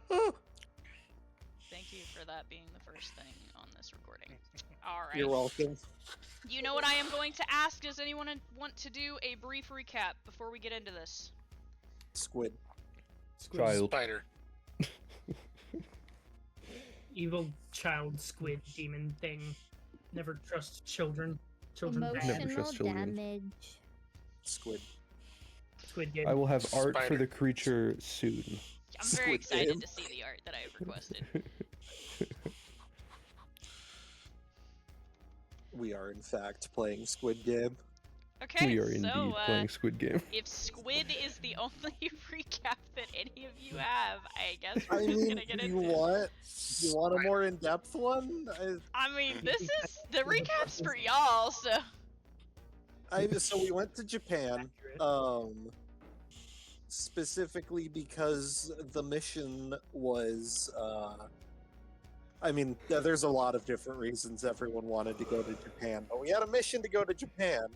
Thank you for that being the first thing on this recording. Alright. You're welcome. You know what I am going to ask? Does anyone want to do a brief recap before we get into this? Squid. Child. Spider. Evil child squid demon thing. Never trust children. Children bad. Never Emotional trust children. damage. Squid. Squid game. I will have art Spider. for the creature soon. I'm very Squid excited Game. to see the art that I have requested. We are, in fact, playing Squid Game. Okay, We are indeed so playing Squid Game. if Squid is the only recap that any of you have, I guess we're I just mean, gonna get you into it. want a more in-depth one? I mean, this is the recaps for y'all, so So we went to Japan, specifically because the mission was, I mean, there's a lot of different reasons everyone wanted to go to Japan, but we had a mission to go to Japan.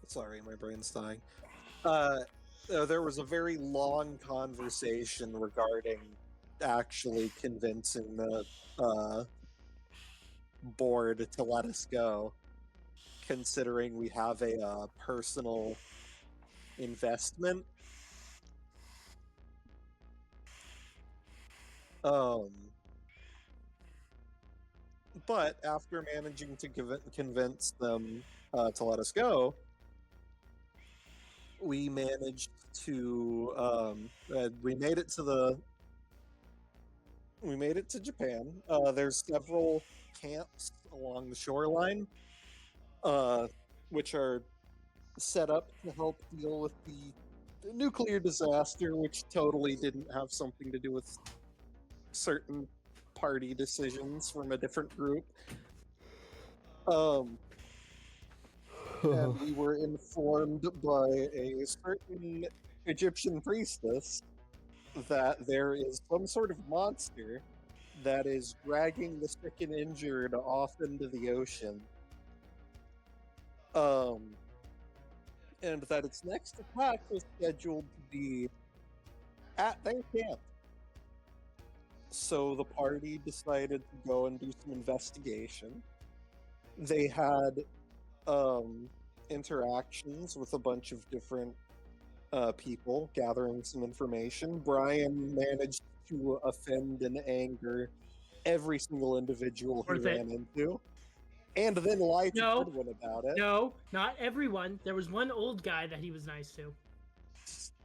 Sorry, my brain's dying. There was a very long conversation regarding actually convincing the board to let us go, considering we have a personal investment. But after managing to convince them to let us go, we managed to we made it to Japan. There's several camps along the shoreline, which are set up to help deal with the nuclear disaster, which totally didn't have something to do with certain party decisions from a different group. And we were informed by a certain Egyptian priestess that there is some sort of monster that is dragging the sick and injured off into the ocean. And that its next attack was scheduled to be at their camp. So the party decided to go and do some investigation. They had interactions with a bunch of different people, gathering some information. Brian managed to offend and anger every single individual he ran into, and then lie to everyone about it. No, not everyone. There was one old guy that he was nice to,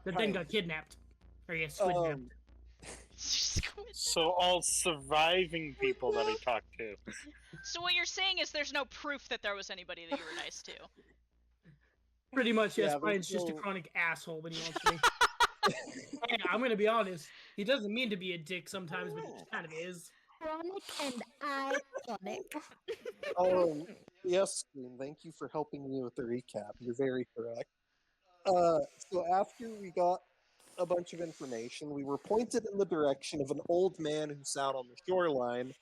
that then got kidnapped. Or yes, squid-napped. So all surviving people that he talked to. So what you're saying is there's no proof that there was anybody that you were nice to. Pretty much, yes. Yeah, Brian's just a chronic asshole when he wants to be. Hey, I'm gonna be honest. He doesn't mean to be a dick sometimes, but he just kind of is. Chronic and iconic. Yes, Scream, thank you for helping me with the recap. You're very correct. So after we got a bunch of information, we were pointed in the direction of an old man who sat on the shoreline,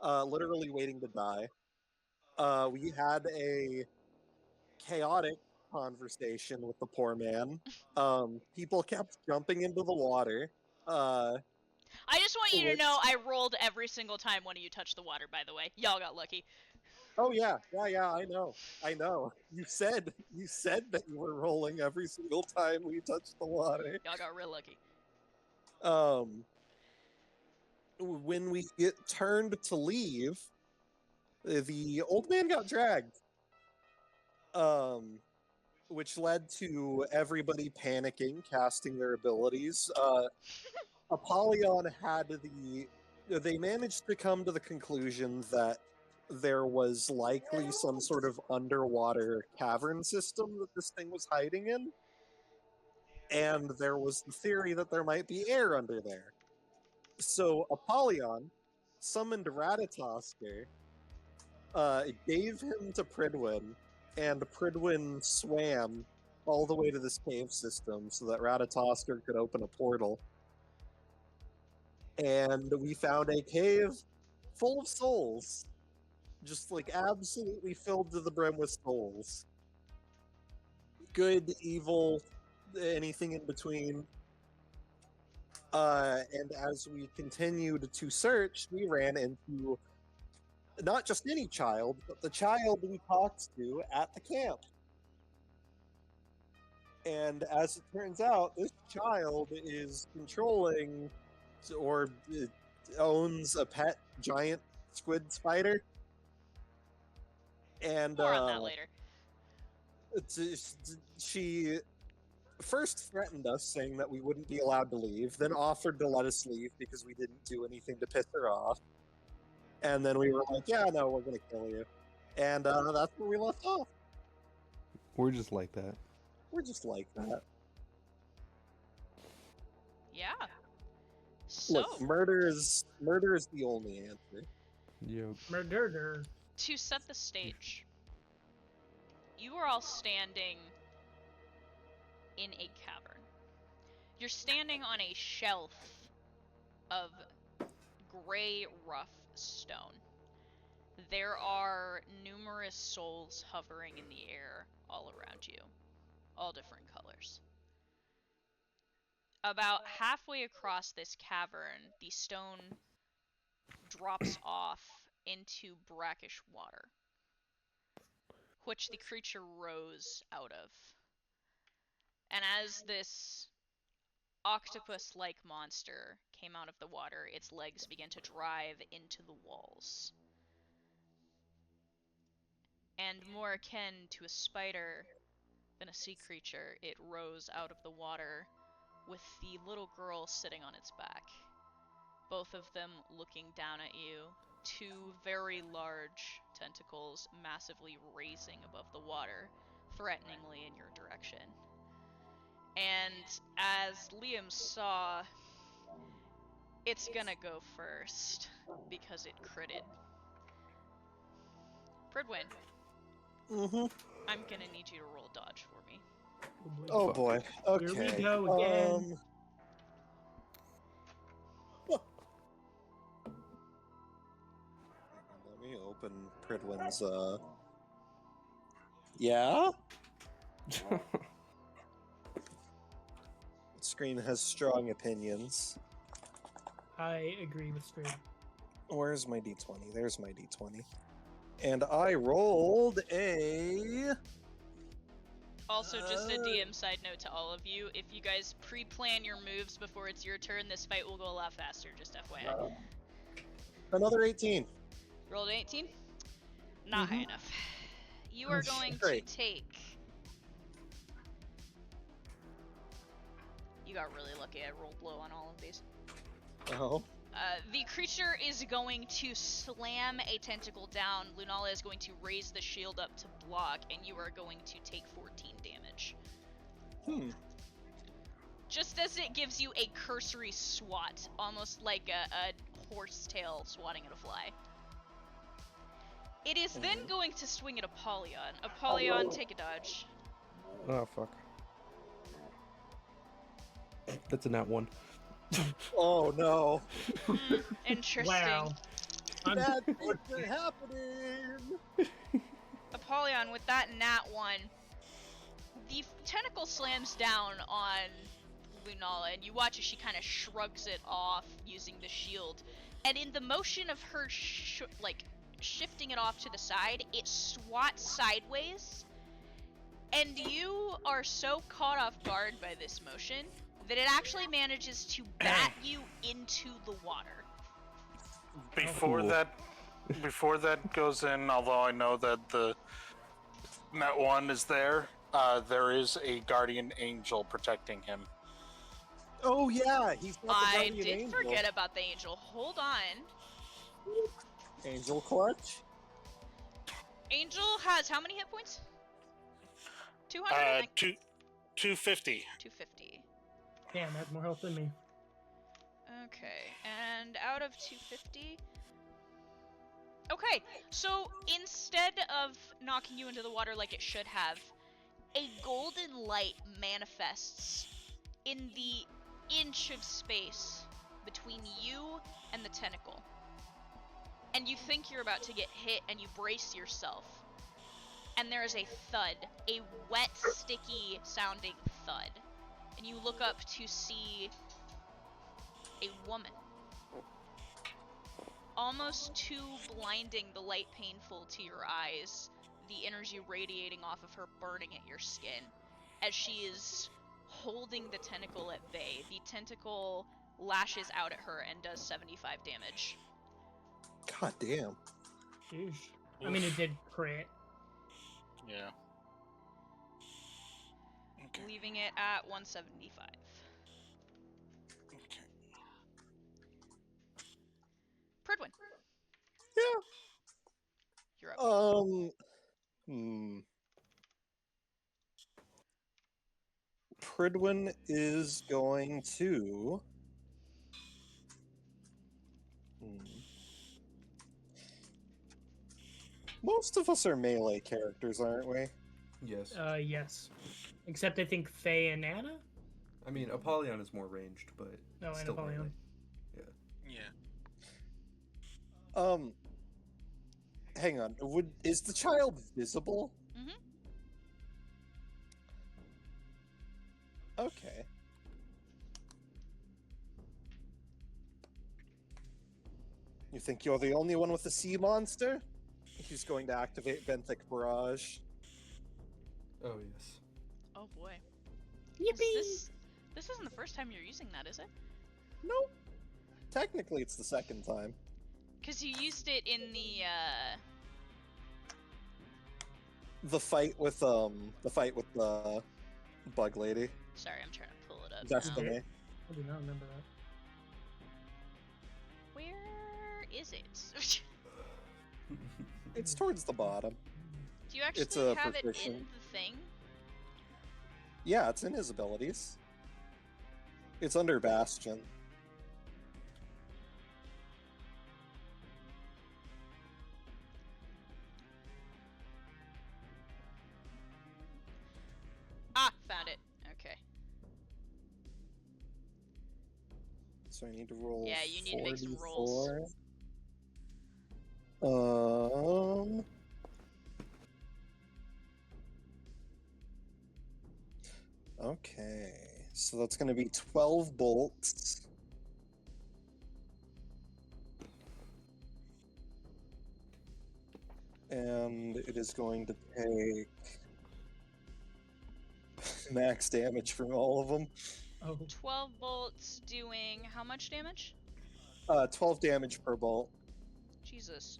literally waiting to die. We had a chaotic conversation with the poor man. People kept jumping into the water. I just want you to know I rolled every single time one of you touched the water, by the way. Y'all got lucky. Oh yeah, I know. You said that you were rolling every single time we touched the water. Y'all got real lucky. When we get turned to leave, the old man got dragged. Which led to everybody panicking, casting their abilities. Apollyon they managed to come to the conclusion that there was likely some sort of underwater cavern system that this thing was hiding in. And there was the theory that there might be air under there. So Apollyon summoned Ratatosker, gave him to Pridwin, and Pridwin swam all the way to this cave system so that Ratatosker could open a portal. And we found a cave full of souls. Just like absolutely filled to the brim with souls. good, evil, anything in between. And as we continued to search, we ran into not just any child, but the child we talked to at the camp. And as it turns out, this child is controlling or owns a pet giant squid spider. And More on that later. she first threatened us, saying that we wouldn't be allowed to leave, then offered to let us leave because we didn't do anything to piss her off. And then we were like, yeah, no, we're going to kill you. And that's where we left off. We're just like that. We're just like that. Yeah. So, Look, murder is the only answer. Yep. Murder. to set the stage, you are all standing in a cavern. You're standing on a shelf of gray, rough stone. There are numerous souls hovering in the air all around you, all different colors. About halfway across this cavern, the stone drops off into brackish water, which the creature rose out of. And as this octopus-like monster came out of the water, its legs began to drive into the walls. And more akin to a spider than a sea creature, it rose out of the water with the little girl sitting on its back. Both of them looking down at you, two very large tentacles massively raising above the water, threateningly in your direction. And as Liam saw, it's gonna go first, because it critted. Pridwin, I'm gonna need you to roll dodge for me. Oh boy. Okay. Here we go again. Let me open Pridwin's, Yeah? Screen has strong opinions. I agree with Screen. Where's my d20? There's my d20. And I rolled a... Also, just a DM side note to all of you, if you guys pre-plan your moves before it's your turn, this fight will go a lot faster, just FYI. Another 18. Rolled 18? Not high enough. You are going Great. to take... You got really lucky, I rolled low on all of these. Oh. The creature is going to slam a tentacle down. Lunala is going to raise the shield up to block, and you are going to take 14 damage. Just as it gives you a cursory swat, almost like a horsetail swatting at a fly. It is then going to swing at Apollyon. Apollyon, take a dodge. Oh, fuck. That's a nat 1. Oh no. Interesting. Wow. Bad things are happening. Apollyon, with that nat 1, the tentacle slams down on Lunala, and you watch as she kind of shrugs it off using the shield. And in the motion of her shifting it off to the side, it swats sideways. And you are so caught off guard by this motion that it actually manages to bat you into the water. Before that goes in, although I know that the net one is there is a guardian angel protecting him. Oh yeah, he's got the I guardian did angel. forget about the angel. Hold on. Angel clutch. Angel has how many hit points? 200, I think. 250. 250. Damn, that's more health than me. Okay, and out of 250... Okay, so instead of knocking you into the water like it should have, a golden light manifests in the inch of space between you and the tentacle. And you think you're about to get hit and you brace yourself. and there is a thud, a wet, sticky sounding thud. And you look up to see a woman. Almost too blinding, the light painful to your eyes, the energy radiating off of her burning at your skin, as she is holding the tentacle at bay. The tentacle lashes out at her and does 75 damage. God damn. Sheesh. I mean, it did crit. Yeah. Okay. Leaving it at 175. Okay. Pridwin. Yeah. You're up. Pridwin is going to. Most of us are melee characters, aren't we? Yes. Yes. Except I think Faye and Anna? I mean, Apollyon is more ranged, but No, and still Apollyon. melee. Yeah. Hang on. Is the child visible? Mm-hmm. Okay. You think you're the only one with a sea monster? He's going to activate Benthic Barrage. Oh yes. Oh boy. Yippee! This isn't the first time you're using that, is it? Nope. Technically, it's the second time. Because you used it in The fight with the bug lady. Sorry, I'm trying to pull it up. Destiny. now. I do not remember that. Where is it? It's towards the bottom. Do you actually It's a have it in proficient. the thing? Yeah, it's in his abilities. It's under Bastion. Ah, found it. Okay. So I need to roll. Yeah, you need to make some rolls. 44. Okay, so that's going to be 12 bolts. And it is going to take max damage from all of them. Oh, 12 bolts doing how much damage? 12 damage per bolt. Jesus.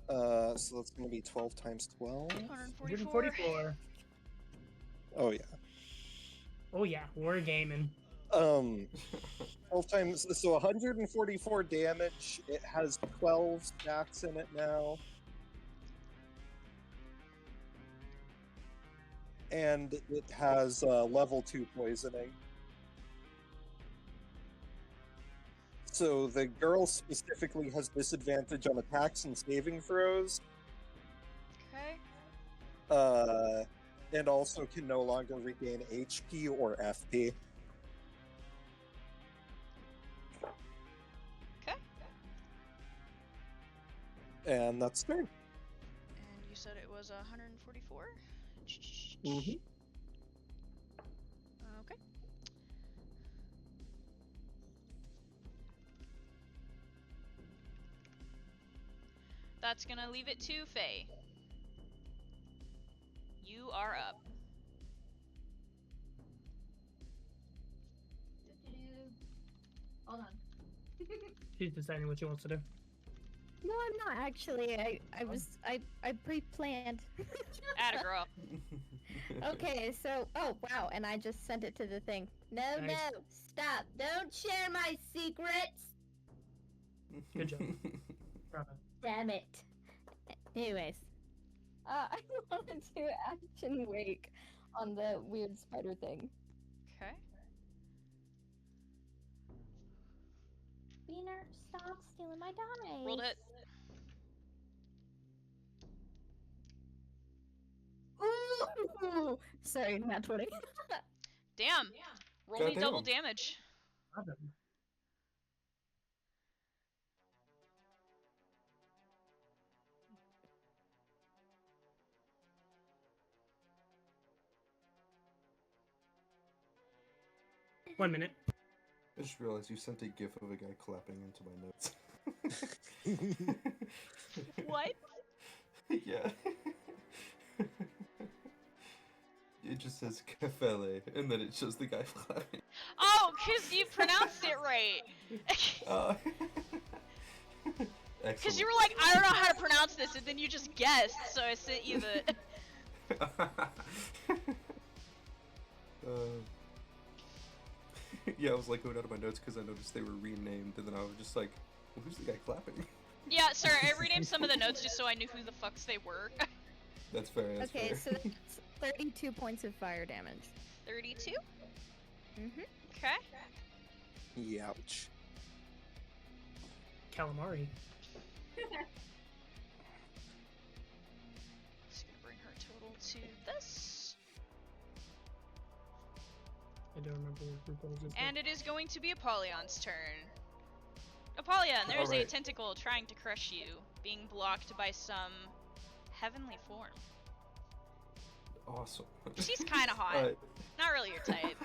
So that's going to be 12 times 12. 144. 144. Oh, yeah. Oh yeah, we're gaming. 12 times, so 144 damage. It has 12 stacks in it now. And it has level 2 poisoning. So the girl specifically has disadvantage on attacks and saving throws. Okay. And also can no longer regain HP or FP. Okay. And that's turn. And you said it was 144? Mm-hmm. Okay. That's gonna leave it to Faye. You are up. Hold on. She's deciding what she wants to do. No, I'm not actually. I pre-planned. Atta girl. Okay, so wow, and I just sent it to the thing. No, Nice. no, stop! Don't share my secrets. Good job. Bravo. Damn it. Anyways, I want to do action wake on the weird spider thing. Okay. Beaner, stop stealing my dice. Rolled it. Ooh! Sorry, not 20. Damn. Roll me Goddamn. double damage. Bravo. 1 minute. I just realized you sent a gif of a guy clapping into my notes. What? Yeah. It just says Cafele, and then it shows the guy clapping. Oh, because you pronounced it right. Because you Excellent. were like, I don't know how to pronounce this, and then you just guessed, so I sent you the... Yeah, I was like going out of my notes because I noticed they were renamed, and then I was just like, well, who's the guy clapping? Yeah, sorry, I renamed some of the notes just so I knew who the fucks they were. That's fair, that's Okay, fair. so that's 32 points of fire damage. 32? Mm-hmm. Okay. Ouch. Calamari. Just gonna bring her total to this. I don't remember what RuPaul's is. And it is going to be Apollyon's turn. Apollyon, there's a Alright. tentacle trying to crush you, being blocked by some heavenly form. Awesome. She's kind of hot. Not really your type,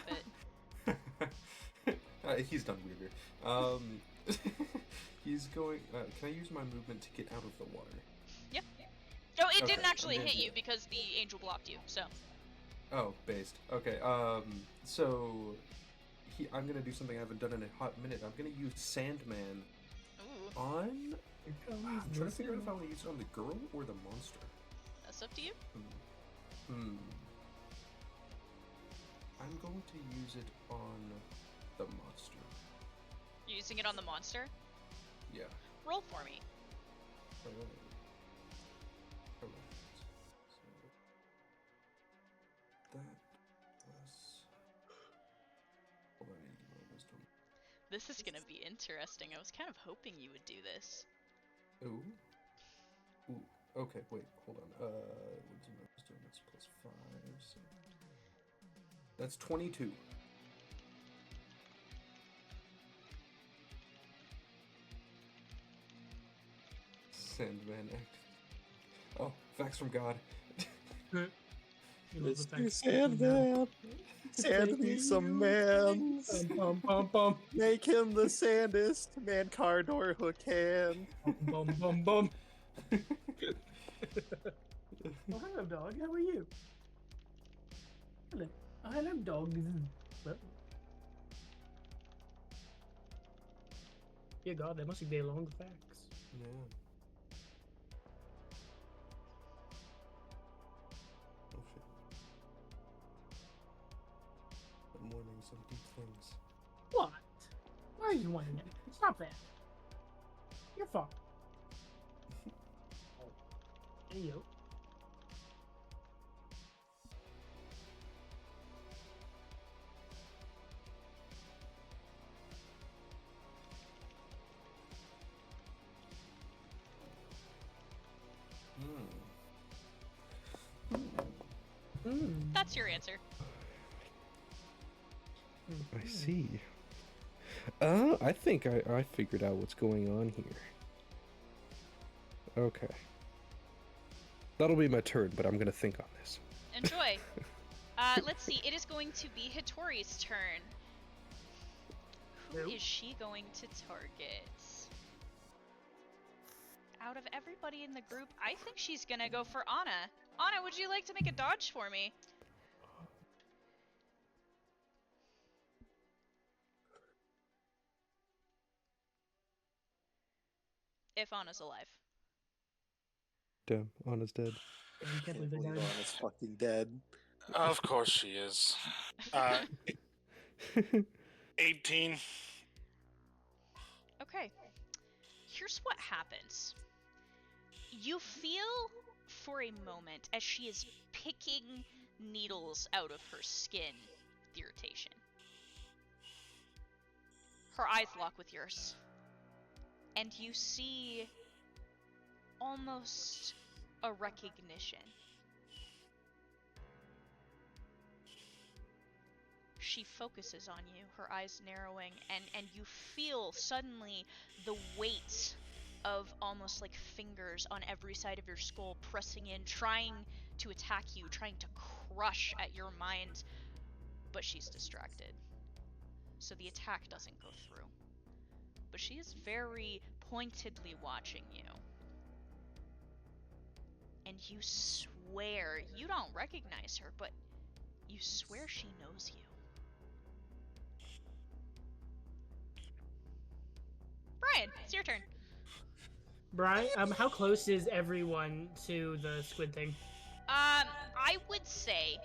but... He's done weirder. He's going. Can I use my movement to get out of the water? Yep. Oh, it didn't Okay, actually I'm gonna hit do you it. because the angel blocked you, so... Oh, based. Okay. So I'm gonna do something I haven't done in a hot minute. I'm gonna use Sandman Ooh, on. I'm trying to figure out if I want to use it on the girl or the monster. that's up to you. I'm going to use it on the monster. You're using it on the monster? Yeah. Roll for me. Alright. So that plus. Hold on, I need to roll wisdom. This is gonna be interesting. I was kind of hoping you would do this. Ooh. Ooh. Okay, wait, hold on. What's my wisdom? That's plus 5. So that's 22. Sandman act. Oh, facts from God. You know, the Mr. fact- Sandman, sand me some mans. Bum, bum, bum, Make him the sandest man Cardor who can. bum, bum, bum. Oh, hello, dog. How are you? Hello. Oh, hello, dog. Well. Yeah, God, that must be long facts. Yeah. Oh shit. I'm learning some deep things. What? Why are you whining? Stop that. Your fault. Hey, yo. That's your answer. I see. I think I figured out what's going on here. Okay. That'll be my turn, but I'm gonna think on this. Enjoy. Let's see. It is going to be Hitori's turn. Who Nope. is she going to target? Out of everybody in the group, I think she's gonna go for Anna. Anna, would you like to make a dodge for me? If Anna's alive. Damn, Anna's dead. Yeah, you can't Can't believe they believe died. Anna's fucking dead. Of course she is. 18. Okay. Here's what happens. You feel for a moment as she is picking needles out of her skin with irritation. Her eyes lock with yours. And you see almost a recognition. She focuses on you, her eyes narrowing, and you feel suddenly the weight of almost like fingers on every side of your skull pressing in, trying to attack you, trying to crush at your mind, but she's distracted. so the attack doesn't go through. But she is very pointedly watching you. And you swear, you don't recognize her, but you swear she knows you. Brian, it's your turn. Brian, how close is everyone to the squid thing? I would say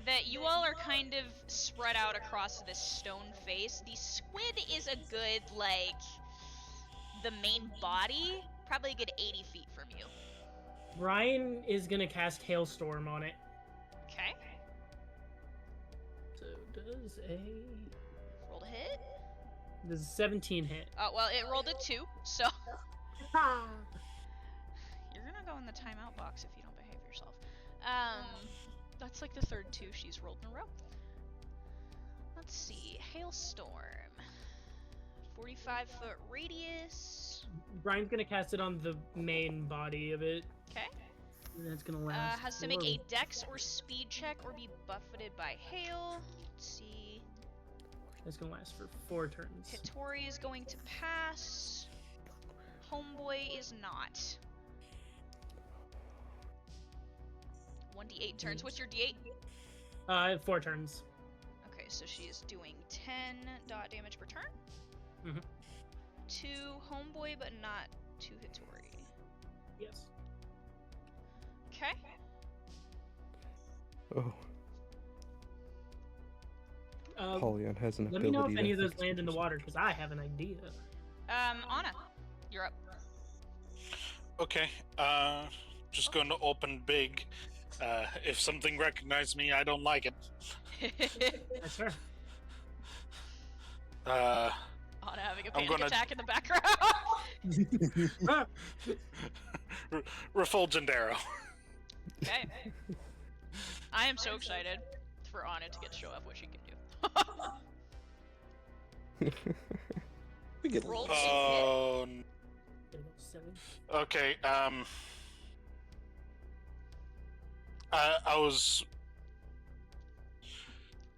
that you all are kind of spread out across this stone face. The squid is a good, like, the main body, probably a good 80 feet from you. Brian is gonna cast Hailstorm on it. Okay. So does a Roll to hit. 17 hit? Well, it rolled a 2, so you're gonna go in the timeout box if you don't behave yourself. That's like the third 2 she's rolled in a row. Let's see, Hailstorm. 45-foot radius. Brian's gonna cast it on the main body of it. Okay. And it's gonna last. Has to make a dex or speed check or be buffeted by hail. Let's see. It's gonna last for 4 turns. Hittori is going to pass. Homeboy is not. 1d8 turns. What's your d8? 4 turns. Okay, so she is doing 10 dot damage per turn. Mhm. To Homeboy, but not to Hittori. Yes. Okay. Oh, Polyon has an Let ability. me know if any of that those affects land in the person. water, because I have an idea. Anna, you're up. Okay. Just going to open big. If something recognizes me, I don't like it. That's fair. Uh, Anna having a I'm panic gonna- attack in the background. Refulgent arrow. Okay. I am so excited for Anna to get to show off what she can do. We get Roll. Oh. 7. Okay. I was.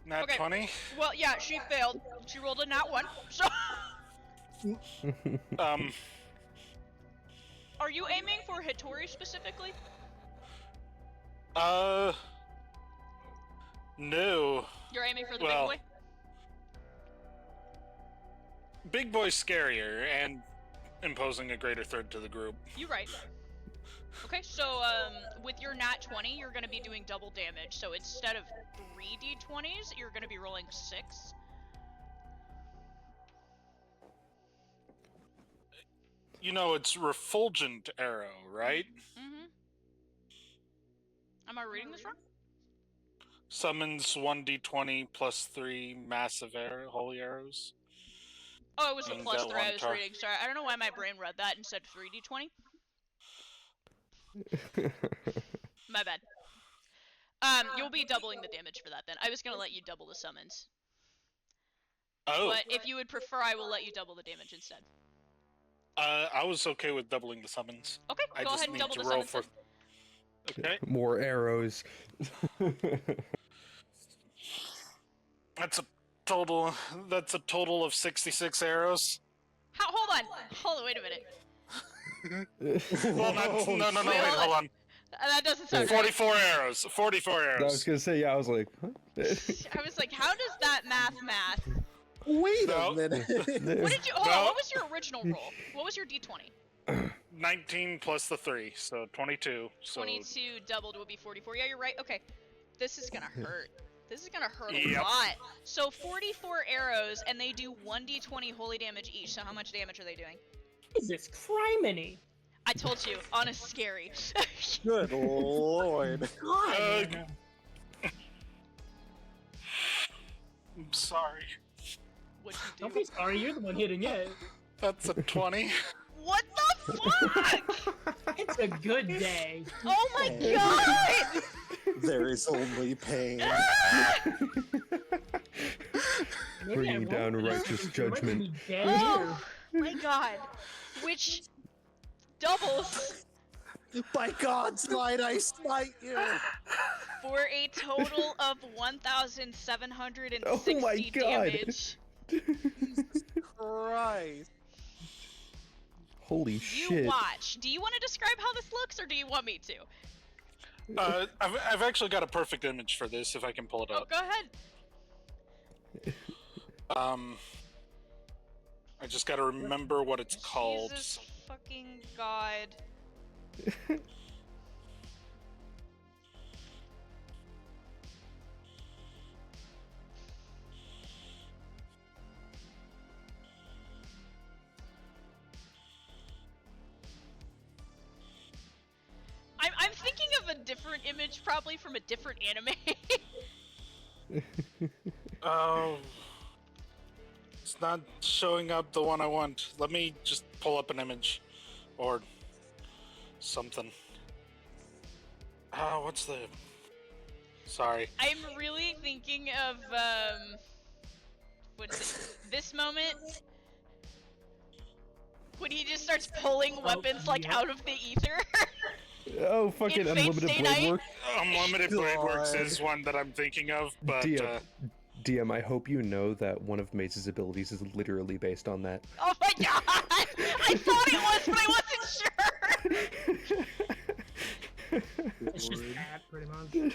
Nat Okay. 20. Well, yeah, she failed. She rolled a nat 1. So, are you aiming for Hittori specifically? No. You're aiming for the Well, big boy? Big boy's scarier and imposing a greater threat to the group. You right. Okay, so with your nat 20, you're gonna be doing double damage. So instead of 3 d20s, you're gonna be rolling 6. You know, it's refulgent arrow, right? Mm-hmm. Am I reading this wrong? Summons 1d20 plus 3 massive arrow, holy arrows. Oh, it was the And plus that 3 I one was tar- reading. Sorry, I don't know why my brain read that instead of 3d20. My bad. You'll be doubling the damage for that then. I was gonna let you double the summons. Oh, But if you would prefer, I will let you double the damage instead. I was okay with doubling the summons. Okay, I go just ahead and need double to the roll summons. for. Okay, More arrows. that's a total. That's a total of 66 arrows. Hold on, wait a minute. Well, not, no, Wait, wait, hold hold on. That doesn't sound right. 44 arrows. 44 I was arrows. gonna say, yeah. I was like, huh? I was like, how does that math? Wait No. a minute. What did you? Hold on, No. what was your original roll? What was your d20? 19 plus the 3, so 22. So 22 doubled would be 44. Yeah, you're right. Okay, this is gonna hurt. This is gonna hurt a Yep. lot. So 44 arrows, and they do 1d20 holy damage each. So how much damage are they doing? Jesus criminy! I told you, Anna's scary. Good lord. God! I'm sorry. What'd you Don't do? be sorry, you're the one hitting it. That's a 20. What the fuck? It's a good day. Oh my god! There is only pain. Maybe I Bringing won't down be. righteous You might judgment. be dead Oh my god. Which doubles By God's light, I smite you. for a total of 1,760 Oh my God. damage. Jesus Christ. Holy You shit. watch. Do you want to describe how this looks, or do you want me to? I've actually got a perfect image for this if I can pull it Oh, up. go ahead. I just gotta remember what it's called. Jesus fucking God. I'm thinking of a different image, probably from a different anime. Oh, it's not showing up the one I want. Let me just pull up an image, or something. What's the? Sorry. I'm really thinking of what is it? This moment when he just starts pulling weapons like out of the ether. Oh, fucking In Fate Unlimited Stay Blade Night? Work. Unlimited Blade Works God. is one that I'm thinking of, but DM, I hope you know that one of Mace's abilities is literally based on that. Oh my god! I thought it was, but I wasn't sure. It's just that, pretty much.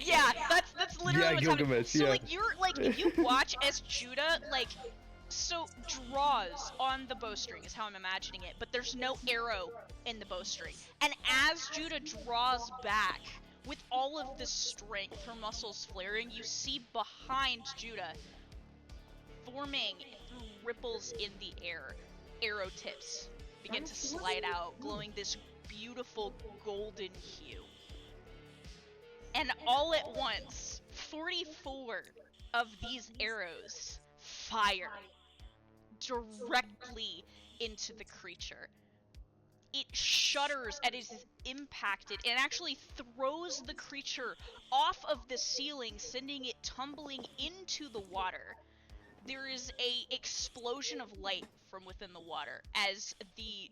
Yeah, that's literally Yeah, what's happening. Gilgamesh, So yeah. like you're like if you watch as Judah like so draws on the bowstring is how I'm imagining it, but there's no arrow in the bowstring. And as Judah draws back with all of this strength, her muscles flaring, you see behind Judah forming through ripples in the air, arrow tips begin to slide out, glowing this beautiful golden hue. And all at once, 44 of these arrows fire directly into the creature. It shudders as it is impacted and actually throws the creature off of the ceiling, sending it tumbling into the water. There is a explosion of light from within the water as the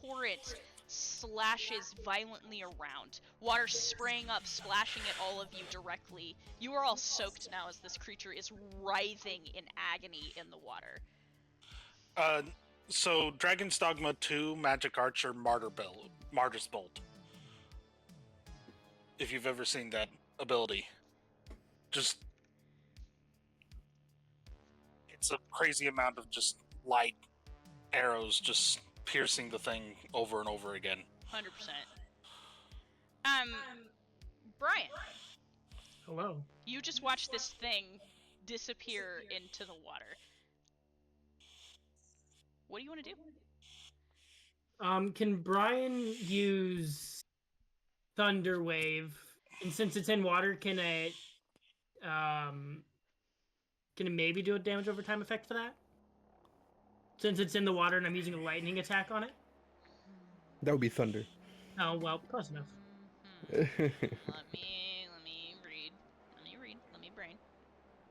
torrent slashes violently around, water spraying up, splashing at all of you directly. You are all soaked now as this creature is writhing in agony in the water. So Dragon's Dogma 2, Magic Archer, Martyr's Bolt. If you've ever seen that ability, just it's a crazy amount of just light arrows just piercing the thing over and over again. 100%. Brian, Hello. you just watched this thing disappear into the water. What do you want to do? Can Brian use Thunder Wave? And since it's in water, can it maybe do a damage over time effect for that? Since it's in the water and I'm using a lightning attack on it? That would be thunder. Oh, well, close enough. Let me brain.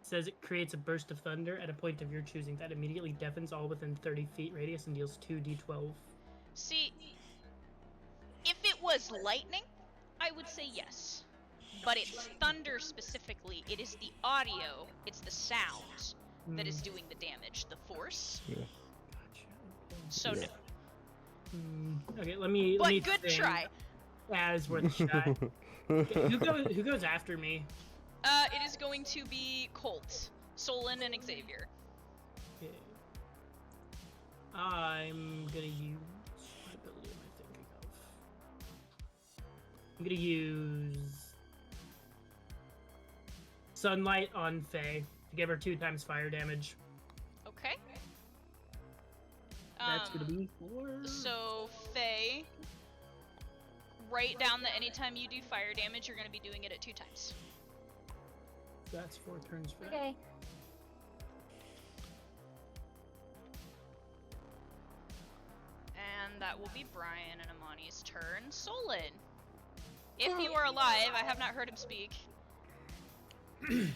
It says it creates a burst of thunder at a point of your choosing that immediately deafens all within 30 feet radius and deals 2d12. See, if it was lightning, I would say yes. But it's thunder specifically. It is the audio, it's the sound that is doing the damage. The force. Yeah. So Yeah. no. Okay, let me. But let me good think. try. As worth a shot. Okay, who goes after me? It is going to be Colt, Solon, and Xavier. Okay. I'm gonna use. What ability am I thinking of? I'm gonna use Sunlight on Faye to give her 2 times fire damage. Okay. That's gonna be 4. So, Faye, write down that anytime you do fire damage, you're going to be doing it at 2 times. That's 4 turns for that. Okay. And that will be Brian and Amani's turn. Solon, if you are alive, I have not heard him speak. He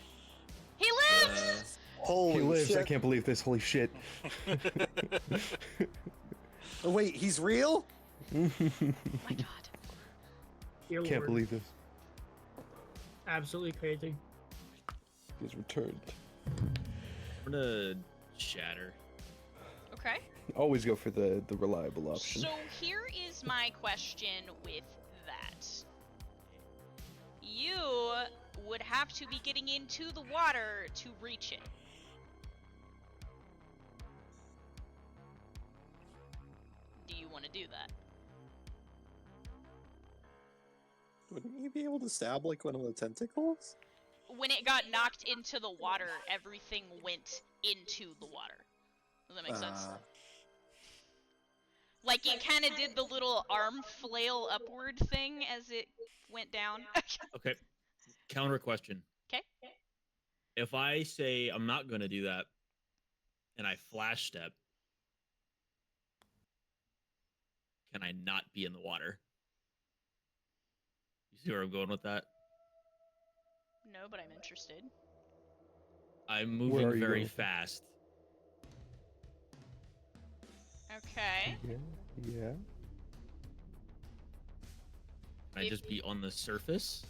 lives! Holy He lives. shit. I can't believe this. Holy shit. Oh, wait, he's real? My god. Dear Can't Lord. believe this. Absolutely crazy. He's returned. I'm gonna shatter. Okay. Always go for the reliable option. So here is my question with that. You would have to be getting into the water to reach it. Do you want to do that? Wouldn't you be able to stab like one of the tentacles? When it got knocked into the water, everything went into the water. Does that make sense? Like it kind of did the little arm flail upward thing as it went down. Okay. Counter question. Okay. If I say I'm not gonna do that, and I flash step, can I not be in the water? You see where I'm going with that? No, but I'm interested. I'm Where moving are you very going? fast. Okay. Yeah. Can I just be on the surface?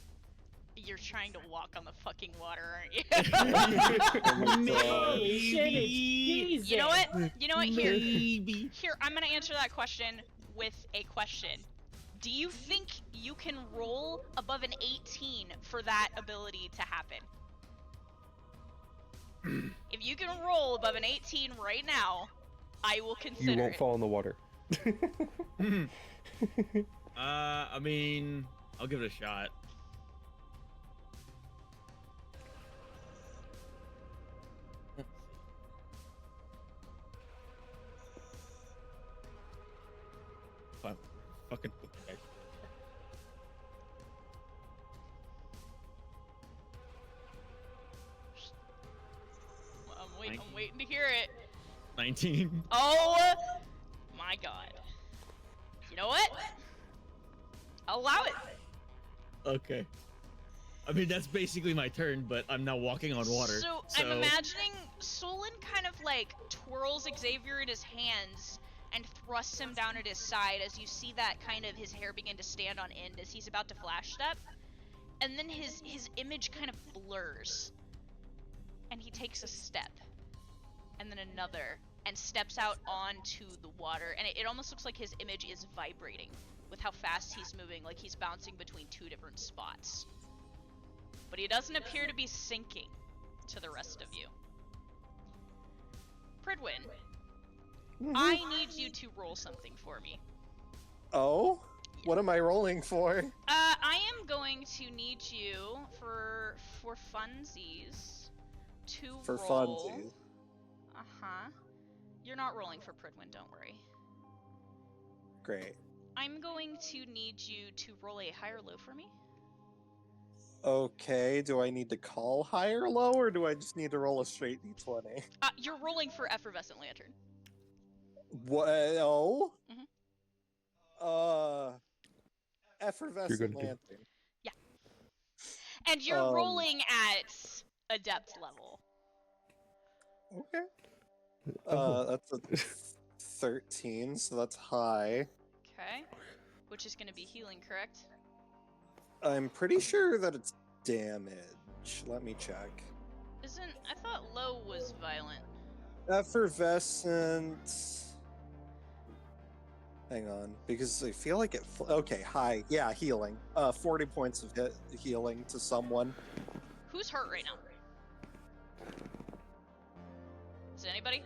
You're trying to walk on the fucking water, aren't you? Maybe. You know what? You know what? Here, Maybe. here. I'm gonna answer that question with a question. Do you think you can roll above an 18 for that ability to happen? If you can roll above an 18 right now, I will consider You won't it. fall in the water. I mean, I'll give it a shot. Fine. Fucking put the dice. I'm waiting to hear it. 19. Oh my god. You know what? Allow it. Okay. I mean, that's basically my turn, but I'm now walking on water. So I'm imagining Solon kind of like twirls Xavier in his hands and thrusts him down at his side as you see that kind of his hair begin to stand on end as he's about to flash step. And then his image kind of blurs. And he takes a step. And then another. And steps out onto the water. And it almost looks like his image is vibrating with how fast he's moving, like he's bouncing between two different spots. But he doesn't appear to be sinking to the rest of you. Pridwin, I need you to roll something for me. Oh? What am I rolling for? I am going to need you for funsies to For roll. funsies. Uh-huh. You're not rolling for Pridwin, don't worry. Great. I'm going to need you to roll a high or low for me. Okay, do I need to call high or low, or do I just need to roll a straight d20? You're rolling for Effervescent Lantern. What? Oh? Mm-hmm. Effervescent do- Lantern. Yeah. And you're rolling at Adept level. Okay. Oh. That's a 13, so that's high. Okay. Which is going to be healing, correct? I'm pretty sure that it's damage. Let me check. I thought low was violent. Effervescent. Hang on, because I feel like it. Okay, high. Yeah, healing. 40 points of healing to someone. Who's hurt right now? Is it anybody?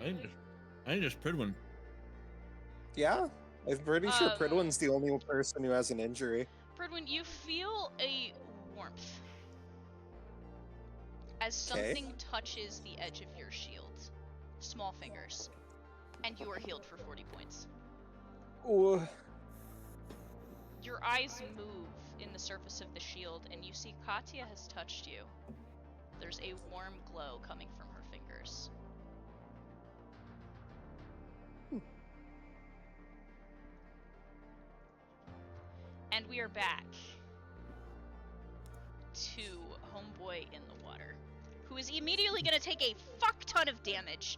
I think just Pridwin. Yeah, I'm pretty sure Pridwin's the only person who has an injury. Pridwin, you feel a warmth as something touches the edge of your shield. Small fingers. And you are healed for 40 points. Ooh. Your eyes move in the surface of the shield, and you see Katya has touched you. There's a warm glow coming from her fingers. And we are back to Homeboy in the water, who is immediately going to take a fuck ton of damage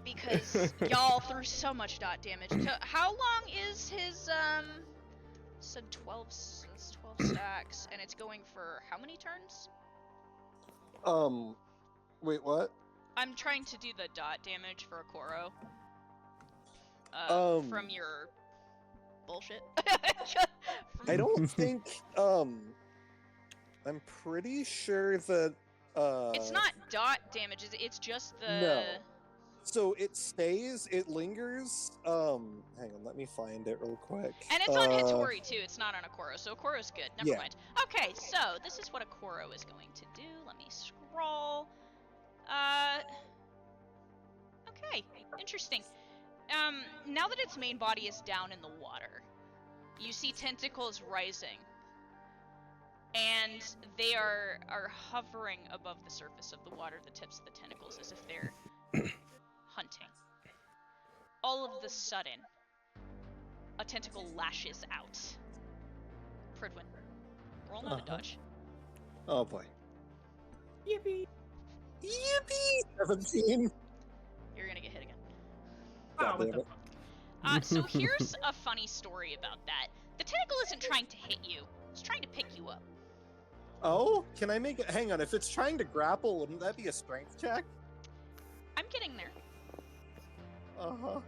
because y'all threw so much dot damage. So how long is his said 12 stacks, and it's going for how many turns? Wait, what? I'm trying to do the dot damage for a Koro. From your bullshit. I don't think, I'm pretty sure that, It's not dot damage, it's just the... No. So it stays, it lingers, hang on, let me find it real quick. And it's on Hitori too, it's not on a Koro, so a Koro's good, never Yeah. mind. Okay, so this is what a Koro is going to do. Let me scroll. Okay, interesting. Now that its main body is down in the water, you see tentacles rising. And they are hovering above the surface of the water, the tips of the tentacles, as if they're hunting. All of the sudden, a tentacle lashes out. Pridwin, roll another dodge. Oh boy. Yippee! Yippee! 17! You're gonna get hit again. God what damn the it. fuck? So here's a funny story about that. The tentacle isn't trying to hit you, it's trying to pick you up. Oh, can I make it? Hang on, if it's trying to grapple, wouldn't that be a strength check? I'm getting there. Uh-huh.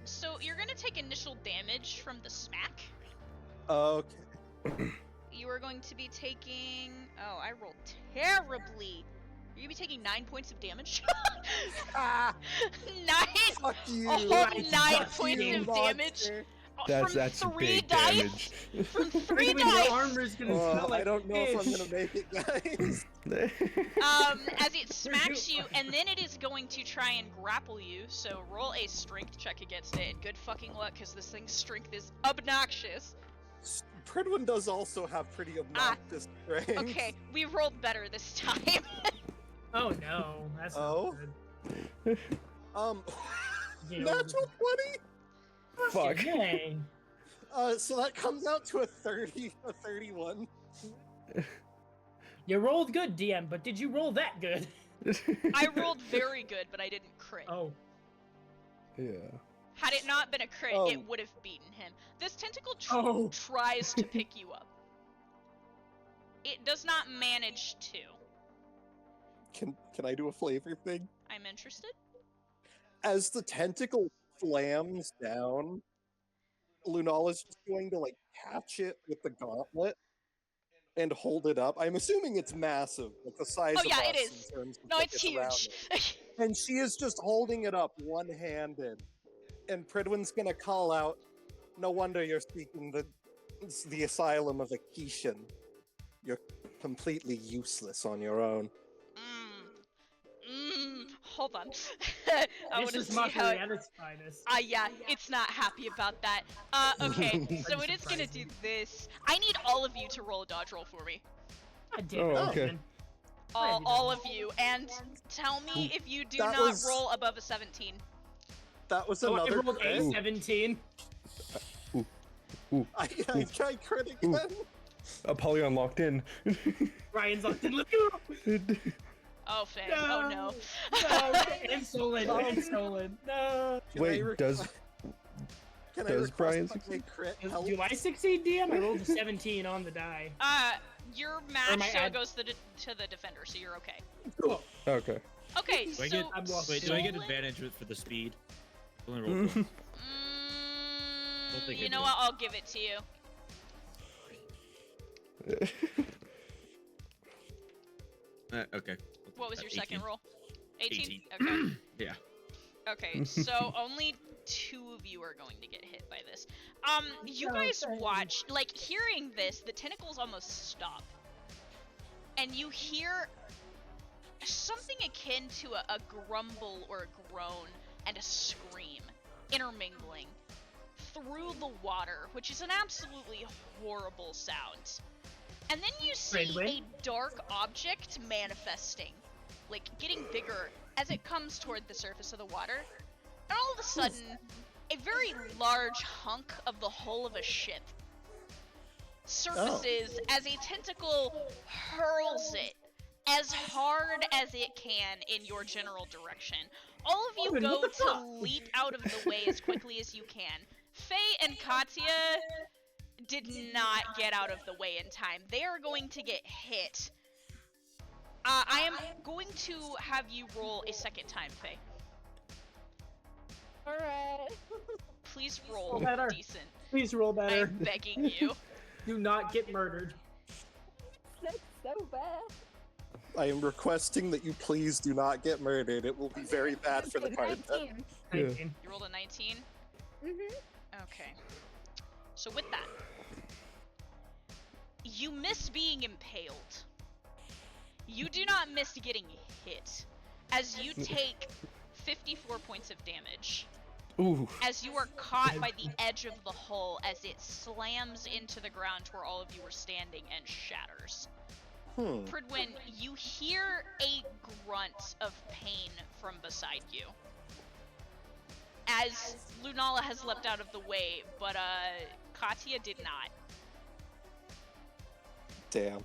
So you're gonna take initial damage from the smack. Okay. You are going to be taking... Oh, I rolled terribly. You're gonna be taking 9 points of damage. Ah! 9? Fuck you! A whole Right, 9 fuck points you, of damage? That's from 3 big dice? damage. From 3 Pridwin, your dice! armor's gonna smell like I don't know if I'm fish. gonna make it, guys. As it smacks you, and then it is going to try and grapple you, so roll a strength check against it, and good fucking luck, because this thing's strength is obnoxious. Pridwin does also have pretty obnoxious strength. Okay, we rolled better this time. Oh no, that's Oh? not good. You know, Natural 20? Fuck. Dang. So that comes out to a 31. You rolled good, DM, but did you roll that good? I rolled very good, but I didn't crit. Oh, Yeah. Had it not been a crit, Oh. it would have beaten him. This tentacle Oh. tries to pick you up. It does not manage to. Can I do a flavor thing? I'm interested. As the tentacle slams down, Lunala's just going to, like, catch it with the gauntlet and hold it up. I'm assuming it's massive, like the size Oh, of yeah, us it is. in terms of No, like, it's around huge. it. And she is just holding it up one-handed. And Pridwin's gonna call out, "No wonder you're seeking the asylum of Akishan. You're completely useless on your own." Hold on. I this want to is see mockery how. at its finest. Yeah, it's not happy about that. Okay, so it is gonna do this. I need all of you to roll a dodge roll for me. God damn it, Oh, okay. man. All of you, and tell me if you do That not was- roll above a 17. That was Oh, I another rolled crit. a 17. I crit again. Apollyon locked in. Ryan's locked in. Look at Oh, Faye. No. Oh, no. No, and stolen. And stolen. No. Can Wait, I does Can I does request Brian that my crit help? Do I succeed, DM? I rolled a 17 on the die. Your Or match my still ad- goes to the defender, so you're okay. Cool. okay? Okay, Do so I get, I'm lost. wait, do I get Stolen- advantage for the speed? Only roll once. Don't think I You know do. what? I'll give it to you. Okay. What was your 18. second roll? 18? 18. Okay. Yeah. Okay, so only 2 of you are going to get hit by this. You guys watch, like, hearing this, the tentacles almost stop. And you hear something akin to a grumble or a groan and a scream intermingling through the water, which is an absolutely horrible sound. And then you see Pridwin? a dark object manifesting, like getting bigger as it comes toward the surface of the water. And all of a sudden, a very large hunk of the hull of a ship surfaces as a tentacle hurls it as hard as it can in your general direction. All of you Robin, go what the to fuck? leap out of the way as quickly as you can. Faye and Katya did not get out of the way in time. They are going to get hit. I am going to have you roll a second time, Faye. Alright. Please Roll roll better. decent. Please roll better. I'm begging you. Do not get murdered. That's so bad. I am requesting that you please do not get murdered. It will be very bad for the Okay, party. 19. 19. You rolled a 19? Mm-hmm. Okay. So with that, you miss being impaled. You do not miss getting hit, as you take 54 points of damage. Ooh. As you are caught by the edge of the hull as it slams into the ground where all of you were standing and shatters. Pridwin, you hear a grunt of pain from beside you. As Lunala has leapt out of the way, but Katya did not. Damn.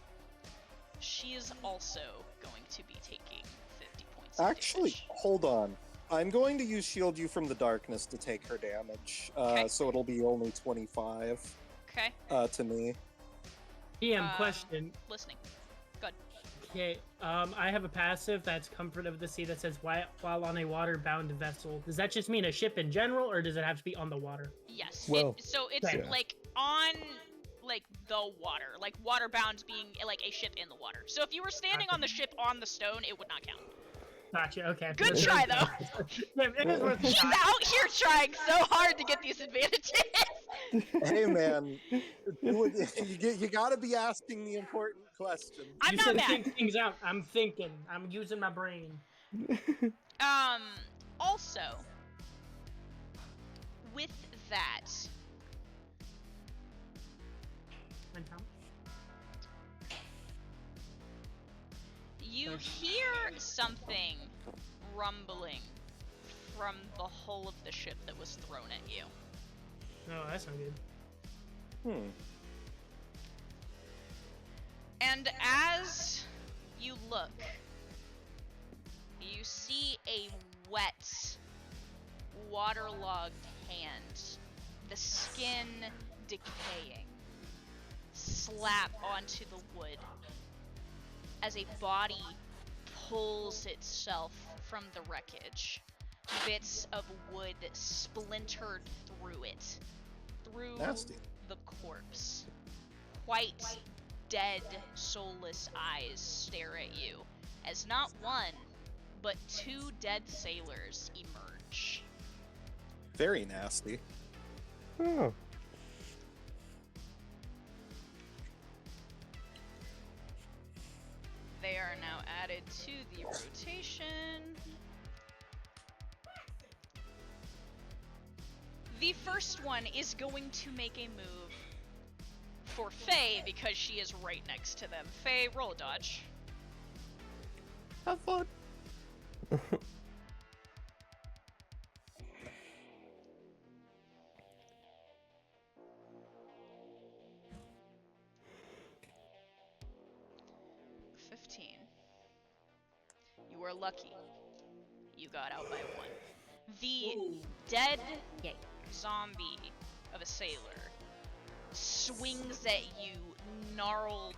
She is also going to be taking 50 points Actually, of damage. hold on. I'm going to use Shield You from the Darkness to take her damage, Okay. so it'll be only 25 Okay. to me. DM question. Listening. Good. Okay, I have a passive that's Comfort of the Sea that says while on a water-bound vessel. Does that just mean a ship in general, or does it have to be on the water? Yes. Well, so it's yeah. like on like the water, like waterbound being like a ship in the water. So if you were standing on the ship on the stone, it would not count. Gotcha, okay. Good try, though. Yeah, it is worth a He's shot. out here trying so hard to get these advantages. Hey man, you gotta be asking the important questions. I'm You not said mad. think things out. I'm thinking. I'm using my brain. Also, with that, you hear something rumbling from the hull of the ship that was thrown at you. No, that's not good. And as you look, you see a wet, waterlogged hand, the skin decaying, slap onto the wood as a body pulls itself from the wreckage. Bits of wood splintered through it, through Nasty. the corpse. White, dead, soulless eyes stare at you as not one, but two dead sailors emerge. Very nasty. Oh. They are now added to the rotation. The first one is going to make a move for Faye because she is right next to them. Faye, roll a dodge. Have fun. You were lucky. You got out by one. The dead zombie of a sailor swings at you, gnarled,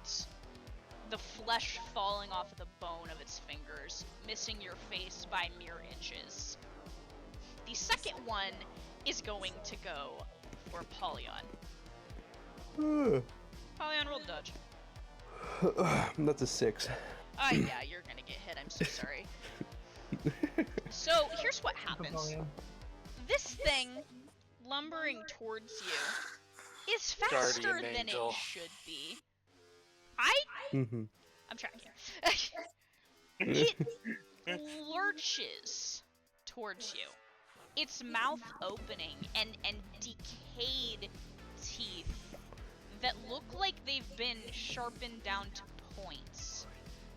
the flesh falling off of the bone of its fingers, missing your face by mere inches. The second one is going to go for Polyon. Polyon, roll the dodge. That's a 6. Yeah, you're gonna get hit. I'm so sorry. So, here's what happens. This thing, lumbering towards you, is faster Guardian than angel. it should be. I'm tracking. It lurches towards you. Its mouth opening and decayed teeth that look like they've been sharpened down to points.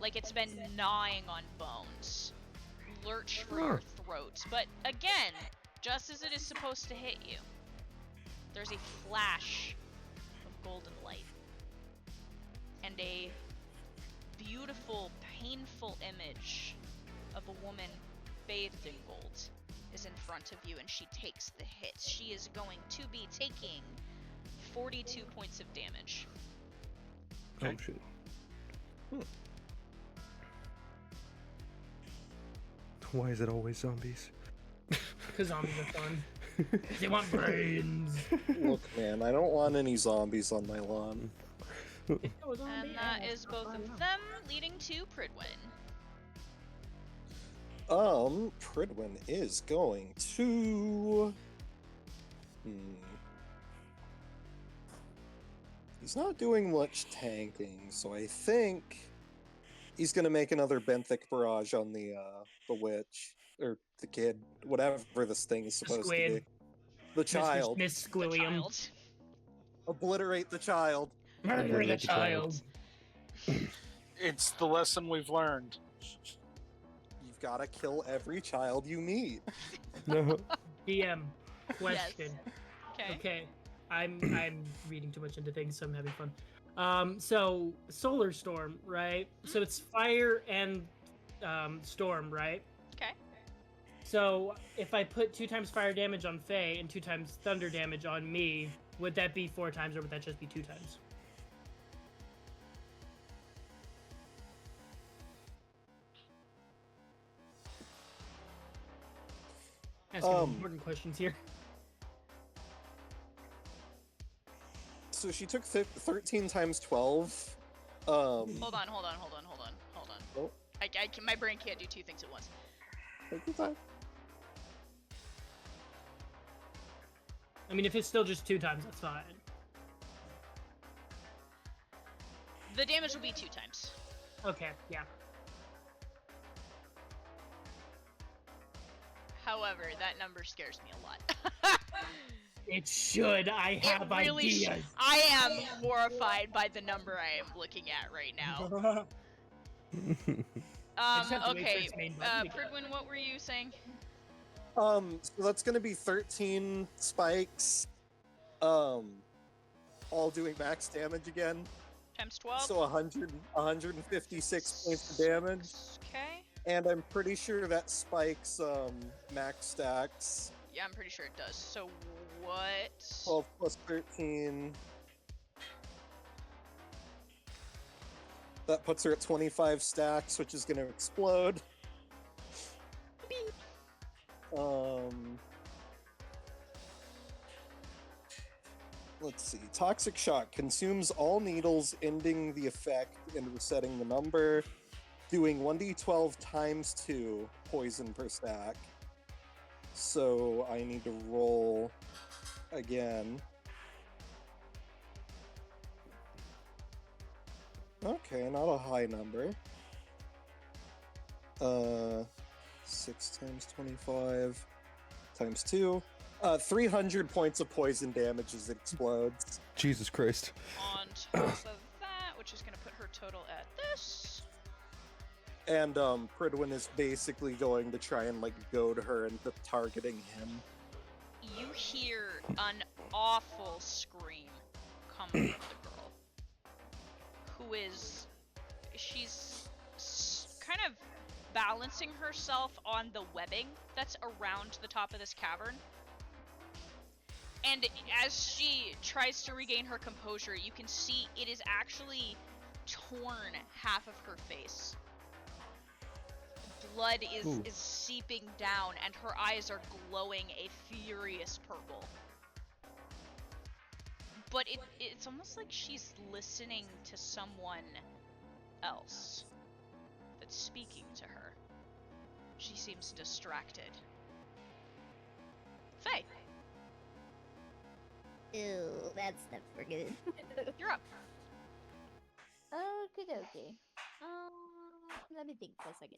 Like it's been gnawing on bones. Lurch for your throat. But again, just as it is supposed to hit you, there's a flash of golden light. And a beautiful, painful image of a woman bathed in gold is in front of you, and she takes the hit. She is going to be taking 42 points of damage. Oh shit. Why is it always zombies? Because zombies are fun. They want brains. Look, man, I don't want any zombies on my lawn. If it was on And the that ass, is both I of know. them, leading to Pridwin. Pridwin is going to... He's not doing much tanking, so I think he's gonna make another benthic barrage on the witch. Or the kid, whatever this thing is supposed to be. Squid. The child. Miss The Squilliam. child. Obliterate the child. Murder the child. It's the lesson we've learned. You've gotta kill every child you meet. No. DM. Question. Okay. Okay. I'm reading too much into things, so I'm having fun. So Solar Storm, right? So it's fire and storm, right? Okay. So if I put 2 times fire damage on Faye and 2 times thunder damage on me, would that be 4 times or would that just be 2 times? Asking important questions here. So she took 13 times 12. Hold on. Oh. My brain can't do 2 things at once. Take your time. I mean, if it's still just 2 times, that's fine. The damage will be 2 times. Okay, yeah. However, that number scares me a lot. It should. I have ideas. I am horrified by the number I am looking at right now. just have to wait for Okay. its main button to go. Pridwin, what were you saying? So that's gonna be 13 spikes. All doing max damage again. Times 12? So 156 points of damage. Okay. And I'm pretty sure that spikes max stacks. Yeah, I'm pretty sure it does. So what? 12 plus 13. That puts her at 25 stacks, which is gonna explode. Let's see. Toxic Shock consumes all needles, ending the effect and resetting the number, doing 1d12 times 2 poison per stack. So I need to roll again. Okay, not a high number. 6 times 25 times 2. 300 points of poison damage as it explodes. Jesus Christ. On top of that, which is going to put her total at this. And Pridwin is basically going to try and like goad her into targeting him. You hear an awful scream come from the girl, who is, she's kind of balancing herself on the webbing that's around the top of this cavern. And as she tries to regain her composure, you can see it is actually torn half of her face. Blood is seeping down, and her eyes are glowing a furious purple. But it's almost like she's listening to someone else that's speaking to her. She seems distracted. Faye, Ew, that's never good. you're up. Okie dokie. Let me think for a second.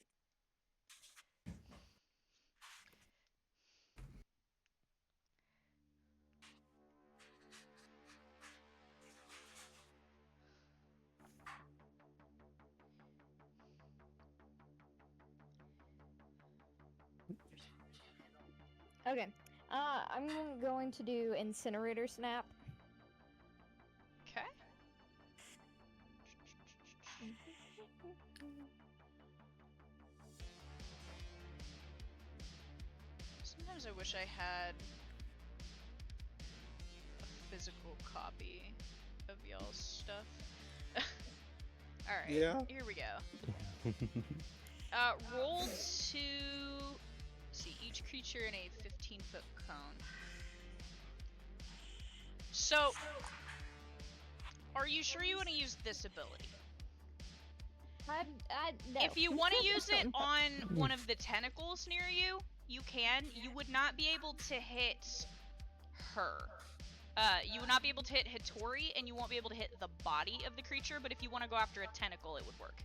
Okay. I'm going to do Incinerator Snap. Okay. Sometimes I wish I had a physical copy of y'all's stuff. Alright, Yeah. here we go. Roll to see each creature in a 15-foot cone. So, are you sure you want to use this ability? No. If you want to use it on one of the tentacles near you, you can. You would not be able to hit her. You would not be able to hit Hattori, and you won't be able to hit the body of the creature, but if you want to go after a tentacle, it would work.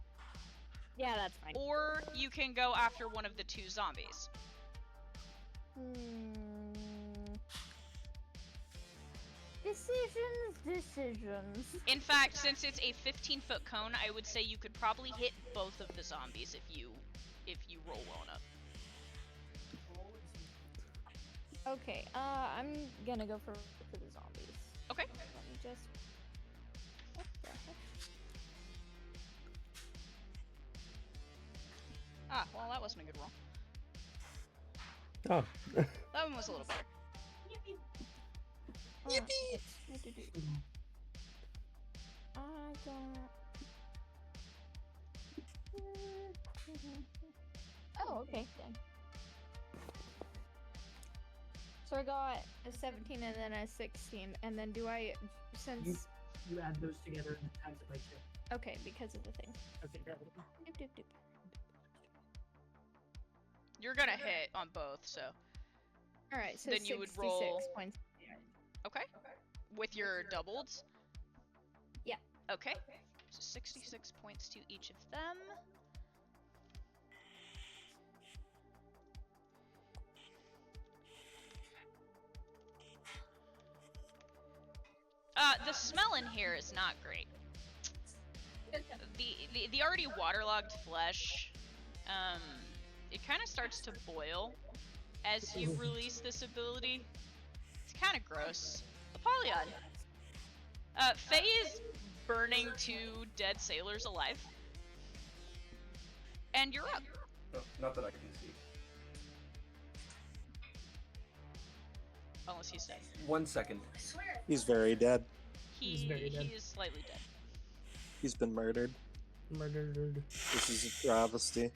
Yeah, that's fine. Or you can go after one of the 2 zombies. Decisions. In fact, since it's a 15-foot cone, I would say you could probably hit both of the zombies if you roll well enough. Okay, I'm gonna go for the zombies. Okay. Let me just. What the heck? Ah, well, that wasn't a good roll. Oh. That one was a little better. Yippee! I got. Oh, okay, done. So I got a 17 and then a 16, and then do I, since... You add those together and times it by 2. Okay, because of the thing. Okay. Doop, doop, doop. You're gonna hit on both, so. Alright, so Then you 66 would roll- points. Okay. With your doubled? Yeah. Okay. So 66 points to each of them. The smell in here is not great. The already waterlogged flesh, it kind of starts to boil as you release this ability. It's kind of gross. Apollyon. Faye is burning 2 dead sailors alive. And you're up. Oh, not that I can see. Unless he's dead. 1 second. He's very dead. He's very dead. He is slightly dead. He's been murdered. Murdered. This is a travesty.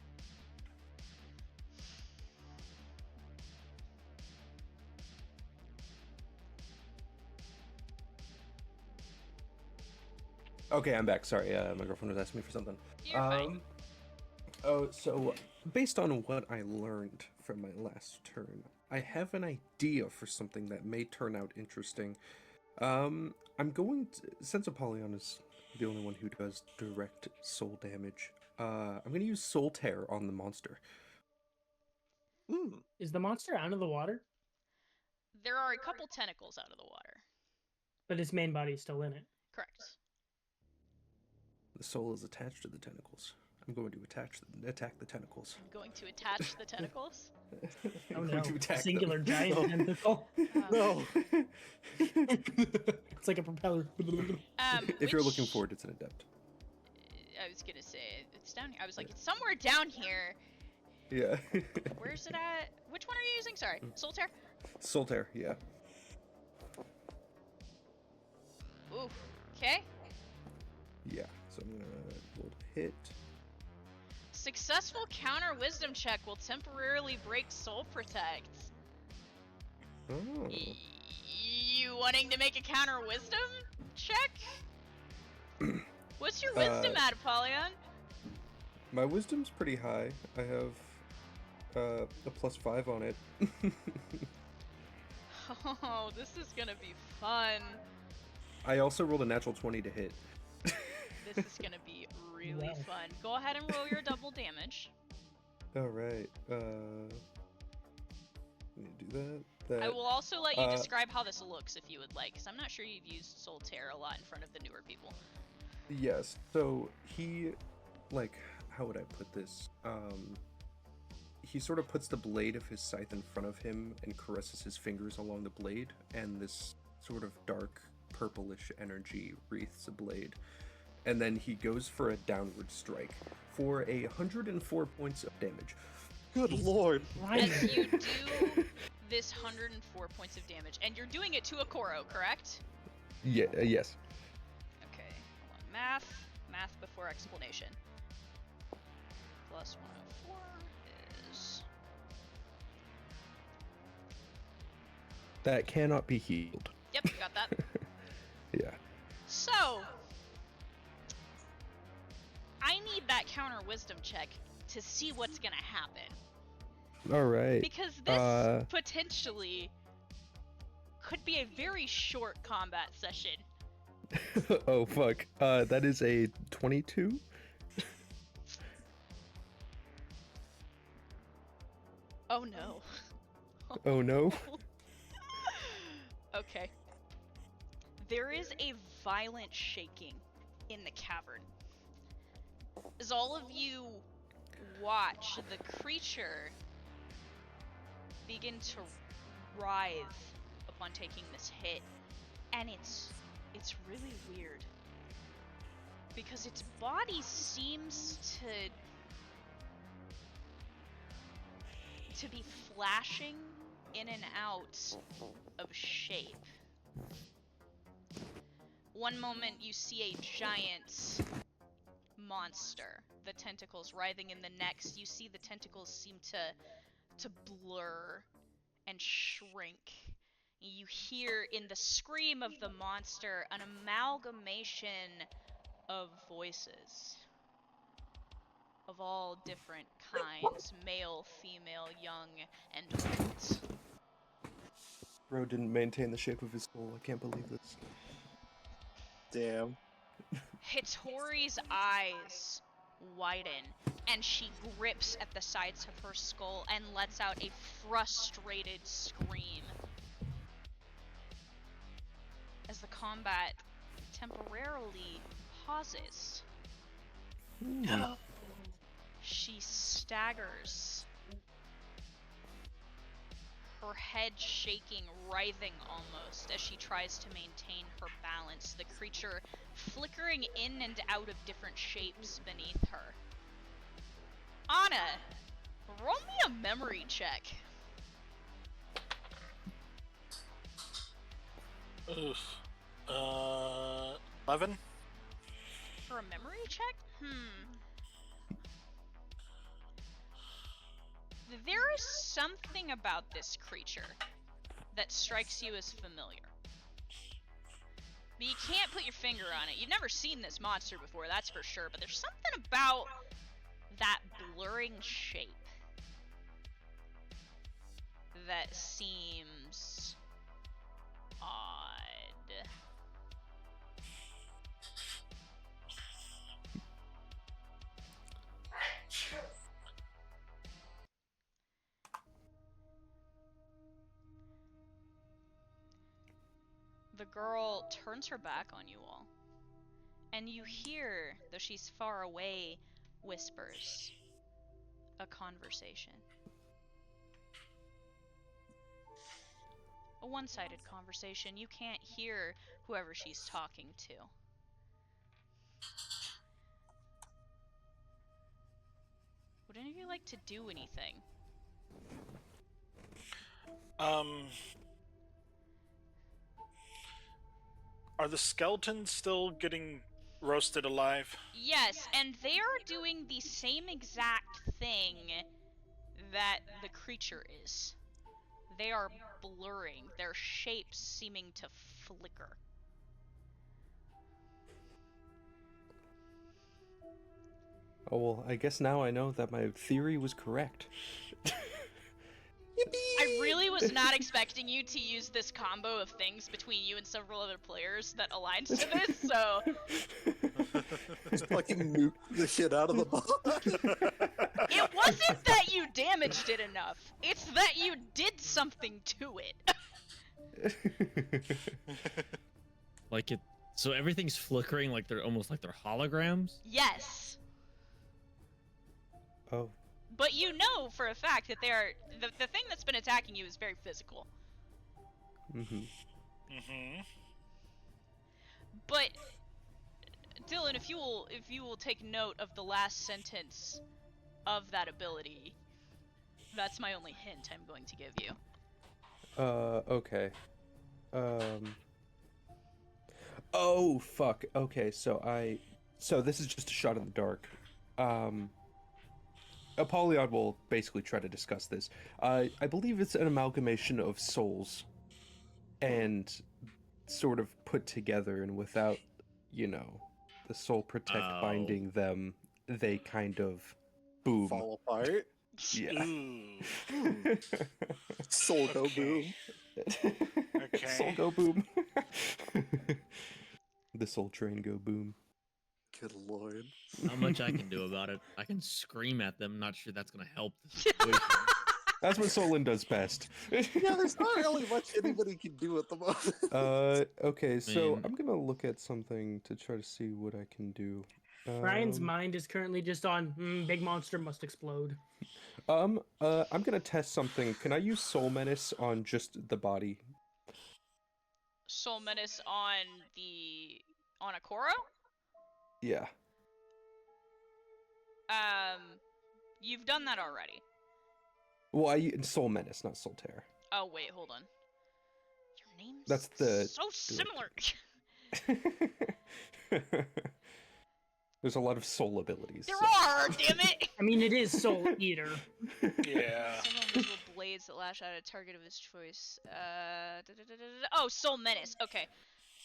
Okay, I'm back. Sorry, my girlfriend was asking me for something. You're fine. Oh, so based on what I learned from my last turn, I have an idea for something that may turn out interesting. I'm going to, since Apollyon is the only one who does direct soul damage, I'm going to use Soul Tear on the monster. Is the monster out of the water? There are a couple tentacles out of the water. But his main body is still in it. Correct. The soul is attached to the tentacles. I'm going to attack the tentacles. I'm going to attach the tentacles. Oh I'm no. going to attack Singular them. giant No. tentacle. No. It's like a propeller. If you're looking for it, it's an adept. I was gonna say, it's down here. I was like, it's somewhere down here. Yeah. Where's it at? Which one are you using? Sorry. Soul Tear? Soul Tear, yeah. Ooh. Okay. Yeah, so I'm gonna roll to hit. Successful counter wisdom check will temporarily break Soul Protect. Oh. You wanting to make a counter wisdom check? What's your wisdom at, Apollyon? My wisdom's pretty high. I have a +5 on it. Oh, this is gonna be fun. I also rolled a natural 20 to hit. This is gonna be really Wow. fun. Go ahead and roll your double damage. Alright, let me do that. I will also let you uh, describe how this looks if you would like, because I'm not sure you've used Soul Tear a lot in front of the newer people. Yes, so he, like, how would I put this? He sort of puts the blade of his scythe in front of him and caresses his fingers along the blade, and this sort of dark purplish energy wreaths a blade. And then he goes for a downward strike for 104 points of damage. Good lord. As you do this 104 points of damage, and you're doing it to a Koro, correct? Yeah, yes. Okay, hold on. Math before explanation. plus 104 is... That cannot be healed. Yep, got that. Yeah. So, I need that counter wisdom check to see what's gonna happen. All right. Because this potentially could be a very short combat session. Oh fuck. That is a 22. Oh no. Oh no. Okay. There is a violent shaking in the cavern. As all of you watch the creature begin to writhe upon taking this hit, and it's really weird. Because its body seems to be flashing in and out of shape. One moment you see a giant monster, the tentacles writhing in the next. You see the tentacles seem to blur and shrink. You hear in the scream of the monster an amalgamation of voices of all different kinds, male, female, young, and old. Bro didn't maintain the shape of his soul. I can't believe this. Damn. Hitori's eyes widen, and she grips at the sides of her skull and lets out a frustrated scream as the combat temporarily pauses. No. She staggers, her head shaking, writhing almost, as she tries to maintain her balance, the creature flickering in and out of different shapes beneath her. Anna, roll me a memory check. Oof. 11? For a memory check? There is something about this creature that strikes you as familiar. But you can't put your finger on it. You've never seen this monster before, that's for sure, but there's something about that blurring shape that seems odd. The girl turns her back on you all, and you hear, though she's far away, whispers, a conversation. A one-sided conversation. You can't hear whoever she's talking to. Would any of you like to do anything? Are the skeletons still getting roasted alive? Yes, and they are doing the same exact thing that the creature is. They are blurring, their shapes seeming to flicker. Oh well, I guess now I know that my theory was correct. I really was not expecting you to use this combo of things between you and several other players that aligns to this, so... Just fucking nuke the shit out of the bot. It wasn't that you damaged it enough, it's that you did something to it. Like it. So everything's flickering like they're almost like they're holograms? Yes. Oh. But you know for a fact that they are... The thing that's been attacking you is very physical. But... Dylan, if you will take note of the last sentence of that ability, that's my only hint I'm going to give you. Okay. Oh, fuck. Okay, so this is just a shot in the dark. Apollyon will basically try to discuss this. I believe it's an amalgamation of souls, and sort of put together, and without, the soul protect Oh. binding them, they kind of boom. Fall apart. Yeah. Ooh. Soul go Okay. boom. Okay. Soul go boom. The soul train go boom. Good lord. Not much I can do about it. I can scream at them. Not sure that's gonna help the situation. That's what Solon does best. Yeah, there's not really much anybody can do at the moment. Okay, so mean- I'm gonna look at something to try to see what I can do. Brian's mind is currently just on big monster must explode. I'm gonna test something. Can I use Soul Menace on just the body? Soul Menace on a Koro? Yeah. You've done that already. Well, I use Soul Menace, not Soul Terror. Oh wait, hold on. Your name's That's the so similar. There's a lot of soul abilities. There so- are, damn it! I mean, it is Soul Eater. Yeah. Several invisible blades that lash out at a target of his choice. Oh, Soul Menace. Okay,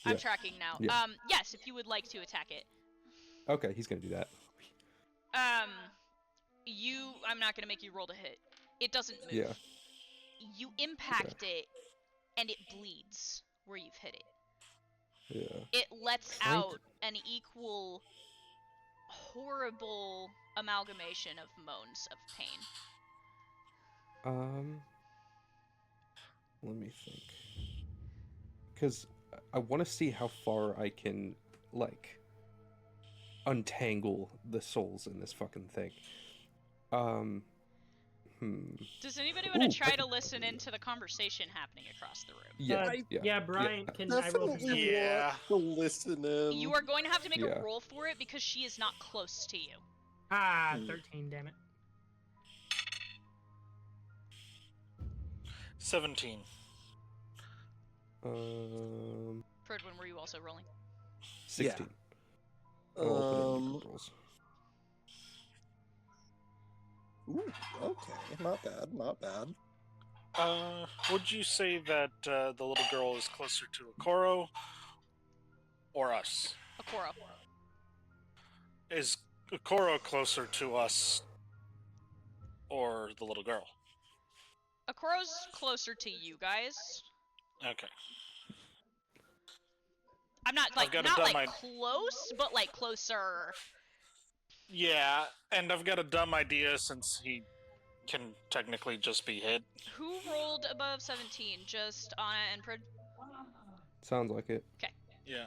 I'm Yeah. tracking now. Yeah. Yes, if you would like to attack it. Okay, he's gonna do that. I'm not gonna make you roll to hit. It doesn't move. Yeah. You impact it, and it bleeds where you've hit it. Yeah. It lets Trying to- out an equal, horrible amalgamation of moans of pain. Let me think. Because I want to see how far I can, like, untangle the souls in this fucking thing. Does anybody want Ooh, to try I to can- listen into the conversation happening across the room? Yeah, Yeah, Brian, can I roll Definitely perception? Yeah. want to listen in. You are going to have to make Yeah. a roll for it because she is not close to you. 13, damn it. 17. Ferdwin, were you also rolling? 16. I'll put it in the rolls. Ooh, okay, not bad, not bad. Would you say that the little girl is closer to Okoro or us? Okoro. Is Okoro closer to us or the little girl? Okoro's closer to you guys. Okay. I'm not I've like got a not dumb like idea. close, but like closer. Yeah, and I've got a dumb idea since he can technically just be hit. Who rolled above 17? Just Anna and Prid? Sounds like it. Yeah.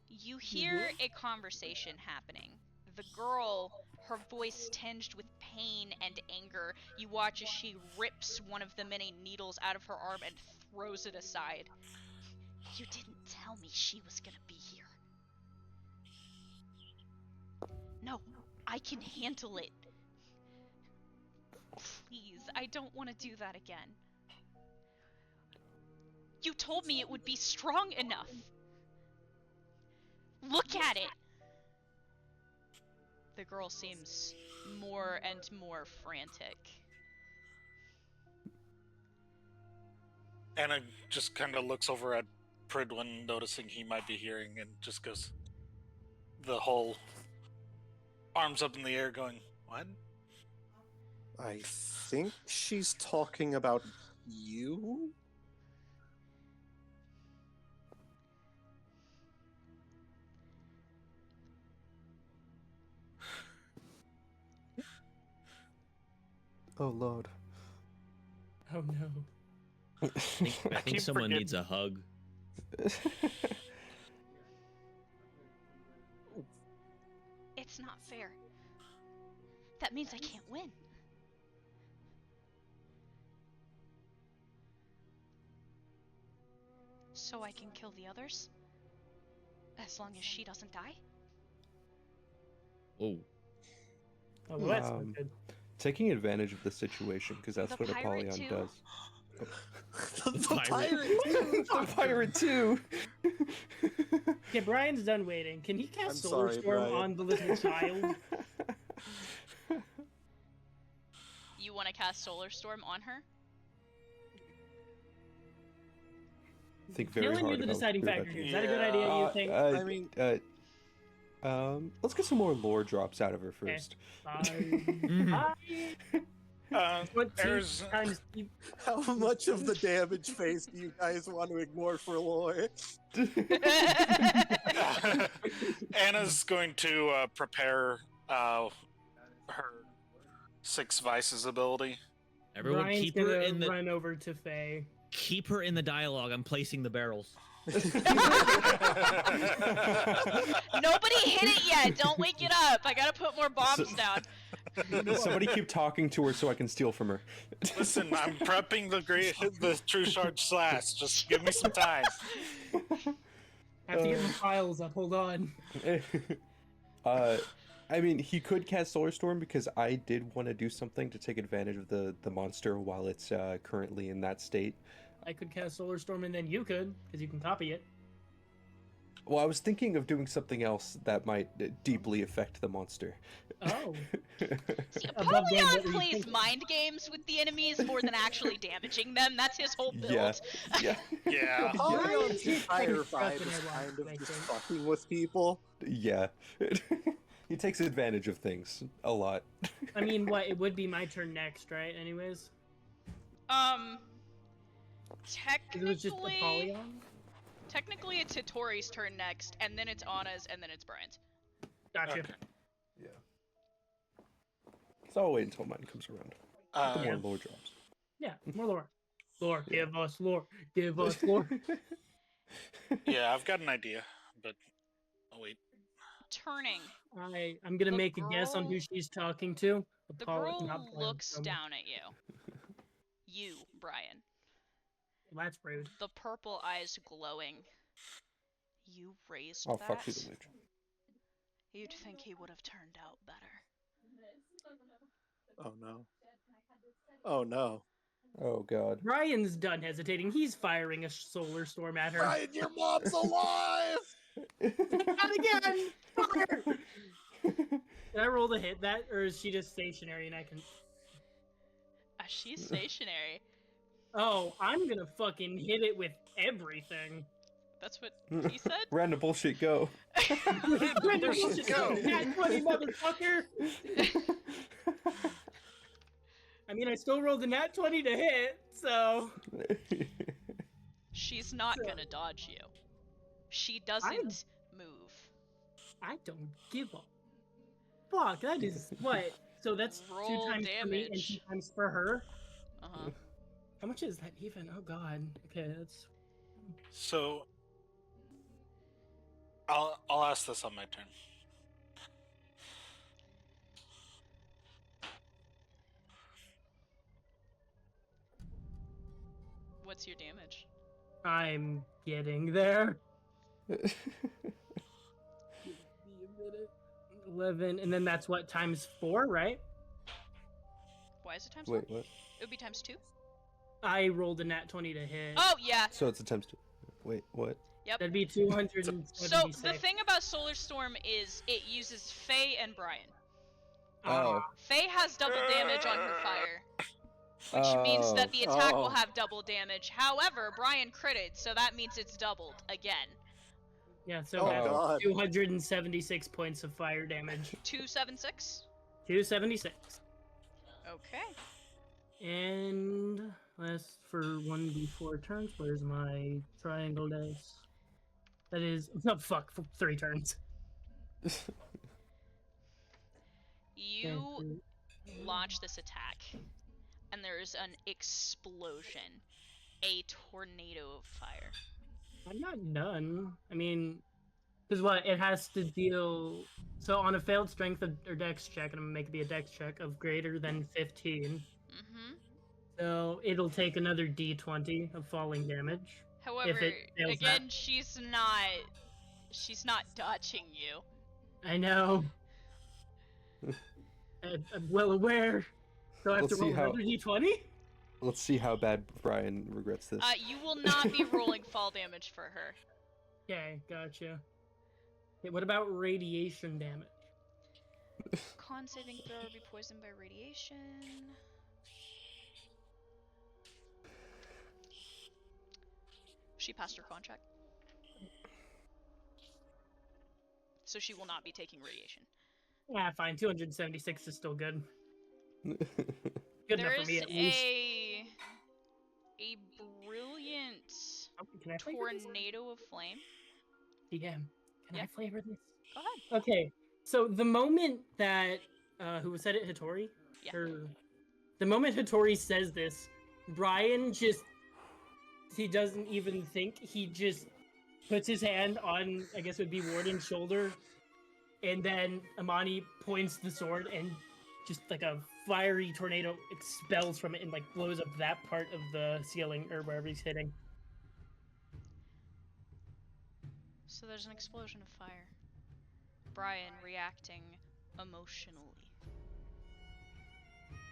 You hear a conversation happening. The girl, her voice tinged with pain and anger. You watch as she rips one of the many needles out of her arm and throws it aside. You didn't tell me she was gonna be here. No, I can handle it. Please, I don't want to do that again. You told me it would be strong enough. Look at it! The girl seems more and more frantic. Anna just kind of looks over at Pridwin, noticing he might be hearing, and just goes, the whole arms up in the air going, what? I think she's talking about you? Oh lord. Oh no. I think keep someone forgetting- needs a hug. It's not fair. That means I can't win. So I can kill the others? As long as she doesn't die? Oh, Oh, well, that's not Um, good. Taking advantage of the situation, because that's The what pirate Apollyon too? does. The pirate. The pirate too. Okay, Brian's done waiting. Can he cast I'm Solar sorry, Storm Brian. on the little child? you want to cast Solar Storm on her? Think very Dylan, hard you're the about deciding what we're factor about here. to Is that a good idea, Yeah. you think? I mean, let's get some more lore drops out of her first. Fine. What There's times how much of the damage phase do you guys want to ignore for lore? Anna's going to prepare her 6 Vices ability. Everyone, Brian's keep her gonna in the run over to Faye. keep her in the dialogue. I'm placing the barrels. Nobody hit it yet. Don't wake it up. I gotta put more bombs down. Somebody keep talking to her so I can steal from her. Listen, I'm prepping the True Shard Slash. Just give me some time. I have to get my files up. Hold on. I mean, he could cast Solar Storm because I did want to do something to take advantage of the monster while it's currently in that state. I could cast Solar Storm and then you could, because you can copy it. Well, I was thinking of doing something else that might deeply affect the monster. Oh. Apollyon what were you plays thinking? mind games with the enemies more than actually damaging them. That's his whole build. Yeah. Yeah. Yeah. Apollon's Yeah. entire Stuff vibe in is her kind life, of I just think. fucking with people. Yeah. He takes advantage of things a lot. I mean, what? It would be my turn next, right? Anyways? It was just Technically, Apollyon? technically it's Hitori's turn next, and then it's Anna's, and then it's Brian's. Gotcha. Okay. Yeah. So I'll wait until mine comes around. The more lore drops. Yeah, more lore. Lore, give us lore. Give us lore. Yeah, I've got an idea, but I'll wait. Turning. I'm gonna The make a guess on who girl- she's talking to. The Not girl Apollyon, looks someone. down at you. You, Brian. Well, that's rude. The purple eyes glowing. You raised Oh, that? fuck, she's a witch. You'd think he would have turned out better. Oh no. Oh no. Oh, God. Brian's done hesitating. He's firing a solar storm at her. Brian, your mom's alive! Not again! Fire! Did I roll to hit that, or is she just stationary and I can... She's stationary. Oh, I'm gonna fucking hit it with everything. That's what he said? Random bullshit, go. Random bullshit, go. Nat 20, motherfucker! I mean, I still rolled a nat 20 to hit, so... She's not gonna dodge you. She doesn't move. I don't give a fuck. That is what? So that's Roll 2 times for me and 2 damage. times for her. Uh-huh. How much is that even? Oh god. Okay, that's So I'll ask this on my turn. What's your damage? I'm getting there. 11, and then that's what, times 4, right? Why is it times Wait, 4? what? It would be times 2. I rolled a nat 20 to hit. Oh, yeah. So it's a times 2. Wait, what? Yep. That'd be 276. So, the thing about Solar Storm is it uses Faye and Brian. Oh. Faye has double damage on her fire, which means that the attack will have double damage. However, Brian critted, so that means it's doubled again. Yeah, so Oh that's god. 276 points of fire damage. 276? 276. Okay. And last for 1d4 turns, where's my triangle dice? That is, oh fuck, for 3 turns. You launch this attack, and there's an explosion. A tornado of fire. I'm not done. I mean, because what? It has to deal. So on a failed strength or dex check, and I'm gonna make it be a dex check of greater than 15. Mm-hmm. So it'll take another d20 of falling damage. However, it fails again, she's not dodging you. I know. I'm well aware. So I have Let's to roll see how- another d20? Let's see how bad Brian regrets this. You will not be rolling fall damage for her. Okay, gotcha. Okay, what about radiation damage? Con saving throw or be poisoned by radiation. She passed her con check. So she will not be taking radiation. Yeah, fine. 276 is still good. Good enough for There's me, at least. a brilliant Oh, can I flavor this? tornado of flame. DM, can Yeah. I flavor this? Go ahead. Okay, so the moment that who said it, Hattori? Yeah. The moment Hattori says this, Brian just he doesn't even think. He just puts his hand on, I guess it would be Warden's shoulder, and then Amani points the sword, and just like a fiery tornado expels from it and like blows up that part of the ceiling or wherever he's hitting. So there's an explosion of fire. Brian reacting emotionally.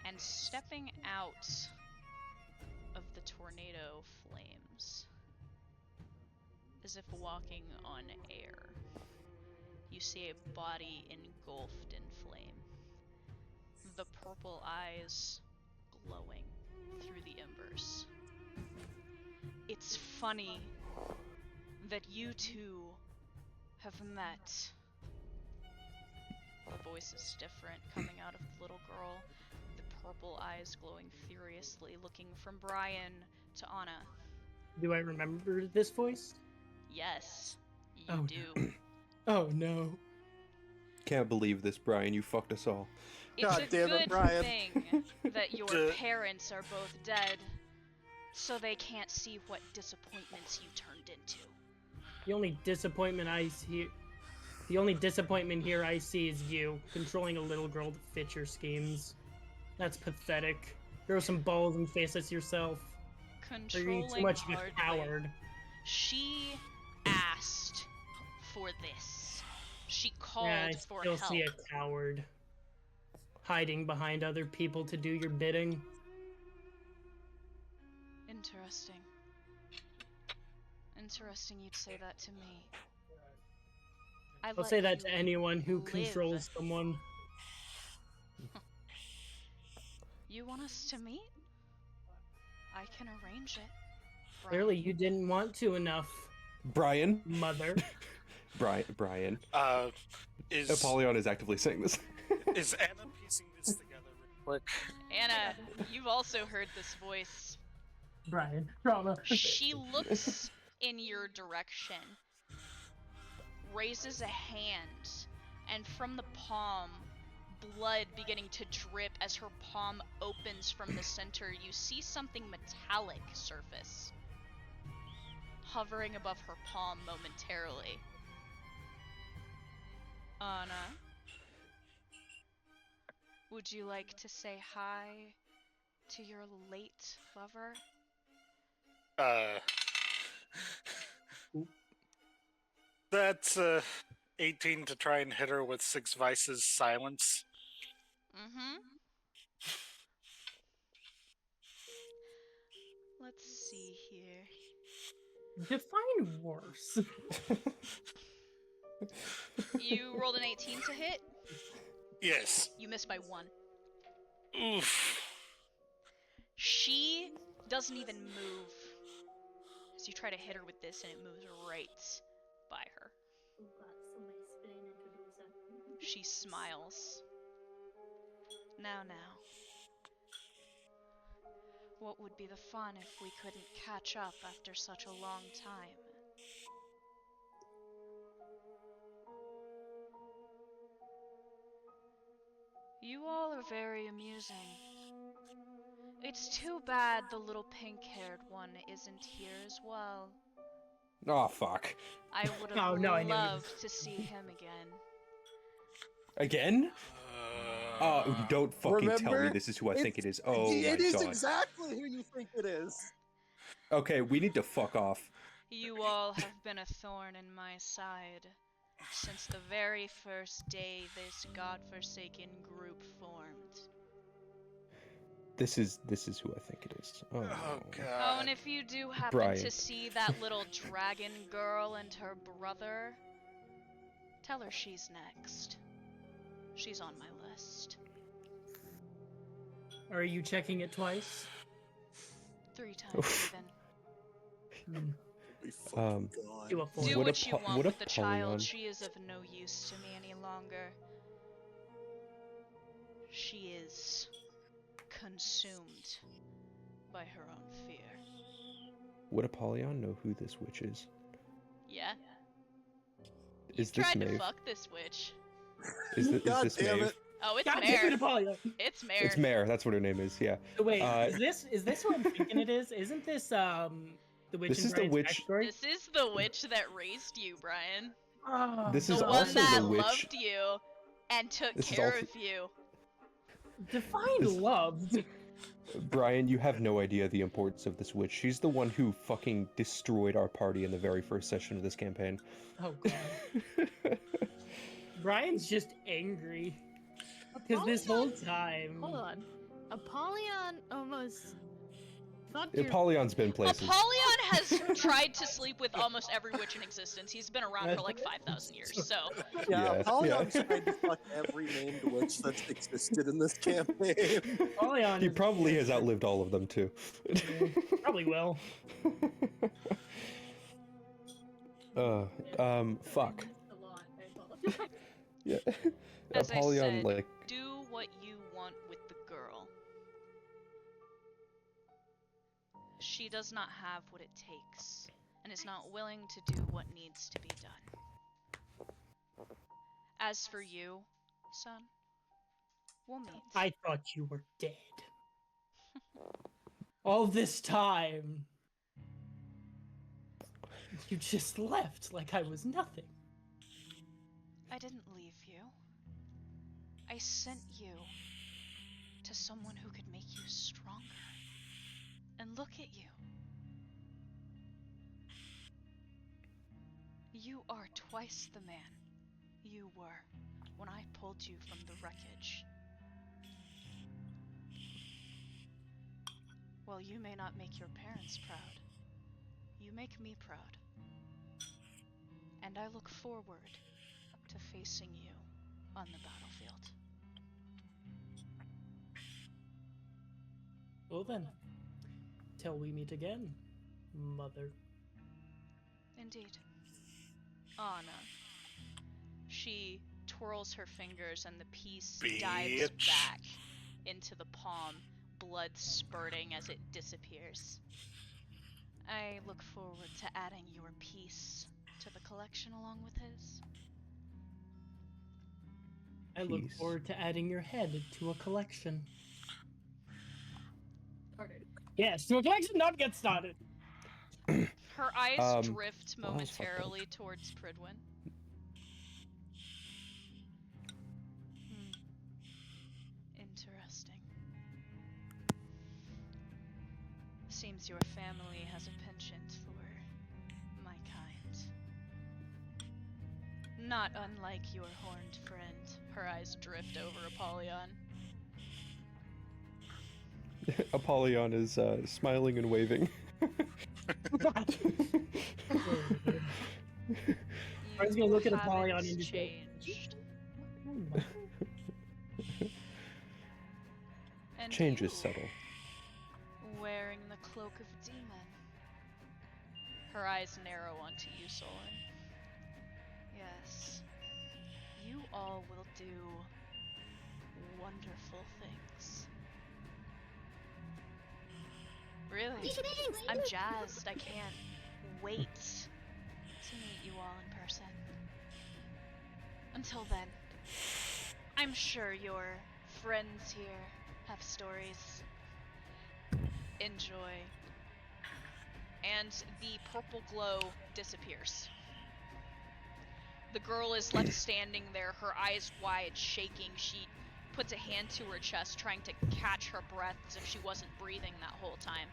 And stepping out of the tornado flames, as if walking on air, you see a body engulfed in flame. The purple eyes glowing through the embers. It's funny that you two have met. The voice is different coming out of the little girl. The purple eyes glowing furiously, looking from Brian to Anna. Do I remember this voice? Yes, you Oh, do. Oh no. Can't believe this, Brian. You fucked us all. It's God a damn it, good Brian. thing that your Duh. parents are both dead, so they can't see what disappointments you turned into. The only disappointment here I see is you controlling a little girl to fit your schemes. That's pathetic. Grow some balls and face us yourself. Or you're too Controlling much of a hardly. coward. She asked for this. She called Yeah, I for still help. see a coward. Hiding behind other people to do your bidding. Interesting. Interesting you'd say that to me. I'll say that to anyone who live. controls someone. You want us to meet? I can arrange it. Brian. Clearly you didn't want to enough, Brian? mother. Brian. Is Apollyon is actively saying this. is Anna piecing this together real quick? Anna, you've also heard this voice. Brian. Trauma. She looks in your direction, raises a hand, and from the palm, blood beginning to drip as her palm opens from the center, you see something metallic surface, hovering above her palm momentarily. Anna, would you like to say hi to your late lover? That's 18 to try and hit her with 6 vices silence. Mm-hmm. Let's see here. Define worse. You rolled an 18 to hit. Yes. You missed by 1. Oof. She doesn't even move as you try to hit her with this, and it moves right by her. She smiles. Now. What would be the fun if we couldn't catch up after such a long time? You all are very amusing. It's too bad the little pink-haired one isn't here as well. Oh, fuck. I would Oh, have no, I knew he was- loved to see him again. Again? Oh, don't fucking tell me Remember? this is who I think it is. Oh my It is god. exactly who you think it is. Okay, we need to fuck off. You all have been a thorn in my side since the very first day this godforsaken group formed. This is who I think it is. Oh, Oh Oh, god. and if you do happen Brian. to see that little dragon girl and her brother, tell her she's next. She's on my list. Are you checking it twice? 3 times even. be fucking gone. Do a four. Do Would what you Apo- want would with the child. Apollyon- She is of no use to me any longer. She is consumed by her own fear. Would Apollyon know who this witch is? Yeah? Is You've this tried to Maeve? fuck this witch. God this damn Maeve? it. Oh, it's God damn it, Mare. Apollyon. It's Mare. It's Mare. That's what her name is. Yeah. Wait, Uh, is this what I'm thinking it is? Isn't this the witch This in is the Brian's witch- backstory? This is the witch that raised you, Brian. Oh, This The is one also that the witch- loved you and took This is care also- of you. Define This- love. Brian, you have no idea the importance of this witch. She's the one who fucking destroyed our party in the very first session of this campaign. Oh god. Brian's just angry. Because this whole time. Hold on. Apollyon almost fucked your. Apollyon's been places. Apollyon has tried to sleep with almost every witch in existence. He's been around for like 5,000 years, so... Yeah, Yeah, Apollyon yeah. tried to fuck every named witch that's existed in this campaign. Apollyon He is- probably has outlived all of them too. Probably will. Fuck. Yeah. As I Apollyon, said, like, do what you want with the girl. She does not have what it takes, and is not willing to do what needs to be done. As for you, son, we'll meet. I thought you were dead. All this time. You just left like I was nothing. I didn't leave you. I sent you to someone who could make you stronger. And look at you. You are twice the man you were when I pulled you from the wreckage. While you may not make your parents proud, you make me proud. And I look forward to facing you on the battlefield. Well then, till we meet again, mother. Indeed. Anna. She twirls her fingers and the piece dives Bitch. back into the palm, blood spurting as it disappears. I look forward to adding your piece to the collection along with his. I look Peace. forward to adding your head to a collection. Yes, to a collection, not get started. Her eyes drift well, that was fucked up. momentarily towards Pridwin. Interesting. Seems your family has a penchant for my kind. Not unlike your horned friend. Her eyes drift over Apollyon. Apollyon is smiling and waving. I was gonna look at You Apollyon haven't and just go, changed. And Change is you, subtle. wearing the cloak of demon. Her eyes narrow onto you, Solon. Yes. You all will do wonderful things. Really, I'm jazzed. I can't wait to meet you all in person. Until then, I'm sure your friends here have stories. Enjoy. And the purple glow disappears. The girl is left standing there, her eyes wide, shaking. She puts a hand to her chest, trying to catch her breath as if she wasn't breathing that whole time.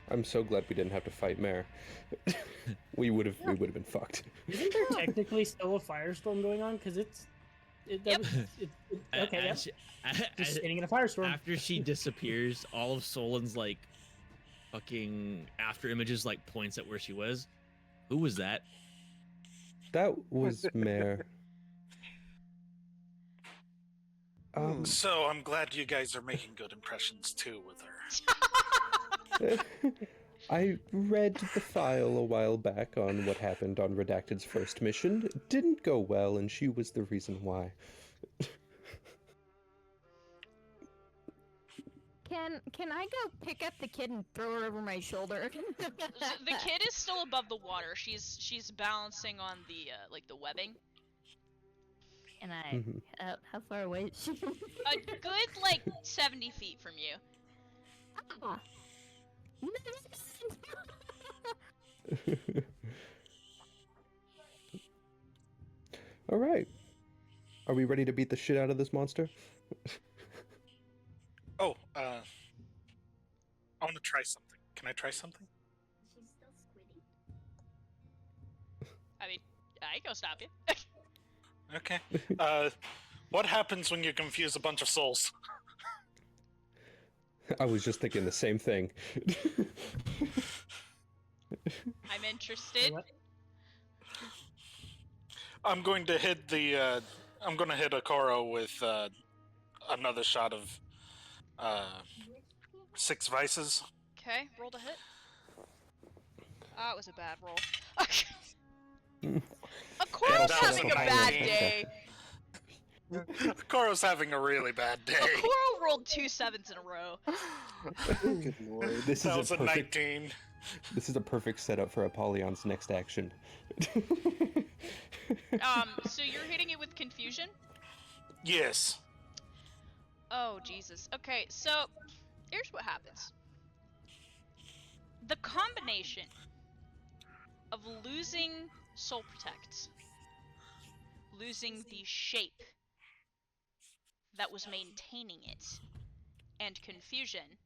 I'm so glad we didn't have to fight Mare. we would have been fucked. Isn't there technically still a firestorm going on? Because Yep. Okay, yeah. Just sitting in a firestorm. After she disappears, all of Solon's like fucking after images like points at where she was. Who was that? That was Mare. So I'm glad you guys are making good impressions too with her. I read the file a while back on what happened on Redacted's first mission. It didn't go well, and she was the reason why. Can I go pick up the kid and throw her over my shoulder? The kid is still above the water. She's balancing on the like the webbing. And I, how far away is she? A good like 70 feet from you. Ah. All right. Are we ready to beat the shit out of this monster? Oh, I want to try something. Can I try something? She's still squiddy. I mean, I can go stop you. Okay. What happens when you confuse a bunch of souls? I was just thinking the same thing. I'm interested. What? I'm going to hit the. I'm going to hit Okoro with another shot of 6 vices. Okay, roll to hit. Ah, it was a bad roll. Okoro's that was having a a bad 19. day. Okoro's having a really bad day. Okoro rolled 2 7s in a row. Good lord. This That is was a a perfect. 19. This is a perfect setup for Apollyon's next action. So you're hitting it with confusion? Yes. Oh, Jesus. Okay, so here's what happens. The combination of losing Soul Protect, losing the shape that was maintaining it, and confusion,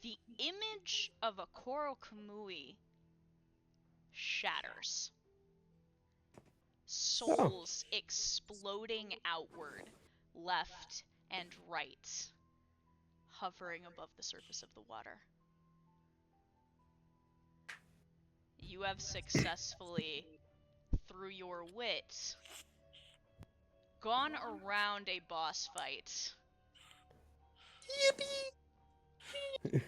the image of a Koro Kamui shatters. Souls exploding outward, left and right, hovering above the surface of the water. You have successfully, through your wit, gone around a boss fight. Yippee!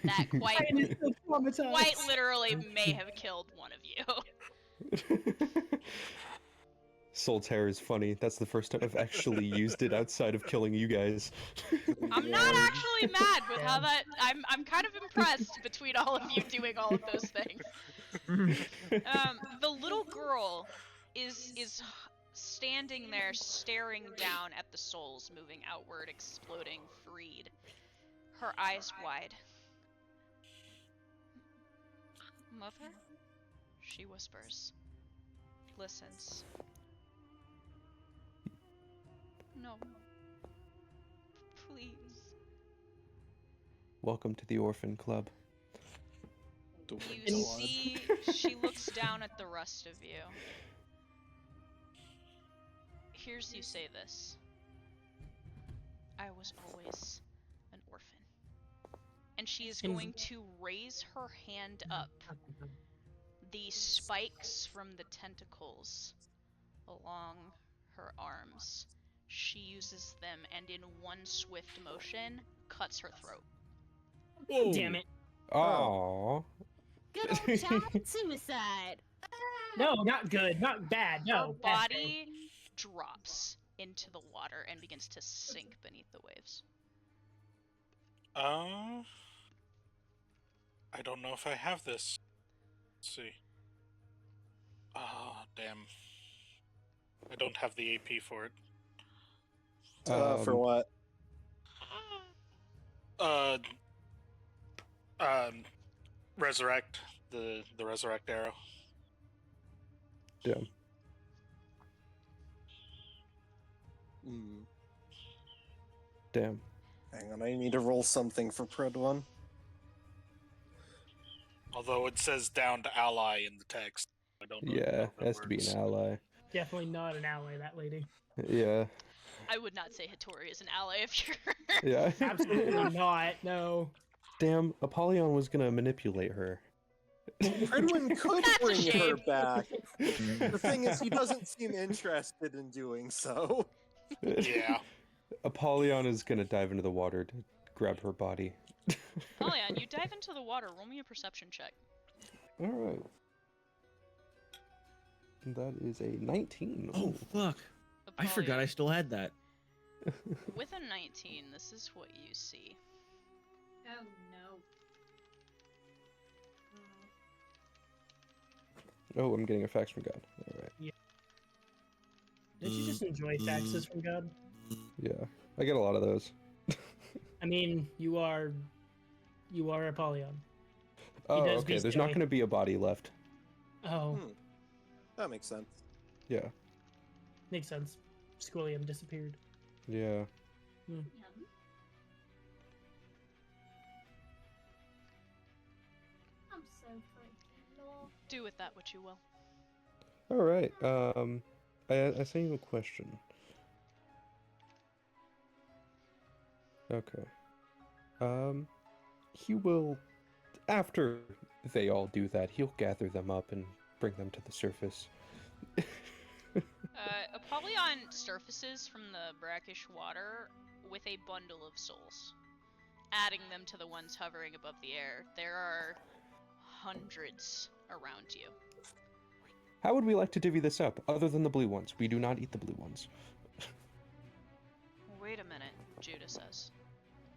That quite Brian is so traumatized. quite literally may have killed one of you. Soul Terror is funny. That's the first time I've actually used it outside of killing you guys. I'm not actually mad with how that. I'm kind of impressed between all of you doing all of those things. The little girl is standing there, staring down at the souls moving outward, exploding, freed. Her eyes wide. Mother? She whispers. Listens. No. Please. Welcome to the Orphan Club. You see, she looks down at the rest of you. Hears you say this. I was always an orphan. And she is going to raise her hand up. The spikes from the tentacles along her arms. She uses them and in one swift motion, cuts her throat. Damn it. Aww. Good old child suicide. No, not good. Not bad. No. Her bad body drops into the water and begins to sink beneath the waves. I don't know if I have this. Let's see. Ah, damn. I don't have the AP for it. For what? Resurrect. The resurrect arrow. Damn. Mm. Damn. Hang on, I need to roll something for Pred 1. Although it says down to ally in the text. I don't know. Yeah, how it that has to be works. an ally. Definitely not an ally, that lady. Yeah. I would not say Hattori is an ally if you're... Yeah. Absolutely not. No. Damn, Apollyon was gonna manipulate her. Predwin could That's a bring her shame. back. The thing is, he doesn't seem interested in doing so. Yeah. Apollyon is gonna dive into the water to grab her body. Polyon, you dive into the water. Roll me a perception check. All right. That is a 19. Oh, fuck. I forgot I still had that. With a 19, this is what you see. Oh no. Oh, I'm getting a fax from God. All right. Did you just enjoy faxes from God? Yeah, I get a lot of those. I mean, you are Apollyon. Oh, does okay. be There's not silly. going to be a body left. Oh, That makes sense. Yeah. makes sense. Squilliam disappeared. Yeah. Yum. I'm so freaking low. Do with that what you will. All right. I sent you a question. Okay. He will, after they all do that, he'll gather them up and bring them to the surface. Apollyon surfaces from the brackish water with a bundle of souls, adding them to the ones hovering above the air. There are hundreds around you. How would we like to divvy this up, other than the blue ones? We do not eat the blue ones. Wait a minute, Judah says.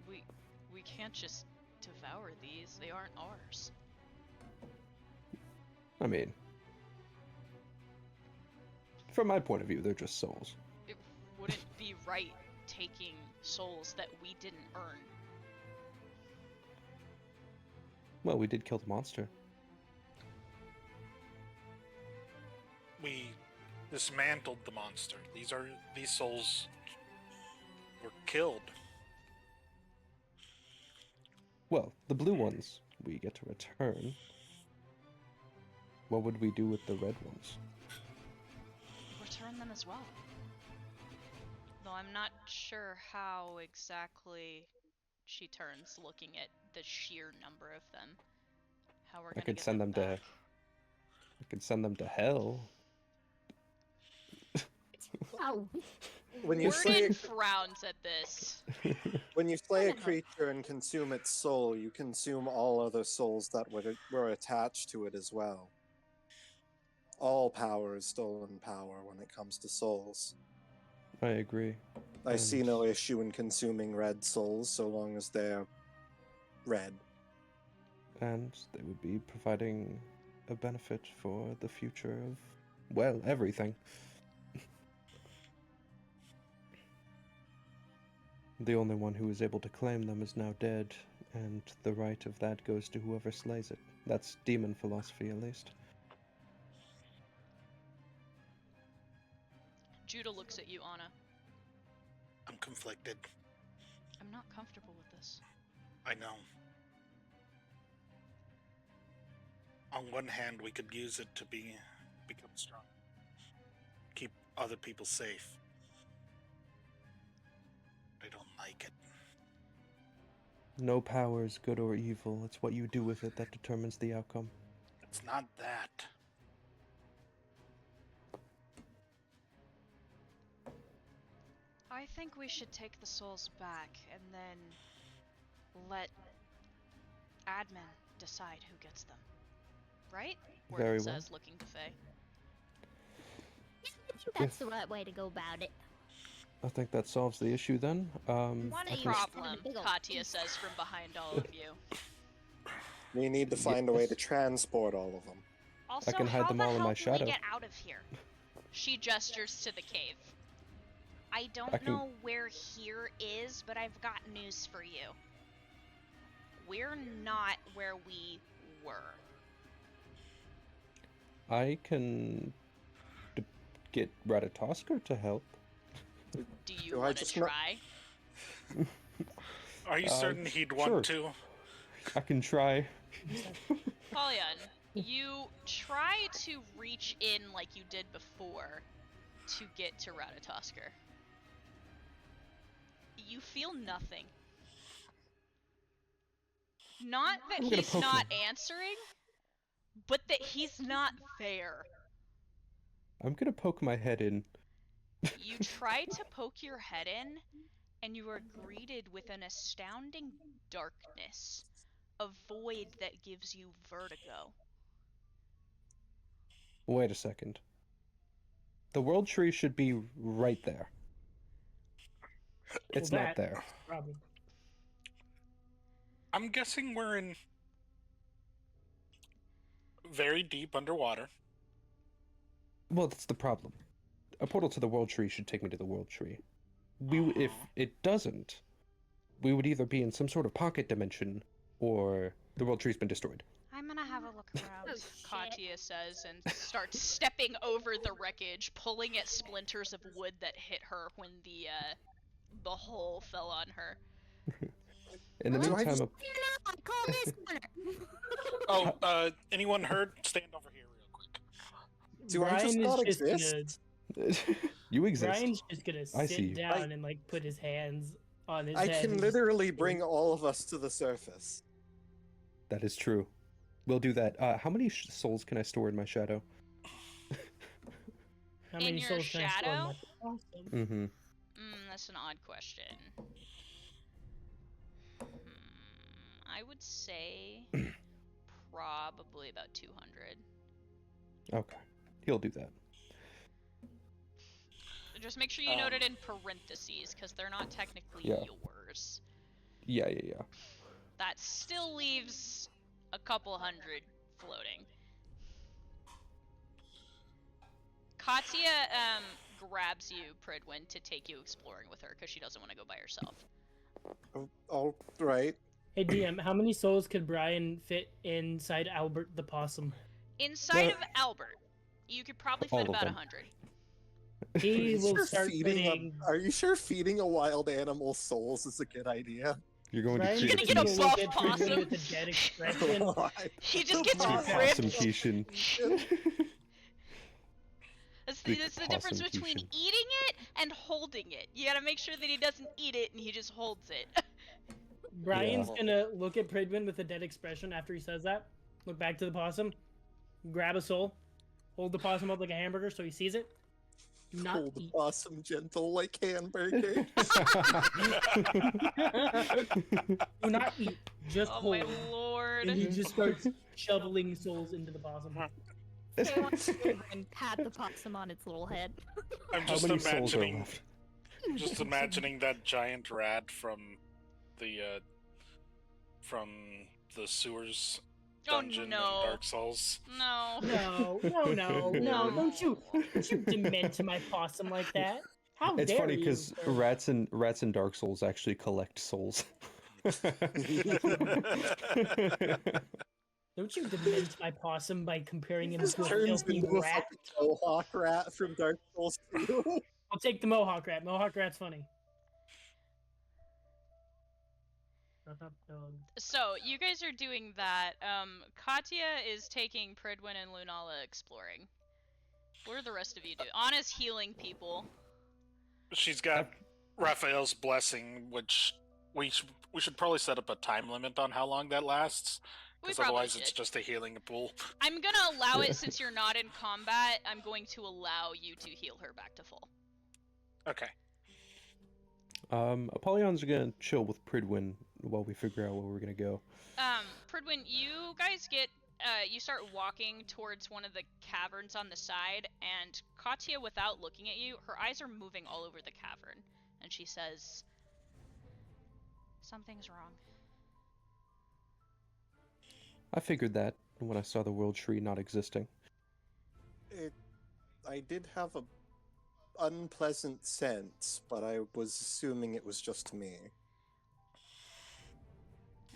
We can't just devour these. They aren't ours. I mean, from my point of view, they're just souls. It wouldn't be right taking souls that we didn't earn. Well, we did kill the monster. We dismantled the monster. These souls were killed. Well, the blue ones we get to return. What would we do with the red ones? Return them as well. Though I'm not sure how exactly she turns, looking at the sheer number of them. How we're I gonna could get send them to. back. I could send them to hell. Ow. When you slay Warden frowns at this. when you slay a creature and consume its soul, you consume all other souls that were attached to it as well. All power is stolen power when it comes to souls. I agree. I see And- no issue in consuming red souls so long as they're red. And they would be providing a benefit for the future of, well, everything. The only one who is able to claim them is now dead, and the right of that goes to whoever slays it. That's demon philosophy, at least. Judah looks at you, Anna. I'm conflicted. I'm not comfortable with this. I know. On one hand, we could use it to become strong, keep other people safe. I don't like it. No power is good or evil. It's what you do with it that determines the outcome. It's not that. I think we should take the souls back and then let admin decide who gets them. Right? Warden Very well. says, looking to Faye. I think that's the right way to go about it. I think that solves the issue then. One I of The you can- have a problem, big ol' Katya piece. says from behind all of you. We need to find a way to transport all of them. Also, can hide how them the all in hell my do shadow. we get out of here? She gestures to the cave. I don't I can- know where here is, but I've got news for you. We're not where we were. I can get Ratatosker to help. Do you Do I want to just not- try? Are you certain he'd want to? I can try. Polyon, you try to reach in like you did before to get to Ratatosker. You feel nothing. Not that I'm gonna he's poke not him. answering, but that he's not there. I'm gonna poke my head in. You try to poke your head in, and you are greeted with an astounding darkness, a void that gives you vertigo. Wait a second. The world tree should be right there. It's Well, not there. Probably. I'm guessing we're in very deep underwater. Well, that's the problem. A portal to the world tree should take me to the world tree. If it doesn't, we would either be in some sort of pocket dimension, or the world tree's been destroyed. I'm gonna have a look around, Oh, shit. Katya says, and starts stepping over the wreckage, pulling at splinters of wood that hit her when the hole fell on her. In the Do I meantime, just- I call this corner. Oh, anyone heard? Stand over here real quick. Do I Brian just is not just exist? you exist. Brian's just gonna I see sit you. down and like put his hands on his I head. can and literally bring all of us to the surface. That is true. We'll do that. How many souls can I store in my shadow? How In many your souls can I store in shadow? my- Awesome. Mm-hmm. That's an odd question. I would say probably about 200. Okay. He'll do that. Just make sure you note it in parentheses, because they're not technically Yeah. yours. Yeah. That still leaves a couple hundred floating. Katya grabs you, Pridwin, to take you exploring with her, because she doesn't want to go by herself. All right. Hey DM, how many souls could Brian fit inside Albert the possum? Inside Well- of Albert, you could probably All fit of about them. 100. He will start feeding putting. are you sure feeding a wild animal souls is a good idea? You're going Brian's to You're create gonna a get a beast. buff look at Pridwin possum. with a dead expression. He just gets Possum Possum ripped. Kishin. That's Big the difference possum between Kishin. eating it and holding it. You gotta make sure that he doesn't eat it and he just holds it. Brian's Yeah. gonna look at Pridwin with a dead expression after he says that. Look back to the possum. Grab a soul. Hold the possum up like a hamburger so he sees it. Do not Hold the eat. possum gentle like hamburger. Do not eat. Just Oh hold. my lord. And he just starts shoveling souls into the possum. They want to pat the possum on its little head. I'm How just many souls are imagining, left? just imagining that giant rat from the sewers Oh dungeon no. in Dark Souls. No. No. No. Don't you dement my possum like that. How It's dare funny you, because sir. rats in Dark Souls actually collect souls. Don't you dement my possum by comparing him This to a turns filthy into a rat. fucking mohawk rat from Dark Souls 2. I'll take the Mohawk rat. Mohawk rat's funny. Shut up, dog. So, you guys are doing that. Katya is taking Pridwin and Lunala exploring. What are the rest of you doing? Anna's healing people. She's got Raphael's blessing, which we should probably set up a time limit on how long that lasts, We because probably otherwise it's should. just a healing pool. I'm gonna allow it since you're not in combat. I'm going to allow you to heal her back to full. Okay. Apollyon's gonna chill with Pridwin while we figure out where we're gonna go. Pridwin, you guys get, you start walking towards one of the caverns on the side, and Katya, without looking at you, her eyes are moving all over the cavern, and she says, "Something's wrong." I figured that when I saw the world tree not existing. I did have a unpleasant sense, but I was assuming it was just me.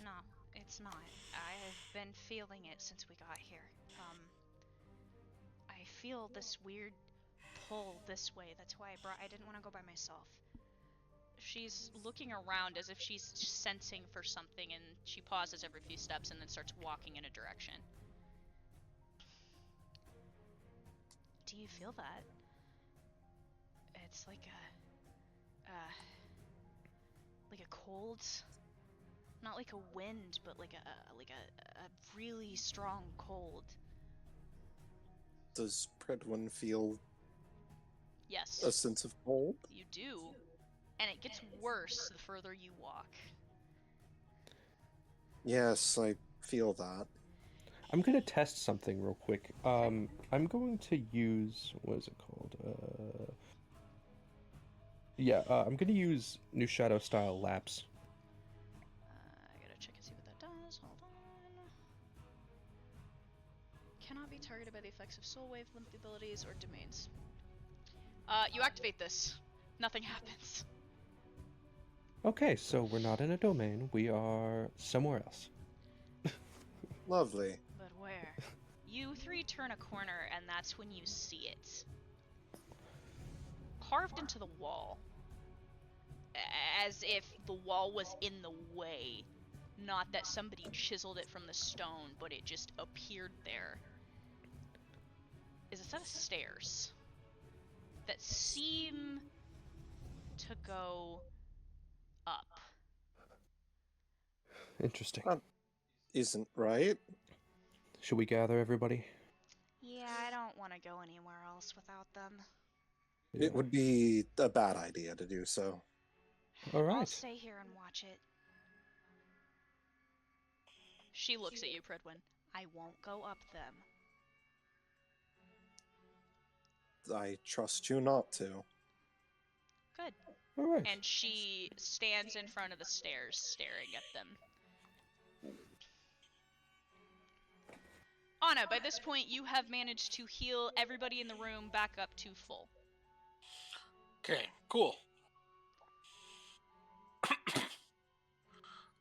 No, it's not. I've been feeling it since we got here. I feel this weird pull this way. That's why I didn't want to go by myself. She's looking around as if she's sensing for something, and she pauses every few steps and then starts walking in a direction. Do you feel that? It's like a cold, not like a wind, but like a really strong cold. Does Predwin feel Yes, a sense of cold? you do. and it gets worse the further you walk. Yes, I feel that. I'm gonna test something real quick. I'm going to use, what is it called? I'm gonna use New Shadow style lapse. I gotta check and see what that does. Hold on. Cannot be targeted by the effects of soul wave abilities or domains. You activate this. Nothing happens. Okay, so we're not in a domain. We are somewhere else. Lovely. But where? You three turn a corner, and that's when you see it. Carved into the wall. As if the wall was in the way. Not that somebody chiseled it from the stone, but it just appeared there. Is a set of stairs that seem to go up. Interesting. Isn't right. Should we gather everybody? Yeah, I don't want to go anywhere else without them. It would be a bad idea to do so. All right. I'll stay here and watch it. She looks at you, Pridwin. I won't go up them. I trust you not to. Good. All right. And she stands in front of the stairs, staring at them. Anna, by this point, you have managed to heal everybody in the room back up to full. Okay, cool.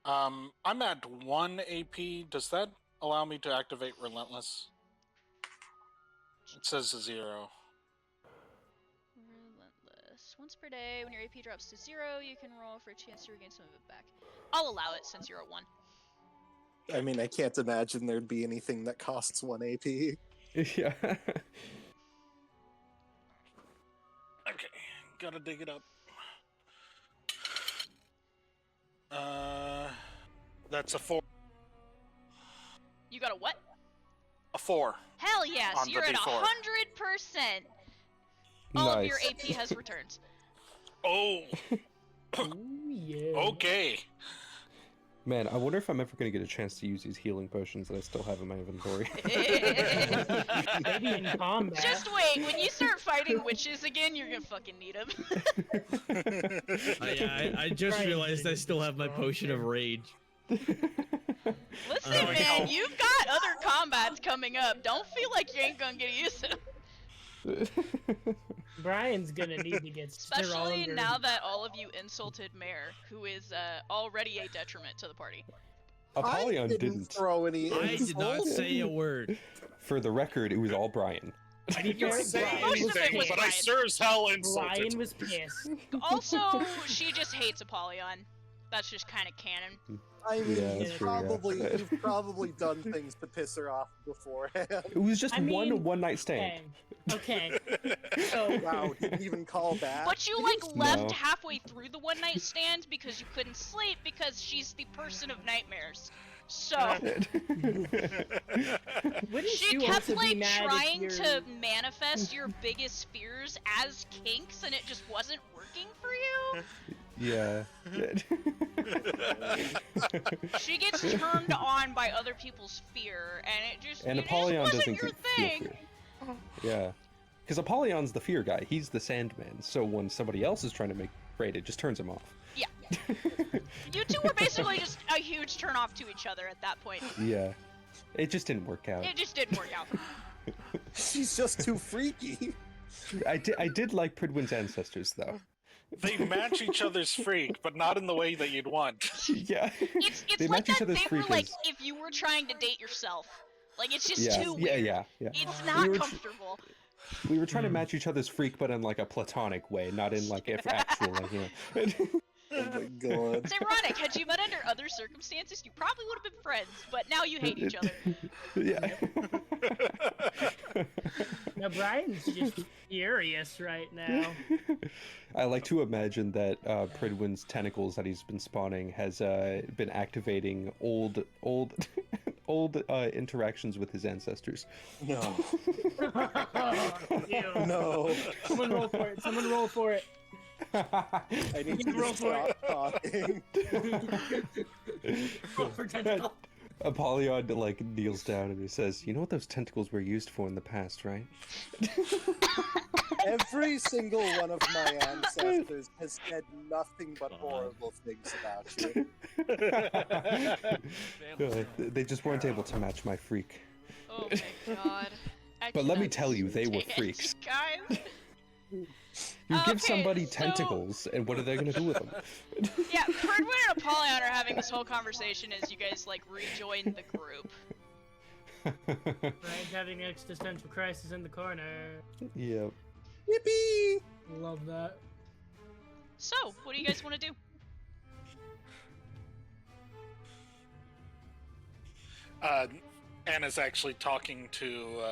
I'm at 1 AP. Does that allow me to activate Relentless? It says 0. Relentless. Once per day, when your AP drops to 0, you can roll for a chance to regain some of it back. I'll allow it since you're at 1. I mean, I can't imagine there'd be anything that costs 1 AP. Yeah. Okay, gotta dig it up. That's a 4. You got a what? A 4. Hell yes, On the you're at D4. 100%. All of Nice. your AP has returned. Oh, Ooh, yeah. okay. Man, I wonder if I'm ever gonna get a chance to use these healing potions that I still have in my inventory. Maybe in combat. Just wait, when you start fighting witches again, you're gonna fucking need them. I just Right. realized I still have my potion of rage. Listen, Oh, man, you've got other combats coming up. Don't feel like you ain't gonna get used to them. Brian's gonna need to get Especially stronger. now that all of you insulted Mare, who is already a detriment to the party. Apollyon I didn't throw any I did not insults. say a word. For the record, it was all Brian. I didn't didn't say say Most of it anything, was but I Brian. sure as hell insulted. Brian was pissed. Also, she just hates Apollyon. That's just kind of canon. I mean, Yeah, that's true, yeah. you've probably done things to piss her off beforehand. It was just I mean, one night stand. Okay. So Wow, didn't even call back. But you, like, left No. halfway through the one night stand because you couldn't sleep because she's the person of nightmares. So, wouldn't she you kept, also be like, mad if trying you're- to manifest your biggest fears as kinks and it just wasn't working for you. Yeah. She gets turned on by other people's fear, and it just, And it just Apollyon wasn't doesn't your feel thing. fear. Yeah. Because Apollyon's the fear guy. He's the Sandman. So when somebody else is trying to make raid, it just turns him off. Yeah. You two were basically just a huge turn off to each other at that point. Yeah. It just didn't work out. It just didn't work out. She's just too freaky. I did like Pridwin's ancestors, though. They match each other's freak, but not in the way that you'd want. Yeah. It's They like match each that other's thing where, like, freakers. if you were trying to date yourself. Like, it's just Yeah, too yeah, weird. yeah. It's not were comfortable. We were trying to match each other's freak, but in like a platonic way, not in like if actual, like, you know. Oh my god. It's ironic. Had you met under other circumstances, you probably would have been friends, but now you hate each other. Yeah. Now Brian's just furious right now. I like to imagine that Pridwin's tentacles that he's been spawning has been activating old interactions with his ancestors. No. Ew. No. Someone roll for it. Someone roll for it. I need You you roll to for it. stop talking. Roll for tentacle. Apollyon like kneels down and he says, "You know what those tentacles were used for in the past, right?" Every single one of my ancestors has said nothing but God. horrible things about you. They just weren't able to match my freak. Oh my god. I But let me cannot tell you, they were stand freaks. you guys. You give Okay, somebody so- tentacles, and what are they gonna do with them? Yeah, Perdwin and Apollyon are having this whole conversation as you guys like rejoin the group. Brian's having an existential crisis in the corner. Yep. Yippee! Love that. So, what do you guys want to do? Anna's actually talking to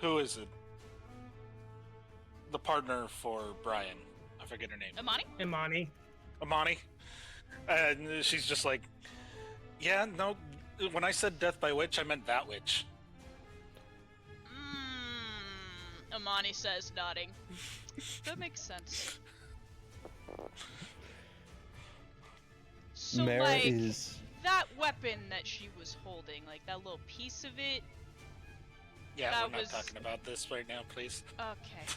who is it? The partner for Brian. I forget her name. Amani? Imani. Amani. And she's just like, yeah, no, when I said death by witch, I meant that witch. Amani says, nodding. That makes sense. So, Mara like, is. that weapon that she was holding, like, that little piece of it... Yeah, That we're not was- talking about this right now, please. Okay.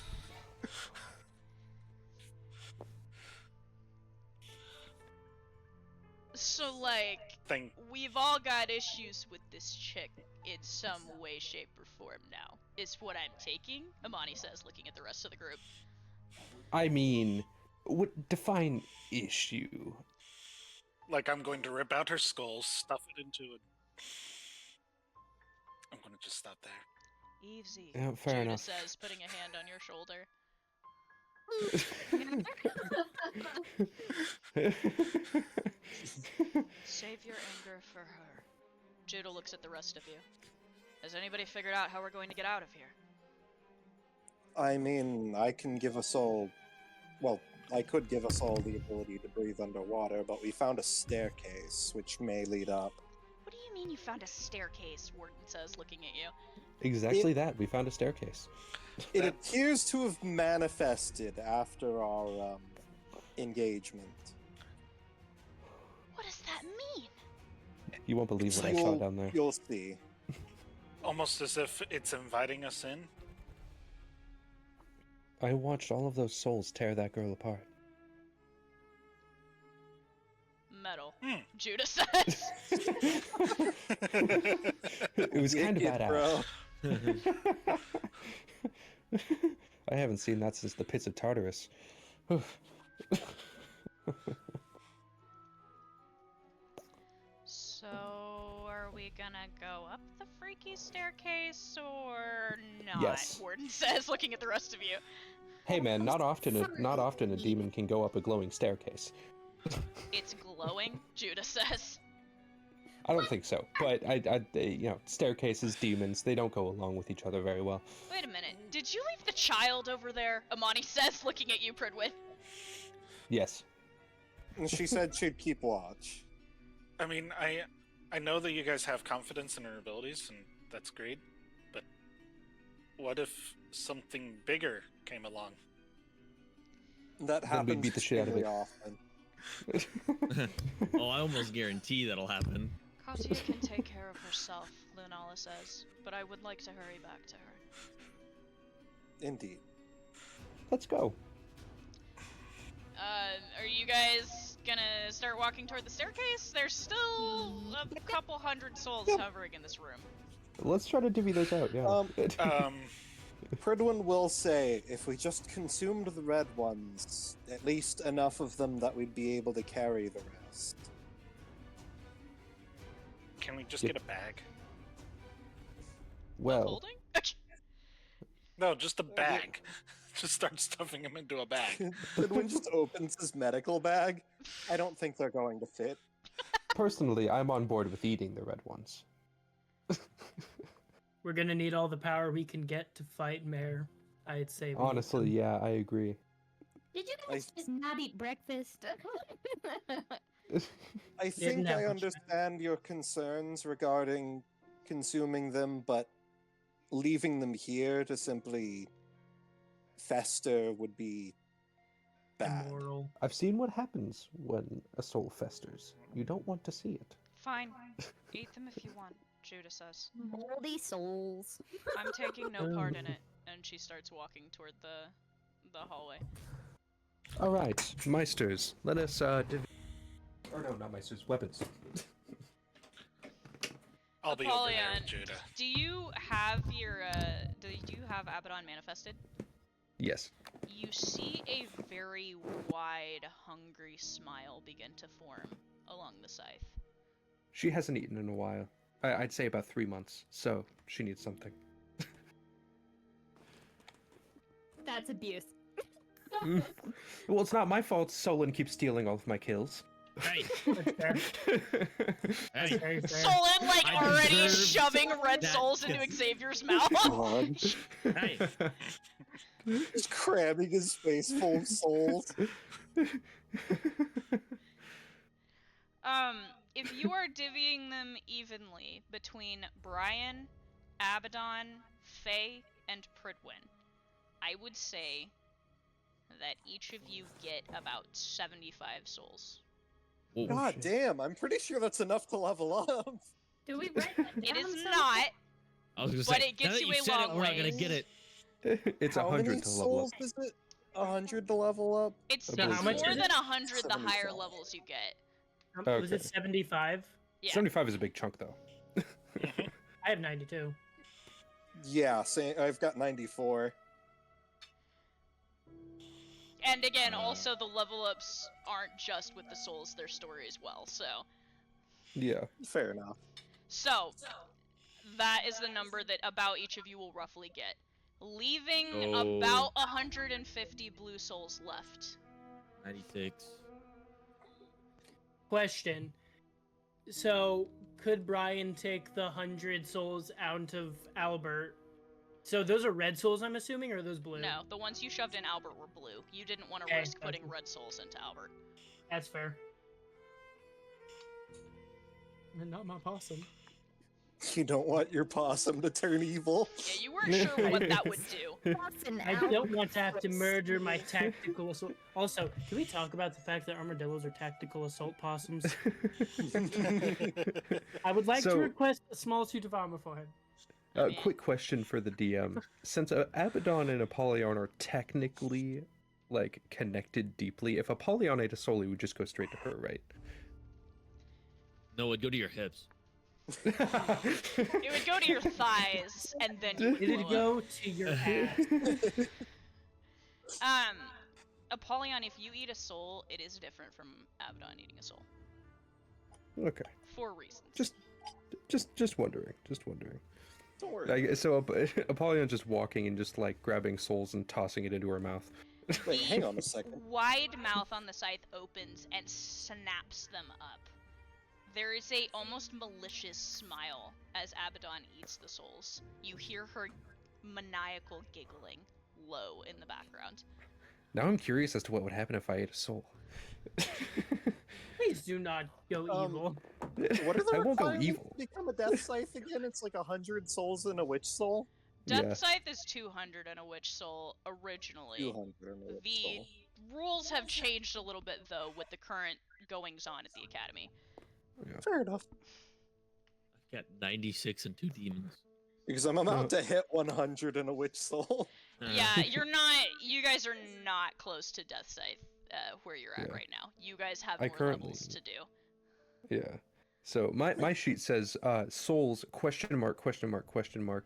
So, like, Thing. we've all got issues with this chick in some way, shape, or form now, is what I'm taking, Amani says, looking at the rest of the group. I mean, what define issue? Like, I'm going to rip out her skull, stuff it into it. I'm going to just stop there. Easy, Yeah, fair Judah enough. says, putting a hand on your shoulder. Save your anger for her. Judah looks at the rest of you. Has anybody figured out how we're going to get out of here? I mean, I can give us all. Well, I could give us all the ability to breathe underwater, but we found a staircase which may lead up. What do you mean you found a staircase? Warden says, looking at you. Exactly that. We found a staircase. It appears to have manifested after our engagement. What does that mean? You won't believe what I saw You'll- down there. You'll see. Almost as if it's inviting us in. I watched all of those souls tear that girl apart. Metal. Hmm. Judah says. It was kind of Wicked, badass. I haven't seen that since the pits of Tartarus. So, are we gonna go up the freaky staircase or not? Yes. Warden says, looking at the rest of you. Hey man, not often a demon can go up a glowing staircase. It's glowing, Judah says. I don't think so, but staircases, demons, they don't go along with each other very well. Wait a minute. Did you leave the child over there? Amani says, looking at you, Pridwin. Yes. And she said she'd keep watch. I mean, I know that you guys have confidence in her abilities, and that's great, but what if something bigger came along? That Then happens we'd beat the shit out of extremely it. often. Oh, I almost guarantee that'll happen. Kazuya can take care of herself, Lunala says, but I would like to hurry back to her. Indeed. Let's go. Are you guys gonna start walking toward the staircase? There's still a couple hundred souls hovering in this room. Let's try to divvy those out, yeah. Pridwin will say, if we just consumed the red ones, at least enough of them that we'd be able to carry the rest. Can we just Yep. get a bag? Well, Holding? No, just a bag. Just start stuffing them into a bag. Pridwin just opens his medical bag. I don't think they're going to fit. personally, I'm on board with eating the red ones. We're gonna need all the power we can get to fight Mare. I'd say. we need Honestly, them. yeah, I agree. Did you guys just not eat breakfast? I didn't think have I much understand your concerns regarding consuming them, but leaving them here to simply fester would be bad. Immoral. I've seen what happens when a soul festers. You don't want to see it. Fine. Eat them if you want, Judah says. Moldy souls. I'm taking no part in it. And she starts walking toward the hallway. All right, Meisters, let us or no, not Meisters, weapons. I'll be over there, Apollyon, Judah. do you have your do you have Abaddon manifested? Yes. You see a very wide, hungry smile begin to form along the scythe. She hasn't eaten in a while. I'd say about 3 months, so she needs something. That's abuse. Well, it's not my fault Solon keeps stealing all of my kills. Hey, That's fair. That's hey. very fair. Solon, like, I already deserved shoving red that souls into kiss. Xavier's mouth. God. Hey, Just cramming his face full of souls. If you are divvying them evenly between Brian, Abaddon, Faye, and Pridwin, I would say that each of you get about 75 souls. oh, God shit. damn, I'm pretty sure that's enough to level up. Do we write that down? It is somewhere? not. I was gonna But say, it gets now that you you a said long it, we're not gonna ways. get it. It's How 100 many to level souls up. is it? 100 to level up? It's So how much more is than it? 100 the higher 75. levels you get. Was it Okay. 75? Yeah. 75 is a big chunk, though. I have 92. Yeah, I've got 94. And again, also the level ups aren't just with the souls, their story as well, so. Yeah. Fair enough. So, that is the number that about each of you will roughly get. Leaving Oh. about 150 blue souls left. 96. Question. So, could Brian take the 100 souls out of Albert? So those are red souls, I'm assuming, or are those blue? No, the ones you shoved in Albert were blue. You didn't want to Okay, risk putting gotcha. red souls into Albert. That's fair. And not my possum. You don't want your possum to turn evil. Yeah, you weren't sure what that would do. Boston I Albert don't want to have to was- murder my tactical assault. Also, can we talk about the fact that armadillos are tactical assault possums? I would like to So- request a small suit of armor for him. I mean- Quick question for the DM. Since Abaddon and Apollyon are technically, like, connected deeply, if Apollyon ate a soul, he would just go straight to her, right? No, it'd go to your hips. It would go to your thighs, and then you would Did it blow up. go to your ass? Apollyon, if you eat a soul, it is different from Abaddon eating a soul. Okay. For reasons. Just wondering. Just wondering. Don't worry. So Apollyon just walking and just, like, grabbing souls and tossing it into her mouth. Wait, hang on a second. Wide mouth on the scythe opens and snaps them up. There is a almost malicious smile as Abaddon eats the souls. You hear her maniacal giggling low in the background. Now I'm curious as to what would happen if I ate a soul. Please do not go evil. What are the I won't go requirements evil. to become a death scythe again? It's like 100 souls in a witch soul? Death Yeah. Scythe is 200 and a witch soul originally. 200 in a witch The soul. rules have changed a little bit though with the current goings on at the academy. Fair enough. I've got 96 and 2 demons. Because I'm about to hit 100 in a witch soul. Yeah, you guys are not close to Death Scythe where you're at Yeah. right now. You guys have I more currently- levels to do. Yeah. So my sheet says souls question mark,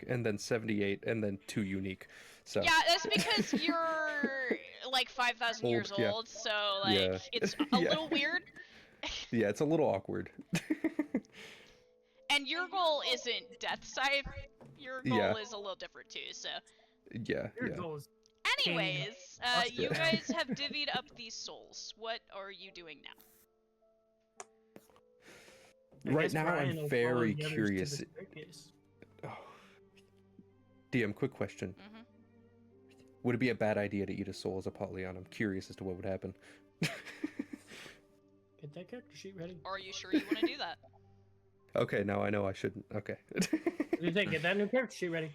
and then 78 and then 2 unique. So Yeah, that's because you're like 5,000 years Old, yeah. old, so like Yeah. it's a Yeah. little weird. yeah, it's a little awkward. And your goal isn't Death Scythe. Your goal Yeah. is a little different too. So, yeah, Your yeah. goal is anyways, you Yeah. guys have divvied up these souls. What are you doing now? I Right guess now Brian I'm will follow very the others to the curious. staircase. Oh. DM, quick question. Mhm. Would it be a bad idea to eat a soul as Apollyon? I'm curious as to what would happen. Get that character sheet ready. Or are you sure you want to do that? Okay, now I know I shouldn't. Okay. What do you think? Get that new character sheet ready.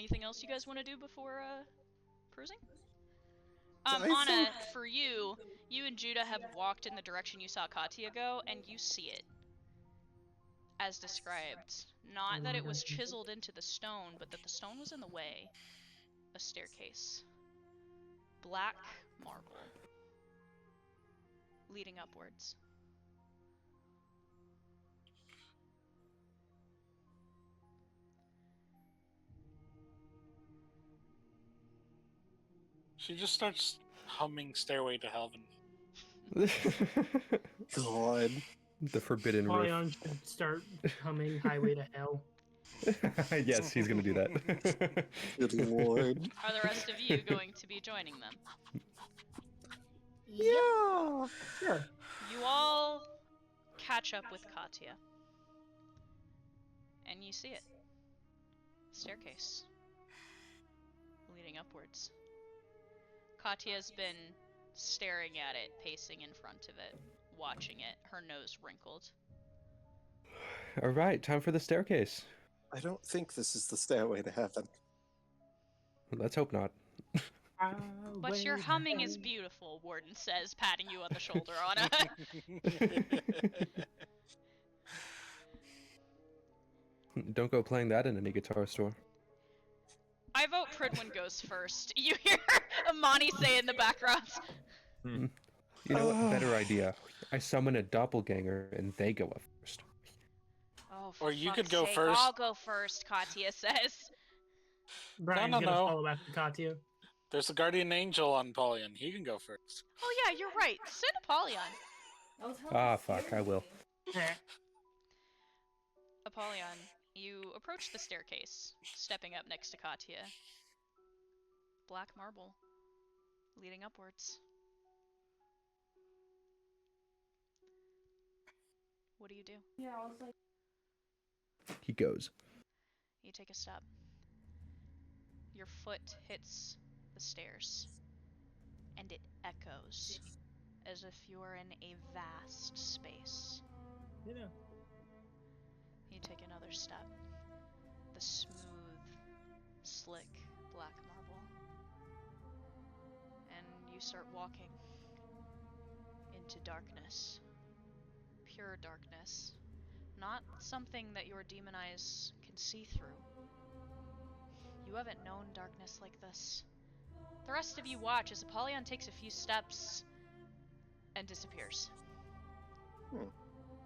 anything else you guys want to do before cruising? I Anna, think- for you and Judah have walked in the direction you saw Katya go, and you see it as described. Not that it was chiseled into the stone, but that the stone was in the way. A staircase. Black marble. Leading upwards. She just starts humming "Stairway to Heaven." God. The forbidden riff. Polyon should start humming Highway to Hell. Yes, he's gonna do that. Good lord. Are the rest of you going to be joining them? Yeah. Sure. You all catch up with Katya. And you see it. Staircase. Leading upwards. Katya's been staring at it, pacing in front of it, watching it, her nose wrinkled. All right, time for the staircase. I don't think this is the stairway to heaven. Let's hope not. But your humming is beautiful, Warden says, patting you on the shoulder, Anna. Don't go playing that in any guitar store. I vote Pridwin goes first. You hear Amani say in the background. You know what? Better idea. I summon a doppelganger and they go up first. Oh, Or you could fuck's go sake, first. I'll go first, Katya says. Brian's no, gonna no. follow after Katya. There's a guardian angel on Polion. He can go first. Oh yeah, you're right. Send Apollyon. Ah, fuck, I will. Apollyon, you approach the staircase, stepping up next to Katya. Black marble, leading upwards. What do you do? Yeah, I was like, He goes. You take a step. Your foot hits the stairs, and it echoes as if you're in a vast space. Yeah. You take another step. The smooth, slick black marble. And you start walking into darkness. Pure darkness. Not something that your demon eyes can see through. You haven't known darkness like this. The rest of you watch as Apollyon takes a few steps and disappears.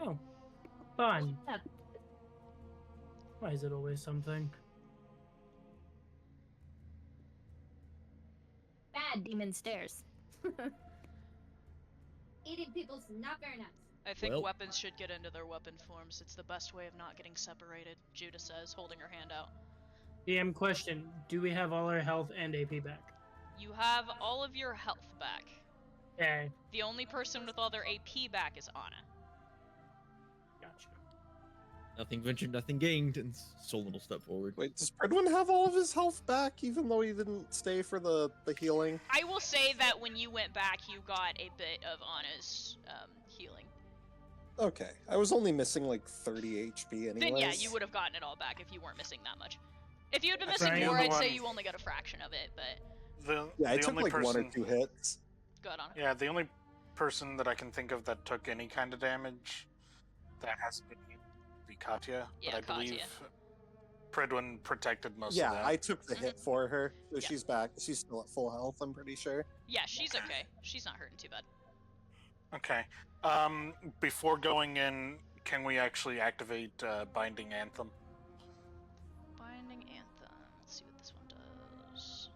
Oh, fun. Yeah. Why is it always something? bad demon stairs. Eating people's not very nice. I think Well- weapons should get into their weapon forms. It's the best way of not getting separated, Judah says, holding her hand out. DM question: do we have all our health and AP back? You have all of your health back. Okay, The only person with all their AP back is Anna. gotcha. Nothing ventured, nothing gained, and Solon will step forward. Wait, does Predwin have all of his health back, even though he didn't stay for the healing? I will say that when you went back, you got a bit of Anna's healing. Okay, I was only missing like 30 HP anyways. Then yeah, you would have gotten it all back if you weren't missing that much. If you had been That's missing right. more, The I'd say one- you only got a fraction of it, but Yeah, I the took only like person, one or two hits. good on. Yeah, the only person that I can think of that took any kind of damage that hasn't been healed would be Katya. Yeah, but I believe Katya. Predwin protected most Yeah, of that. I took the hit for her, so Yeah. she's back. She's still at full health, I'm pretty sure. Yeah, she's okay. She's not hurting too bad. Okay. Before going in, can we actually activate Binding Anthem? Binding Anthem. Let's see what this one does.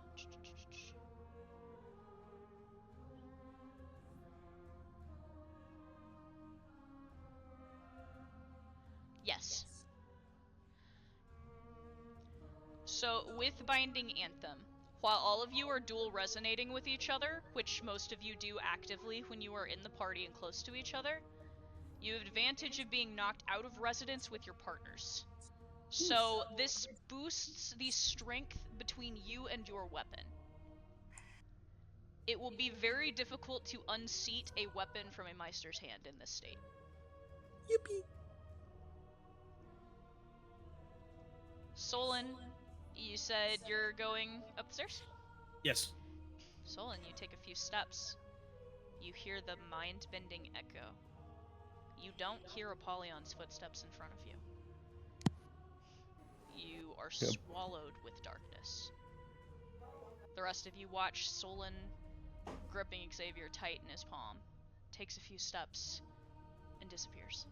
Yes. So, with Binding Anthem, while all of you are dual resonating with each other, which most of you do actively when you are in the party and close to each other, you have advantage of being knocked out of resonance with your partners. So, this boosts the strength between you and your weapon. It will be very difficult to unseat a weapon from a Meister's hand in this state. Yippee! Solon, You said you're going up the stairs? Yes. Solon, you take a few steps. You hear the mind-bending echo. You don't hear Apollyon's footsteps in front of you. You are Yep. swallowed with darkness. The rest of you watch Solon gripping Xavier tight in his palm, takes a few steps, and disappears.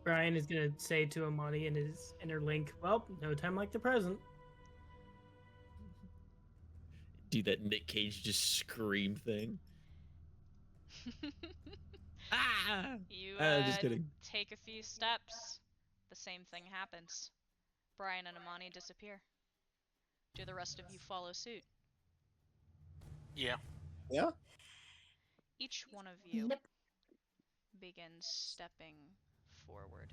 Brian is gonna say to Amani in his inner link, "Well, no time like the present." Do that Nick Cage just scream thing. Ah! You Just kidding. take a few steps. The same thing happens. Brian and Amani disappear. Do the rest of you follow suit? Yeah. Yeah? Each one of you Nope. begins stepping forward.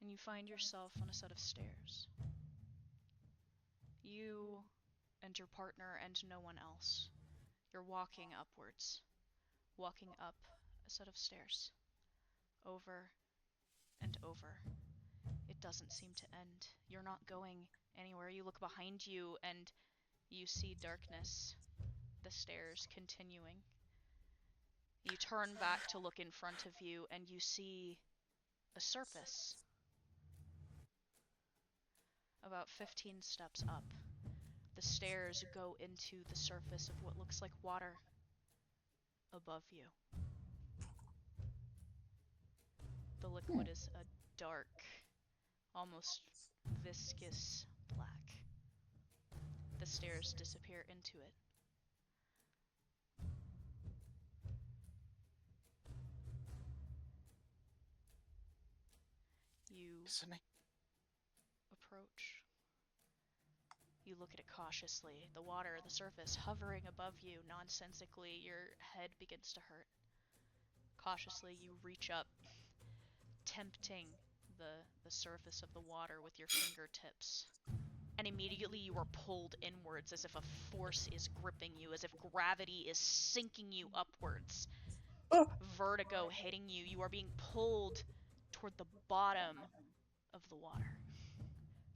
And you find yourself on a set of stairs. You and your partner and no one else. You're walking upwards. Walking up a set of stairs. Over and over. It doesn't seem to end. You're not going anywhere. You look behind you and you see darkness. The stairs continuing. You turn back to look in front of you and you see a surface. About 15 steps up. The stairs go into the surface of what looks like water above you. The liquid is a dark, almost viscous black. The stairs disappear into it. You Isn't it? approach. You look at it cautiously. The water, the surface, hovering above you nonsensically. Your head begins to hurt. Cautiously, you reach up, tempting the surface of the water with your fingertips. And immediately you are pulled inwards as if a force is gripping you, as if gravity is sinking you upwards. Vertigo hitting you. You are being pulled toward the bottom of the water.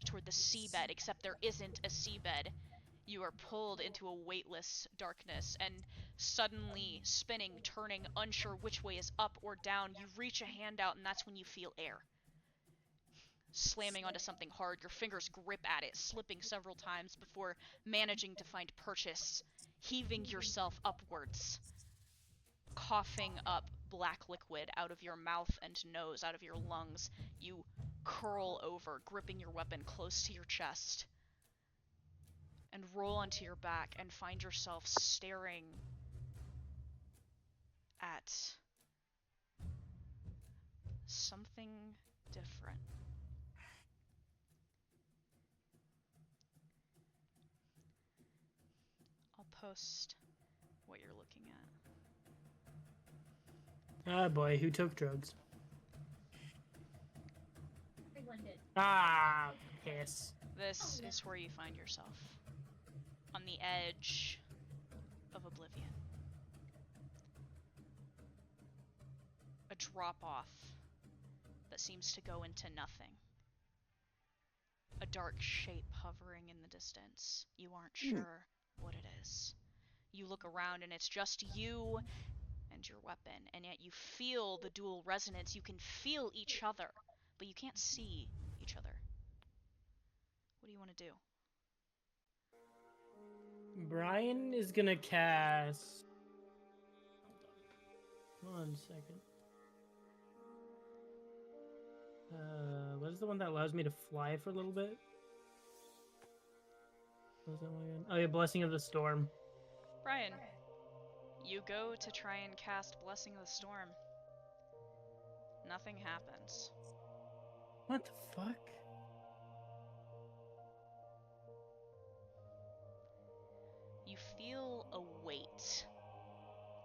Toward the seabed, except there isn't a seabed. You are pulled into a weightless darkness, and suddenly spinning, turning, unsure which way is up or down, you reach a hand out, and that's when you feel air. Slamming onto something hard, your fingers grip at it, slipping several times before managing to find purchase, heaving yourself upwards, coughing up black liquid out of your mouth and nose, out of your lungs. You curl over, gripping your weapon close to your chest, and roll onto your back and find yourself staring at something different. I'll post what you're looking at. Ah, boy, who took drugs? Everyone did. Ah, piss. This is where you find yourself. On the edge of oblivion. A drop-off that seems to go into nothing. A dark shape hovering in the distance. You aren't sure what it is. You look around and it's just you and your weapon, and yet you feel the dual resonance. You can feel each other, but you can't see each other. What do you want to do? Brian is gonna cast. Hold on. 1 second. What is the one that allows me to fly for a little bit? What was that one again? Oh yeah, Blessing of the Storm. Brian, you go to try and cast Blessing of the Storm. Nothing happens. What the fuck? You feel a weight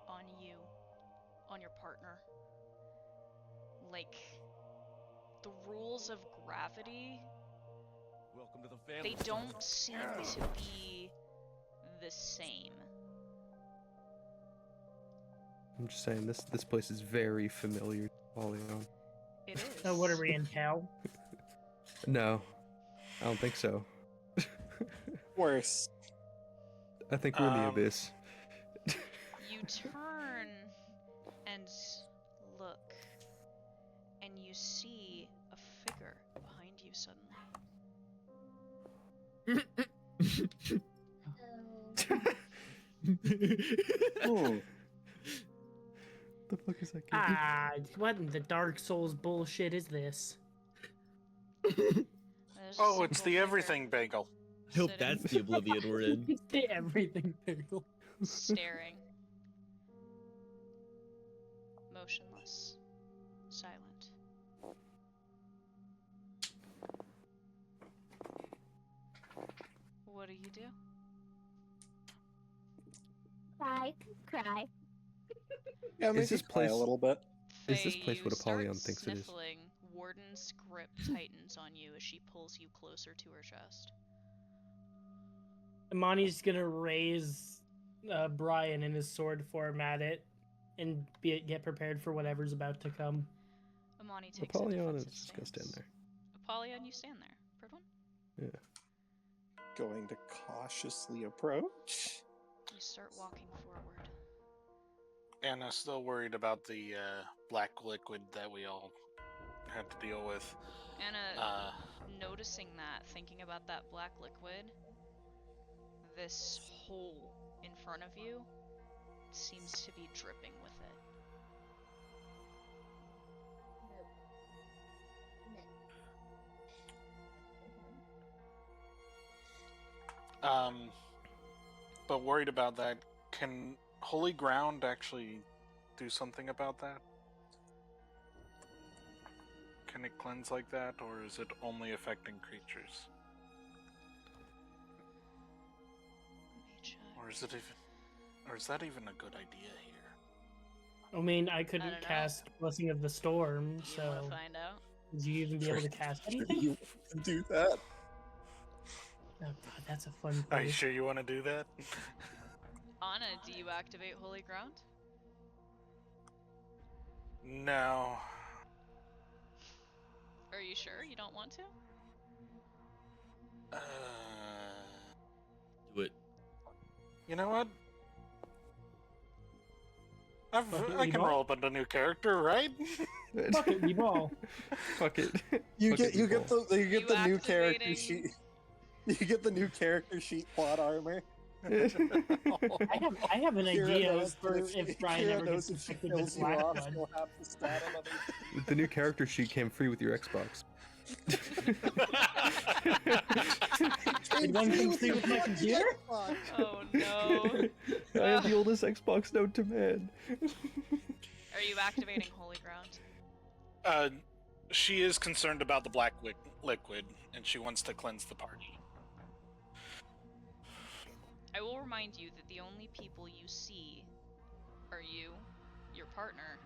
on you, on your partner. Like the rules of gravity, Welcome to the family. they don't seem to be the same. I'm just saying this place is very familiar to Leon. It is. Oh, what are we in hell? No, I don't think so. Worse. I think we're in the abyss. You turn and look, and you see a figure behind you suddenly. Oh. The fuck is that? Ah, what in the Dark Souls bullshit is this? There's a Oh, it's single the figure everything bagel. I hope sitting, that's the oblivion we're in. It's the everything pickle. staring, motionless, silent. What do you do? Cry. Yeah, Is make this it cry a place- little bit. Is this Faye, place you what Apollyon start thinks it is? sniffling. Warden's grip tightens on you as she pulls you closer to her chest. Imani's gonna raise Brian in his sword form at it and get prepared for whatever's about to come. Imani takes a Apollyon is defensive just gonna stand stance. there. Apollyon, you stand there. Perdwin? Yeah. Going to cautiously approach. You start walking forward. Anna's still worried about the black liquid that we all had to deal with. Anna, noticing that, thinking about that black liquid, this hole in front of you seems to be dripping with it. But worried about that. Can holy ground actually do something about that? Can it cleanse like that, or is it only affecting creatures? Let me check. Or is that even a good idea here? I mean, I couldn't don't know. cast Blessing of the Storm, Do you want so to find out? would you even be able to cast anything? You do that. Oh god, that's a fun Are you place. sure you want to do that? Anna, do you activate Holy Ground? No. Are you sure you don't want to? Do it. You know what? Fuck it, I can Weeball. roll up a new character, right? Fuck it, Weeball. Fuck it. You Fuck get it, you get Weeball. the you get You the new character activating- sheet. You get the new character sheet plot armor. I have an Kira idea knows for that if Brian Kira ever knows gets if she infected kills with you black off, blood. she'll have to stat another. The new character sheet came free with your Xbox. Did one come free with my computer? Oh no. I have the oldest Xbox known to man. Are you activating Holy Ground? She is concerned about the black liquid, and she wants to cleanse the party. I will remind you that the only people you see are you, your partner,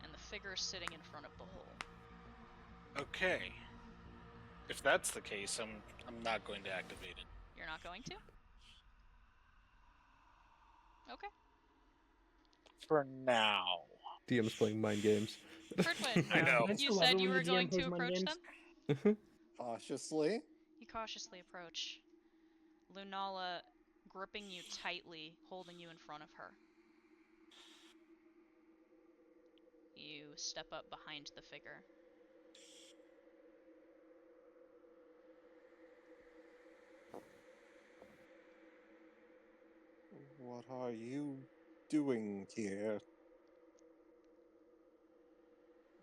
and the figure sitting in front of the hole. Okay. If that's the case, I'm not going to activate it. You're not going to? Okay. For now. DM's playing mind games. Ferdwin, I know. Don't you love said it you when were the going DM to plays mind approach games? them? Cautiously. You cautiously approach. Lunala gripping you tightly, holding you in front of her. You step up behind the figure. What are you doing here?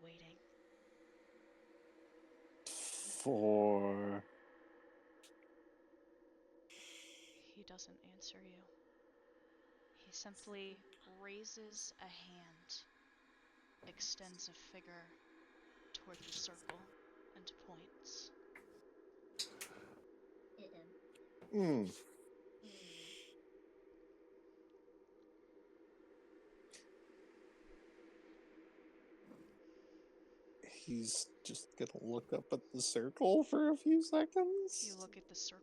Waiting. For He doesn't answer you. He simply raises a hand, extends a finger toward the circle, and points. Hmm. He's just gonna look up at the circle for a few seconds. You look at the circle.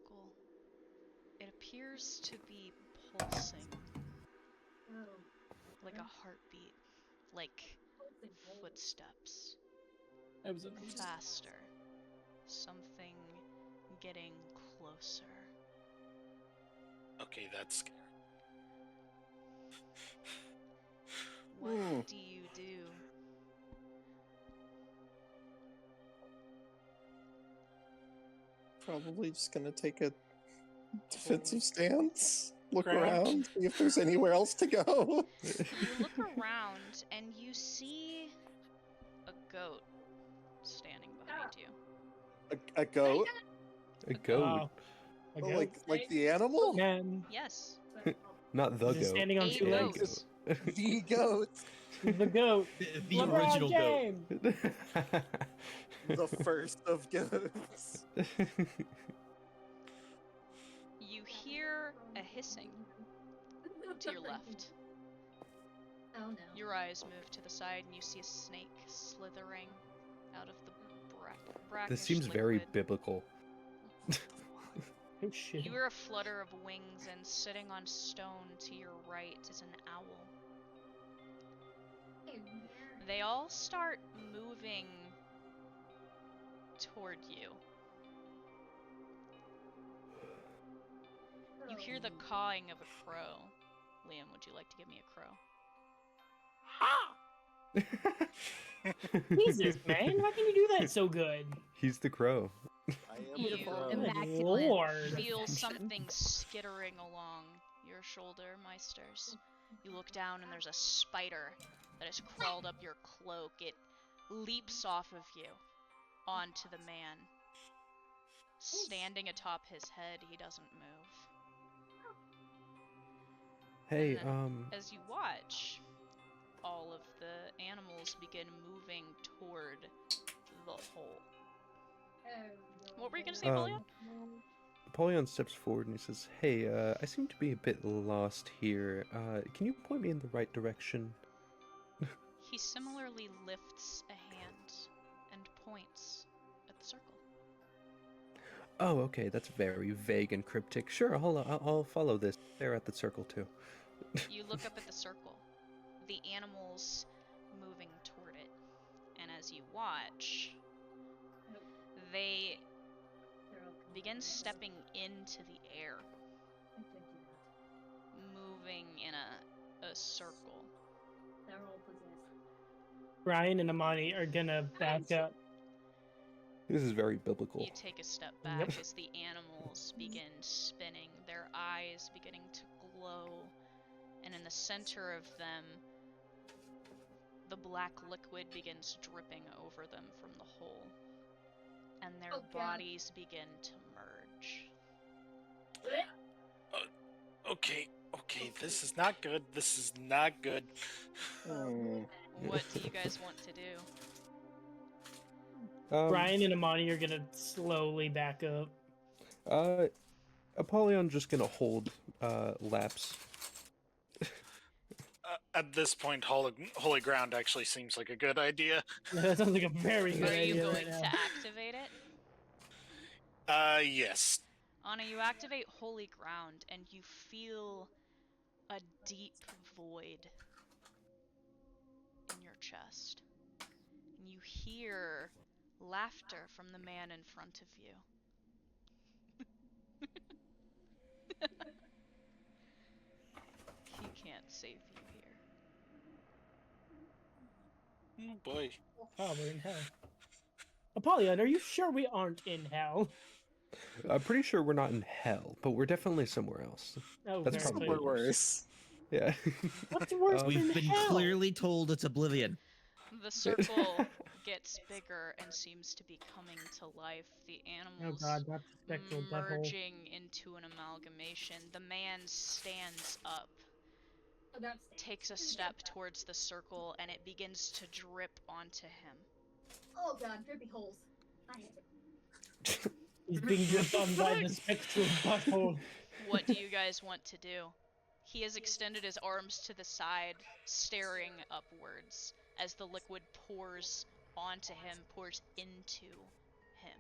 It appears to be pulsing, like a heartbeat, like footsteps. I was faster. Something getting closer. Okay, that's scary. What do you do? Probably just gonna take a defensive stance, look Ground. around, see if there's anywhere else to go. You look around and you see a goat standing behind you. A goat? A goat, A Oh, goat. like the animal? Man, Yes, not the is it goat. standing on a two legs? goat. The goat. The goat. The LeBron original goat. James. The first of goats. You hear a hissing to your left. Oh no. Your eyes move to the side and you see a snake slithering out of the brackish This seems very liquid. biblical. Oh shit. You hear a flutter of wings, and sitting on stone to your right is an owl. They all start moving toward you. You hear the cawing of a crow. Liam, would you like to give me a crow? Jesus, man, why can you do that so good? He's the crow. I am You the crow. Immaculate. Lord. feel something skittering along your shoulder, Meisters. You look down and there's a spider that has crawled up your cloak. It leaps off of you onto the man. Standing atop his head, he doesn't move. Hey, And then, as you watch, all of the animals begin moving toward the hole. What were you gonna say, Polyon? Apollyon steps forward and he says, "Hey, I seem to be a bit lost here. Can you point me in the right direction?" He similarly lifts a hand and points at the circle. Oh, okay, that's very vague and cryptic. Sure, I'll follow this. They're at the circle too. You look up at the circle, the animals moving toward it, and as you watch, they begin stepping into the air, moving in a circle. They're all possessed. Brian and Amani are gonna back up. This is very biblical. You take a step back as the animals begin spinning, their eyes beginning to glow, and in the center of them, the black liquid begins dripping over them from the hole, and their bodies begin to merge. Okay, this is not good. This is not good. What do you guys want to do? Brian and Amani are gonna slowly back up. Apollyon just gonna hold laps. At this point, holy ground actually seems like a good idea. That sounds like a very good Are you idea going right now. to activate it? Yes. Anna, you activate Holy Ground, and you feel a deep void in your chest. And you hear laughter from the man in front of you. He can't save you here. Oh boy. Oh, we're in hell. Apollyon, are you sure we aren't in hell? I'm pretty sure we're not in hell, but we're definitely somewhere else. Oh, That's very probably good. Somewhere worse. Yeah. What's worse than We've been hell? clearly told it's oblivion. The circle gets bigger and seems to be coming to life. The Oh animals god, not the spectral butthole. merging into an amalgamation. The man stands up, takes a step towards the circle, and it begins to drip onto him. Oh god, drippy holes. I hate it. He's being dripped on by the spectral butthole. What do you guys want to do? He has extended his arms to the side, staring upwards as the liquid pours onto him, pours into him.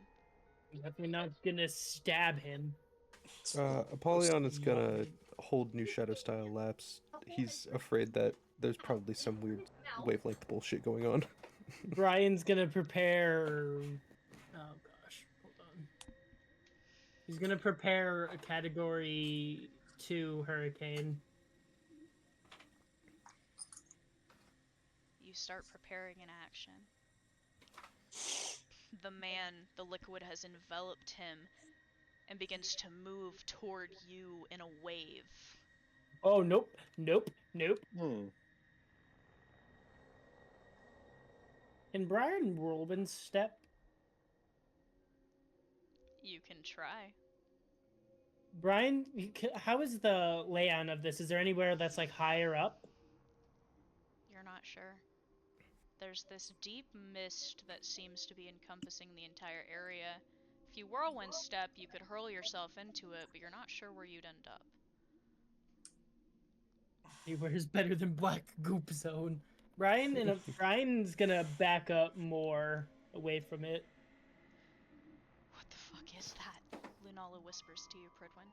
Definitely not gonna stab him. Apollyon is gonna hold new shadow style laps. He's afraid that there's probably some weird wavelength bullshit going on. Brian's gonna prepare. Oh gosh, hold on. He's gonna prepare a Category 2 hurricane. You start preparing an action. The liquid has enveloped him and begins to move toward you in a wave. Oh, nope, nope, nope. Can Brian Robin step? You can try. Brian, how is the layout of this? Is there anywhere that's like higher up? You're not sure. There's this deep mist that seems to be encompassing the entire area. If you whirlwind step, you could hurl yourself into it, but you're not sure where you'd end up. Anywhere's better than Black Goop Zone. Brian's gonna back up more away from it. What the fuck is that? Lunala whispers to you, Pridwin.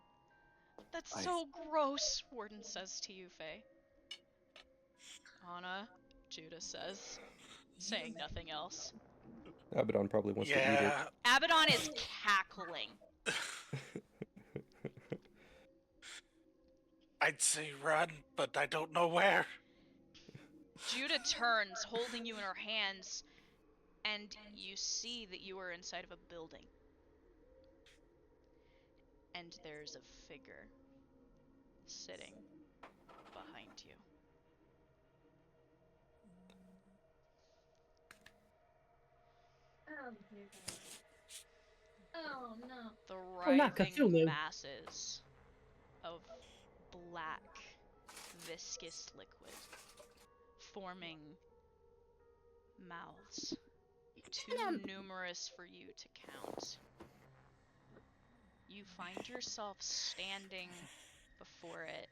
That's so gross, Warden says to you, Faye. Anna, Judah says, saying nothing else. Abaddon probably wants to eat it. Abaddon is cackling. I'd say run, but I don't know where. Judah turns, holding you in her hands, and you see that you are inside of a building. And there's a figure sitting behind you. Oh, dear God. Oh, no. The not writhing Cthulhu. masses of black, viscous liquid forming mouths, too numerous for you to count. You find yourself standing before it,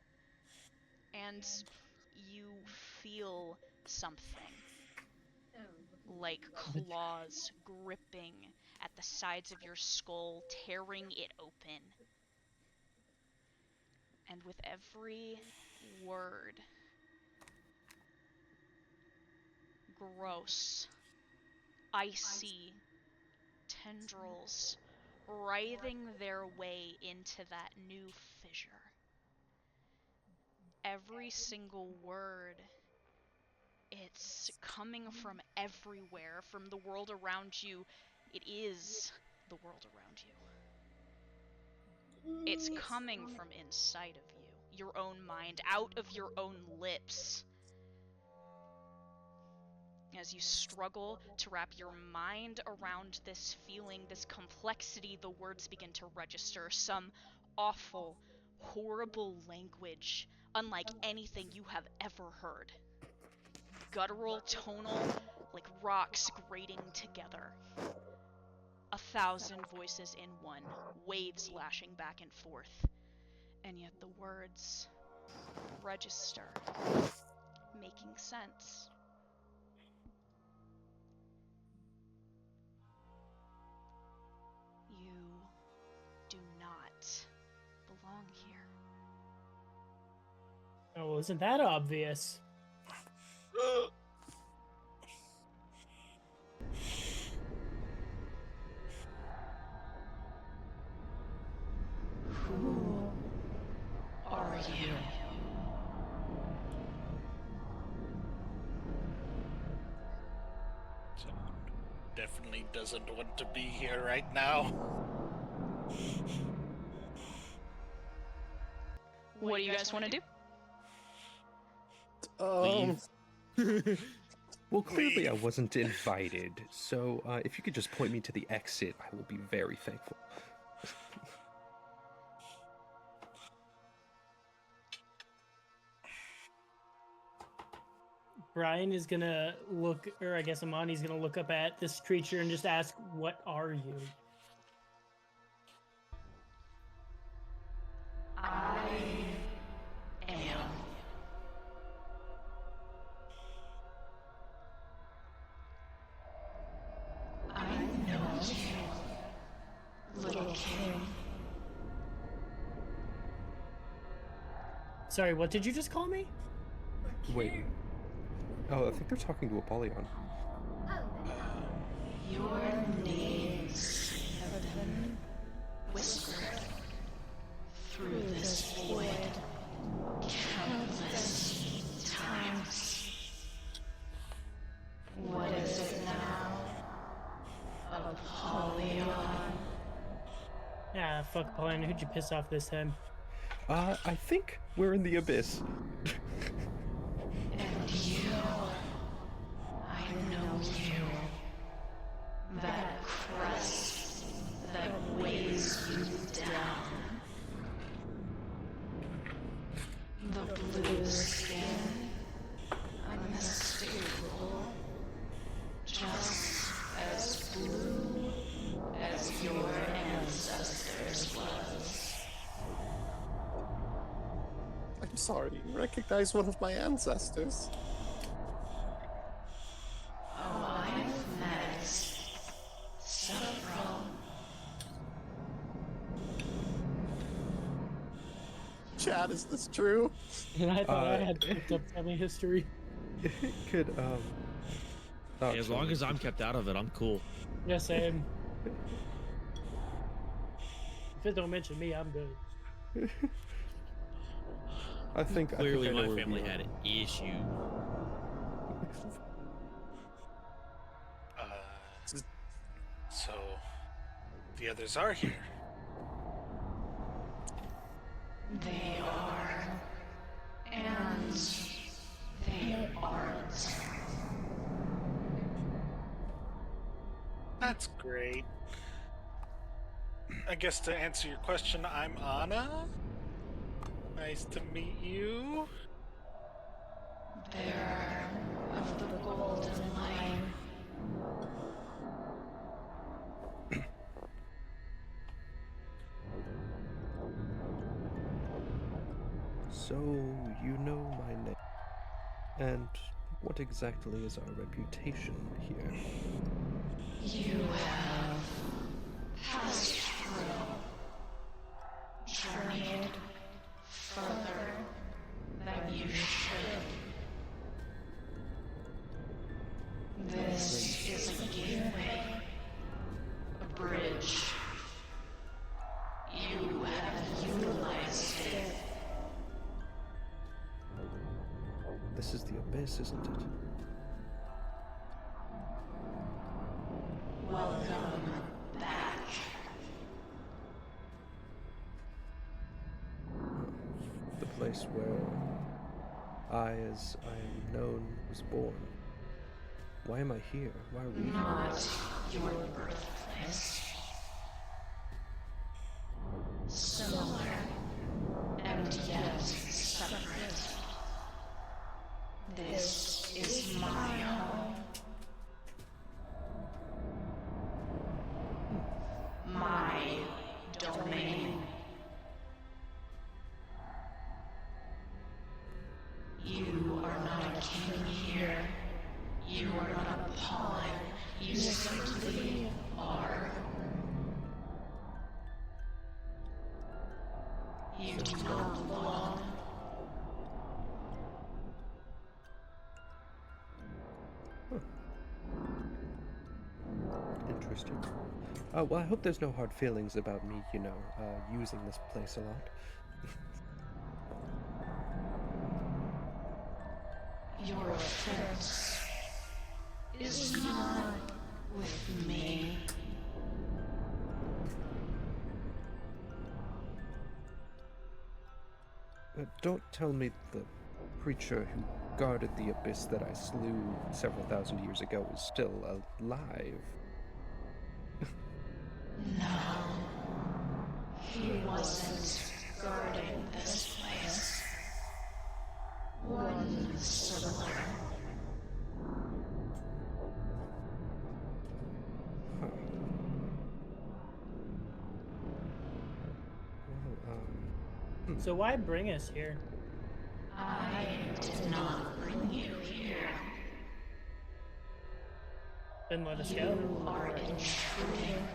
and you feel something like claws gripping at the sides of your skull, tearing it open. And with every word, gross, icy tendrils writhing their way into that new fissure. Every single word, it's coming from everywhere, from the world around you. It is the world around you. It's coming from inside of you, your own mind, out of your own lips. As you struggle to wrap your mind around this feeling, this complexity, the words begin to register. Some awful, horrible language, unlike anything you have ever heard. Guttural, tonal, like rocks grating together. 1,000 voices in one, waves lashing back and forth. And yet the words register, making sense. You do not belong here. Oh, isn't that obvious? Who are you? Someone definitely doesn't want to be here right now. What do you guys want to do? Well, clearly I wasn't invited, so if you could just point me to the exit, I will be very thankful. Brian is gonna look, or I guess Amani's gonna look up at this creature and just ask, "What are you?" I am. I know you, little kid. Sorry, what did you just call me? Wait. Oh, I think they're talking to Apollyon. Oh, Your names have been whispered through this void countless times. What is it now? Apollyon? Ah, fuck Apollyon. Who'd you piss off this time? I think we're in the abyss. And you, I know you. That crust that weighs you down. The blue skin, unmistakable, just as blue as your ancestors was. I'm sorry, you recognize one of my ancestors. Oh, I've met several. Chad, is this true? And I thought I had picked up family history. Could oh, As long as I'm kept out of it, I'm cool. Yeah, same. If it don't mention me, I'm good. I think Clearly, I know my where family we are. had an issue. So, the others are here. They are, and they aren't. That's great. I guess to answer your question, I'm Anna. Nice to meet you. They're of the golden line. So you know my name. And what exactly is our reputation here? You have passed through, journeyed further than you should. This is a gateway, a bridge. You have utilized it. This is the abyss, isn't it? Welcome back. The place where I, as I am known, was born. Why am I here? Why are we here? Not your birthplace. Similar, and yet separate. This is my home. My domain. You are not a king here. You are not a pawn. You simply are. You do not belong. Interesting. Well, I hope there's no hard feelings about me, using this place a lot. Your offense is not with me. Don't tell me the creature who guarded the abyss that I slew several thousand years ago is still alive. No. He wasn't guarding this place. One similar. Huh. Well, So why bring us here? I did not bring you here. Then let us go. You are intruding.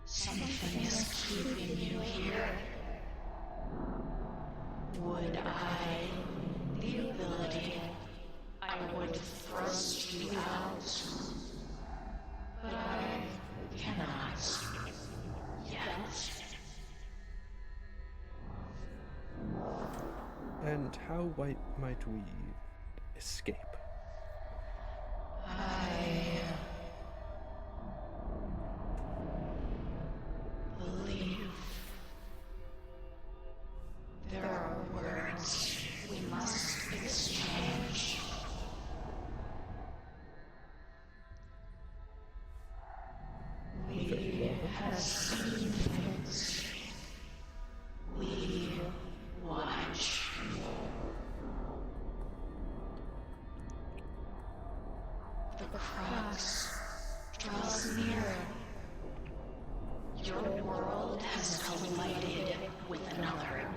Something is keeping you here. Would I the ability, I would And how might we escape? I believe there are words we must exchange. We have seen things. We watch. The cross draws nearer. Your world has collided with another.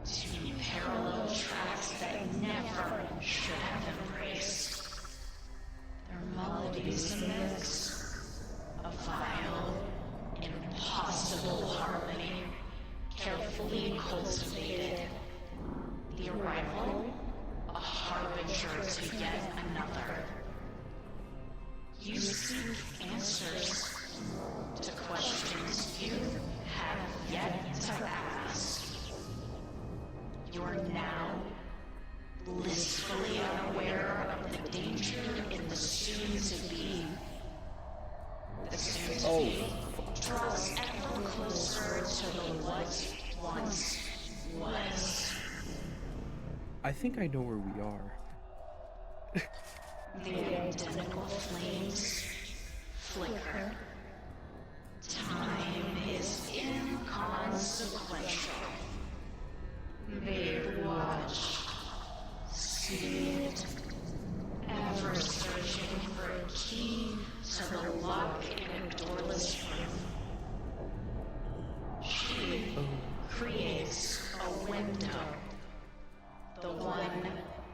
Two parallel tracks that never should have embraced. Their melodies a mix, a vile, impossible harmony, carefully cultivated. The arrival, a harbinger to yet another. You seek answers to questions you have yet to ask. You're now blissfully unaware of the danger in the soon-to-be. The soon-to-be draws ever closer to the what once was. I think I know where we are. The identical flames flicker. Time is inconsequential. They watch, seed, ever searching for a key to the lock in a doorless room. She creates a window, the one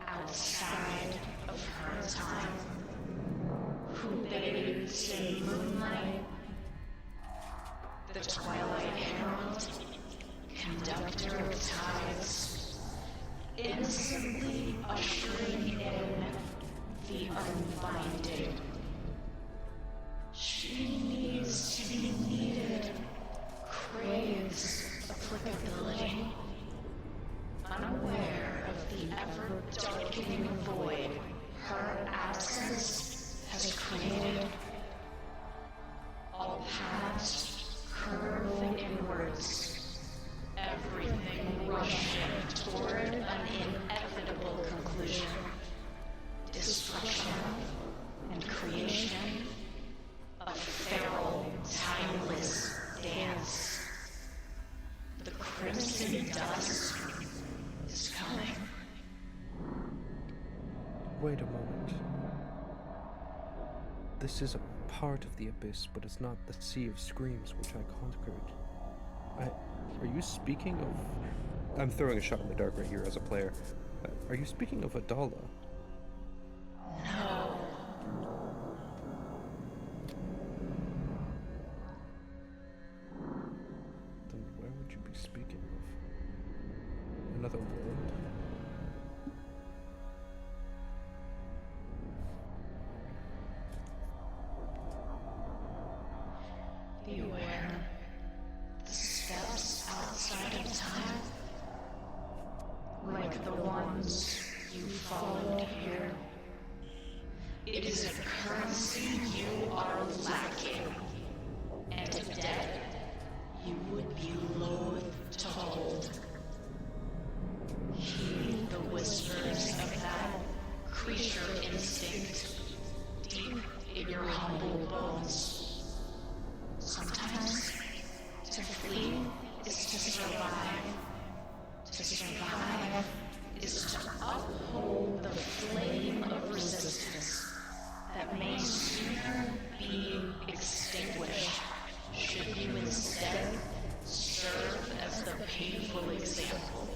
outside of her time, who bathes in moonlight. The Twilight Herald, conductor of tides, innocently ushering in the unbinding. She needs to be needed, craves applicability, unaware of the ever-darkening void her absence has created. All paths curve inwards, everything rushing toward an inevitable conclusion. Destruction and creation, a feral, timeless dance. The crimson dust is coming. Wait a moment. This is a part of the abyss, but it's not the Sea of Screams which I conquered. Are you speaking of... I'm throwing a shot in the dark right here as a player. Are you speaking of Adala? No. Then where would you be speaking of? Another world? Beware. The steps outside of time, like the ones you followed here. It is a currency you are lacking, and a debt you would be loath to hold. Heed the whispers of that creature instinct deep in your humble bones. Sometimes, to flee is to survive. To survive is to uphold the flame of resistance that may sooner be extinguished should you instead serve as the painful example.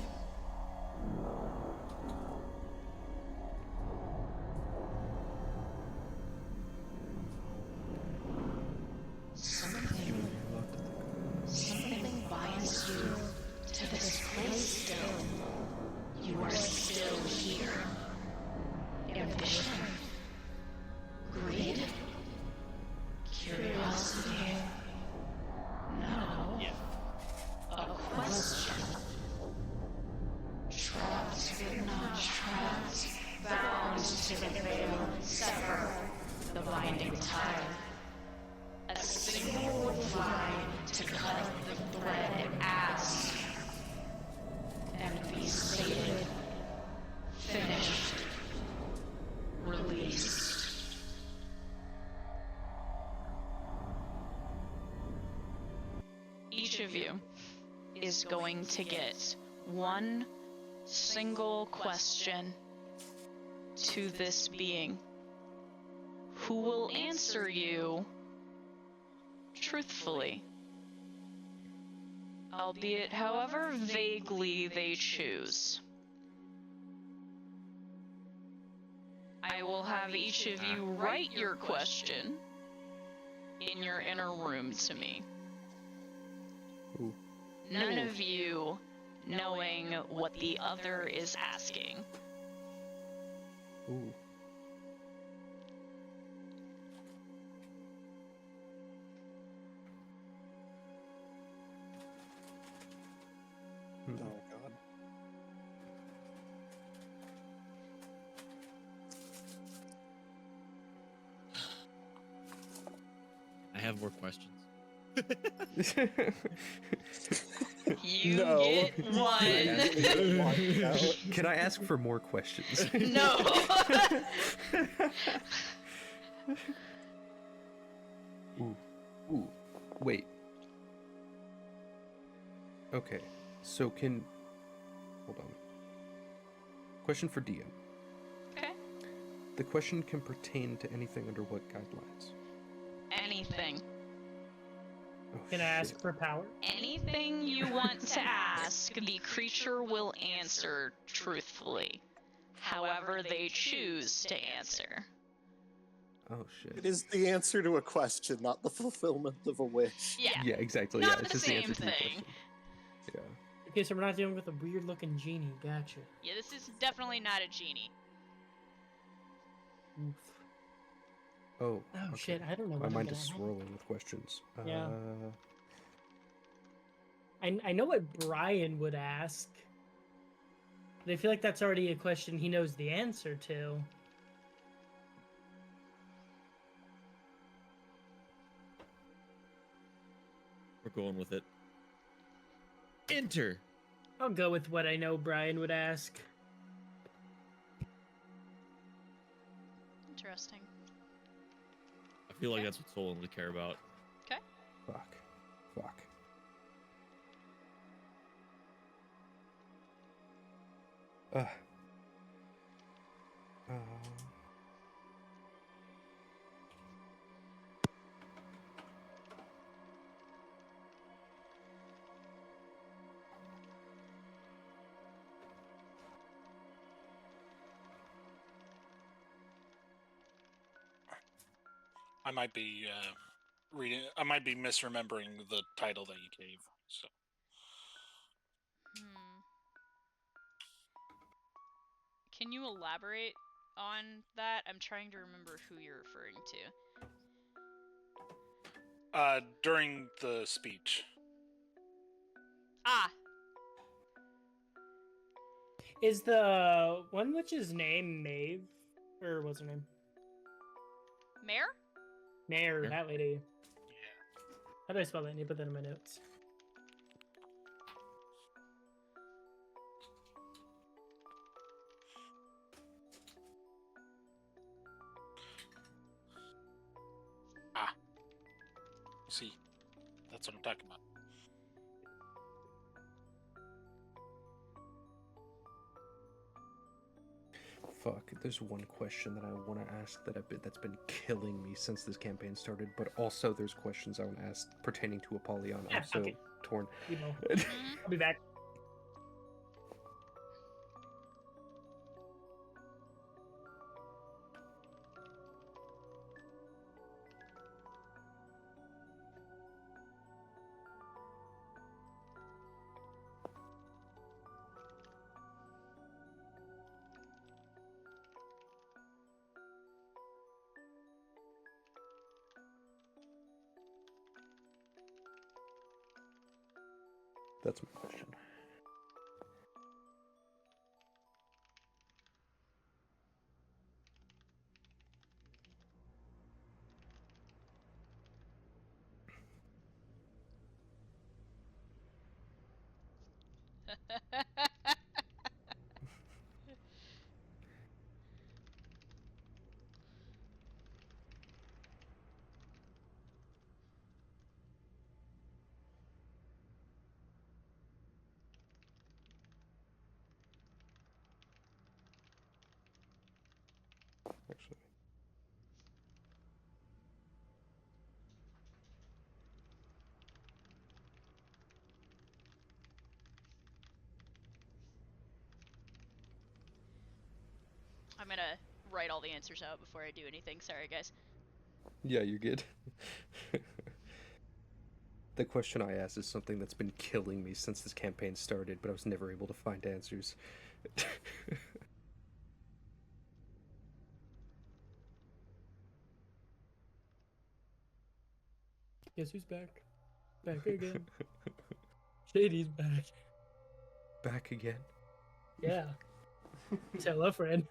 time. A single line to cut the thread asked, and be stated, finished, released. Each of you is going to get one single question to this being, who will answer you truthfully, albeit however vaguely they choose. I will have each of you write your question in your inner room to me. Ooh. None of you knowing what the other is asking. Ooh. Oh god. I have more questions. You No. get one. Can I ask for more questions? No. Ooh. Wait. Okay. So hold on. Question for DM. Okay. The question can pertain to anything under what guidelines? Anything. Oh, Can I ask shit. for power? Anything you want to ask, the creature will answer truthfully. However they choose to answer. Oh shit. It is the answer to a question, not the fulfillment of a wish. Yeah. Yeah, exactly. Not Yeah, it's the just the same answer to the thing. question. Yeah. Okay, so we're not dealing with a weird looking genie. Gotcha. Yeah, this is definitely not a genie. Oof. Oh. Oh okay. shit, I don't know My what I'm mind gonna is have. swirling with questions. Yeah. I know what Brian would ask. But I feel like that's already a question he knows the answer to. We're going with it. Enter. I'll go with what I know Brian would ask. Interesting. I feel like that's what Solon would care about. Okay. Fuck. Uh. I might be reading. I might be misremembering the title that you gave. So Can you elaborate on that? I'm trying to remember who you're referring to. during the speech, Ah, Is the one witch's name Maeve? Or what's her name? Mare? Mare, Mare. that lady. yeah. How do I spell that? I need to put that in my notes. See, that's what I'm talking about. Fuck. There's one question that I want to ask that's been killing me since this campaign started, but also there's questions I want to ask pertaining to Apollyon. I'm so okay. torn. You know. I'll be back. That's my question. Actually, I'm gonna write all the answers out before I do anything. Sorry, guys. yeah, you're good. The question I asked is something that's been killing me since this campaign started, but I was never able to find answers. Guess who's back? Back again. Shady's back. Back again? Yeah. Tell a friend.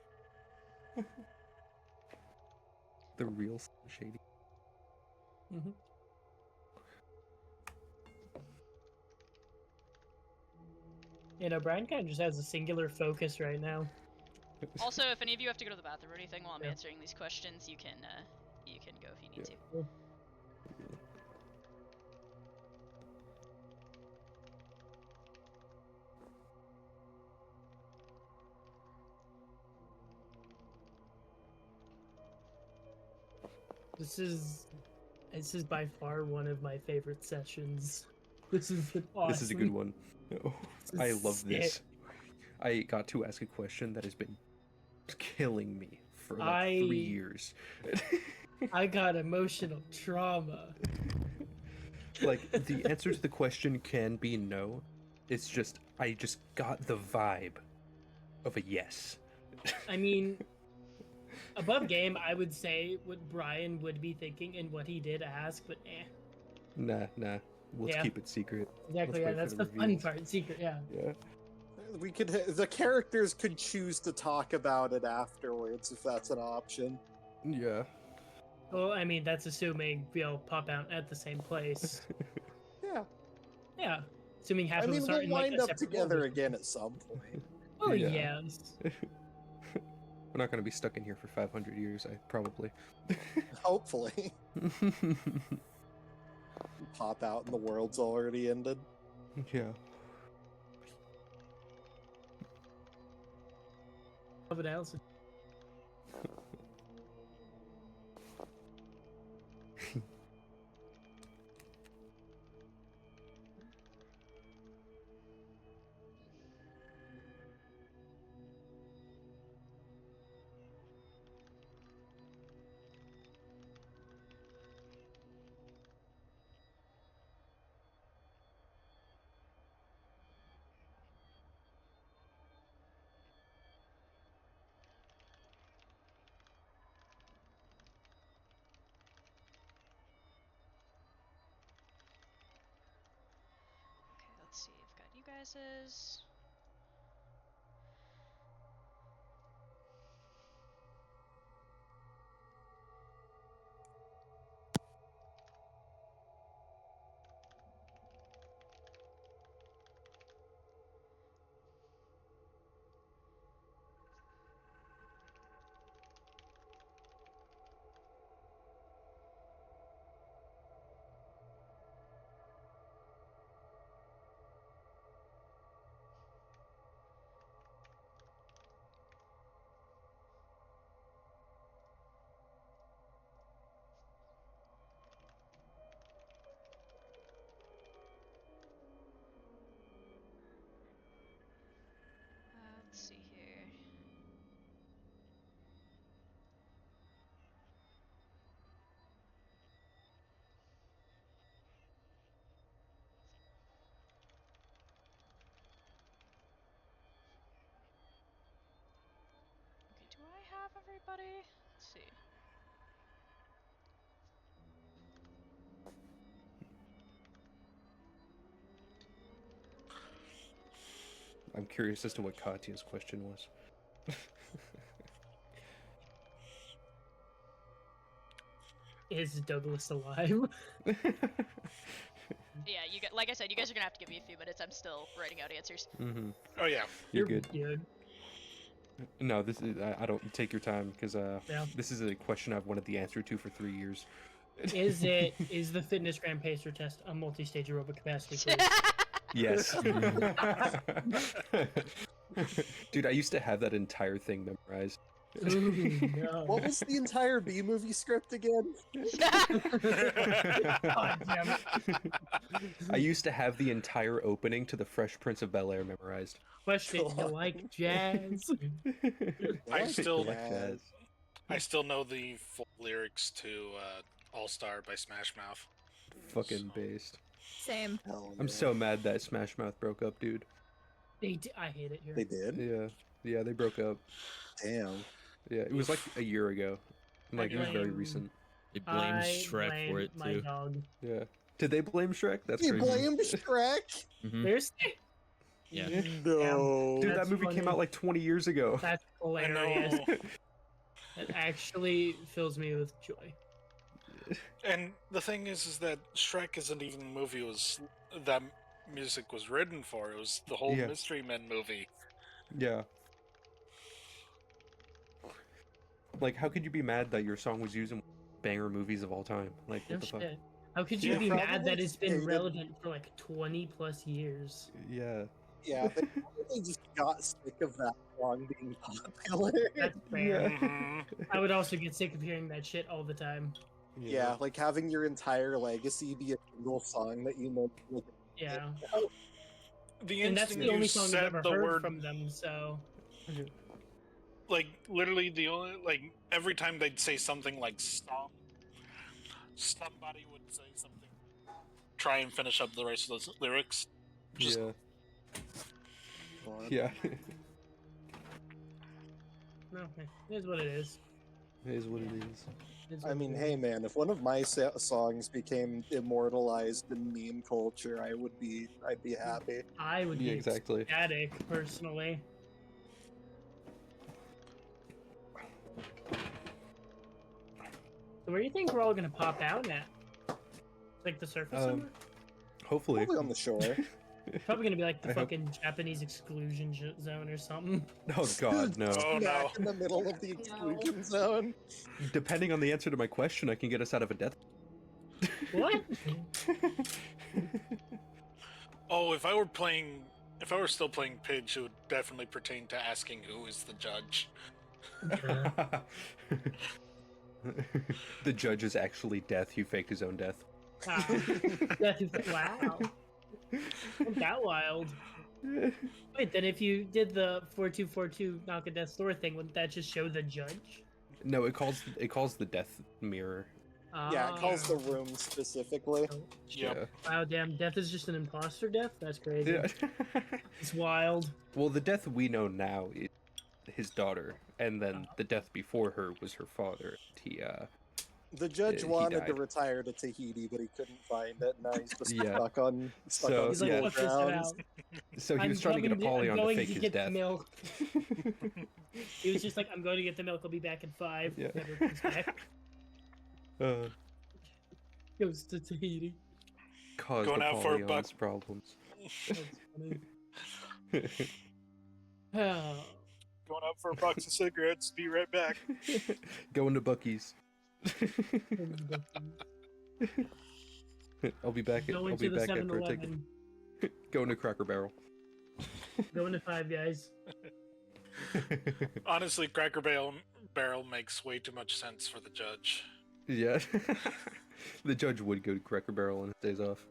The real Shady. Mm-hmm. You know, Brian kind of just has a singular focus right now. Also, if any of you have to go to the bathroom or anything while I'm Yeah. answering these questions, you can go if you need to. Cool. This is by far one of my favorite sessions. This is awesome. This is a good one. Oh, This I is love this. sick. I got to ask a question that has been killing me for like 3 years. I got emotional trauma. Like, the answer to the question can be no. It's just, I just got the vibe of a yes. I mean, above game, I would say what Brian would be thinking and what he did ask, but eh. Nah. Let's Yeah. keep it secret. Exactly, Let's yeah, wait for that's the fun reveals. part, secret, yeah. Yeah. The characters could choose to talk about it afterwards if that's an option. Yeah. Well, I mean, that's assuming we'll pop out at the same place. Yeah. Yeah. Assuming half I of mean, us we'll aren't in, like, wind a up separate together world. again at some point. Oh, Yeah. yes. We're not going to be stuck in here for 500 years, probably. Hopefully. Pop out and the world's already ended. Yeah. What else? Okay, let's see. I've got you guys's. Let's see here. Okay, do I have everybody? Let's see. I'm curious as to what Katya's question was. Is Douglas alive? Yeah, like I said, you guys are gonna have to give me a few minutes. I'm still writing out answers. Mm-hmm. Oh yeah. You're good. Good. No, this is I don't take your time because Yeah. this is a question I've wanted the answer to for 3 years. Is the fitness gram pacer test a multi-stage aerobic capacity quiz? Yes. Dude, I used to have that entire thing memorized. Ooh, no. What was the entire B movie script again? God damn it. I used to have the entire opening to The Fresh Prince of Bel-Air memorized. Question: you God. like jazz? I still- like jazz. I still know the full lyrics to All Star by Smash Mouth. Fucking based. Same. Hell I'm yeah. so mad that Smash Mouth broke up, dude. I hate it here. They did? Yeah, they broke up. Damn. Yeah, it was like a year ago. Like, it was very blame- recent. They blame I Shrek blame for it my too. dog. Yeah. Did they blame Shrek? That's You crazy. blamed Shrek? Mhm. Seriously? Yeah. No. Dude, That's that movie came funny. out like 20 years ago. That's I hilarious. know. It actually fills me with joy. And the thing is that Shrek isn't even the movie that music was written for. It was the whole Yeah. Mystery Men movie. Yeah. Like, how could you be mad that your song was used in banger movies of all time? Like, No what the fuck? shit. How could you Yeah, be mad probably that it's been hated- relevant for like 20 plus years? Yeah. Yeah, they probably just got sick of that song being popular. That's fair. Mhm. I would also get sick of hearing that shit all the time. Yeah, like having your entire legacy be a single song that you know. Like, Yeah. The And that's instant the you only song I've said ever the heard word, from them, so. like literally the only every time they'd say something like "stop," somebody would say something. Try and finish up the rest of the lyrics. Just Yeah. fun. Yeah. No, it is what it is. It is what it is. It is I what mean, it hey is. man, if one of my songs became immortalized in meme culture, I'd be happy. I would Yeah, be exactly. ecstatic, personally. So where do you think we're all gonna pop out at? Like the surface somewhere? Hopefully. Probably on the shore. Probably gonna be like the I hope- fucking Japanese exclusion zone or something. Oh god, no. Oh no. Back in the middle of the exclusion zone. Depending on the answer to my question, I can get us out of a death. What? Oh, if I were still playing Pidge, it would definitely pertain to asking who is the judge. The judge is actually death. He faked his own death. Ah, wow. Isn't that wild? Wait, then if you did the 4242 knock at death's door thing, wouldn't that just show the judge? No, it calls the death mirror. Yeah, it calls the Ah. room specifically. Yep. Wow, damn, death is just an imposter death? That's crazy. Yeah. It's wild. Well, the death we know now is his daughter, and then the death before her was her father. The judge He wanted to died. retire to Tahiti, but he couldn't find it. Now he's just Yeah. stuck on So, He's like, yeah. fuck this grounds. out. So he I'm was trying to get coming Apollyon I'm to going fake to his get death. the milk. He was just like, I'm going to get the milk, I'll be back in 5. Yeah. Never comes back. Goes to Tahiti. Caused Going out for a Apollyon's buck. problems. That's funny. Oh. Going out for a box of cigarettes. Be right back. Going to Bucky's. I'll be back. Going I'll be to the back after I take 7-Eleven. it. Going to Cracker Barrel. Going to 5 Guys. Honestly, Cracker Barrel makes way too much sense for the judge. Yeah. The judge would go to Cracker Barrel on his days off.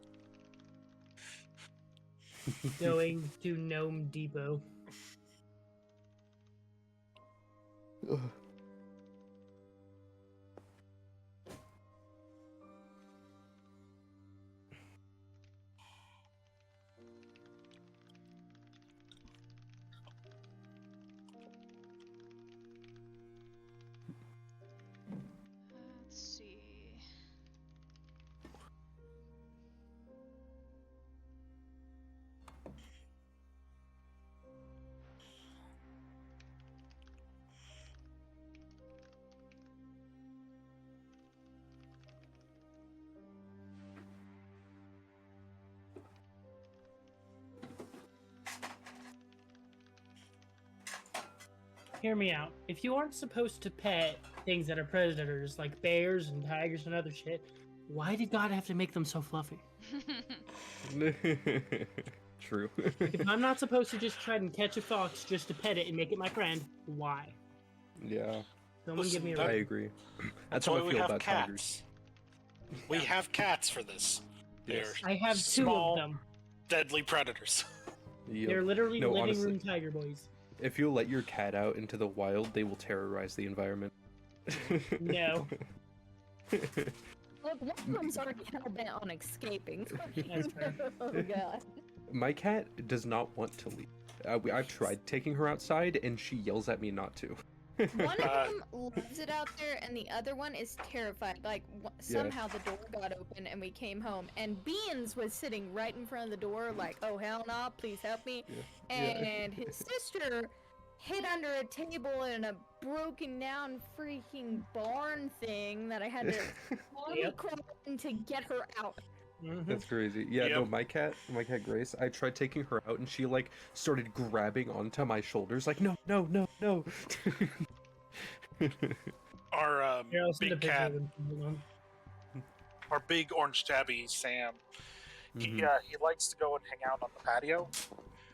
Going to Gnome Depot. Ugh. Let's see. hear me out. If you aren't supposed to pet things that are predators, like bears and tigers and other shit, why did God have to make them so fluffy? True. If I'm not supposed to just try and catch a fox just to pet it and make it my friend, why? Yeah, Someone give me a I reason. agree. That's how why I we feel have about cats. tigers. We have cats for this. Yes. They're I have two small, of them. deadly predators. Yep. They're literally No, living honestly, room tiger boys. if you let your cat out into the wild, they will terrorize the environment. No. Look, one of them's already hell-bent on escaping. That's fair. Oh, God. My cat does not want to leave. I've tried taking her outside, and she yells at me not to. One of them loves it out there, and the other one is terrified. Like, somehow the door got open, and we came home, and Beans was sitting right in front of the door, like, oh, hell no, please help me. Yeah. And his sister hid under a table in a broken down freaking barn thing that I had to crawl in to get her out. That's crazy. Yeah, no, my cat Grace, I tried taking her out and she like started grabbing onto my shoulders like no. Our Here, I'll send a big picture cat, of them. Hold on. our big orange tabby Sam, he likes to go and hang out on the patio.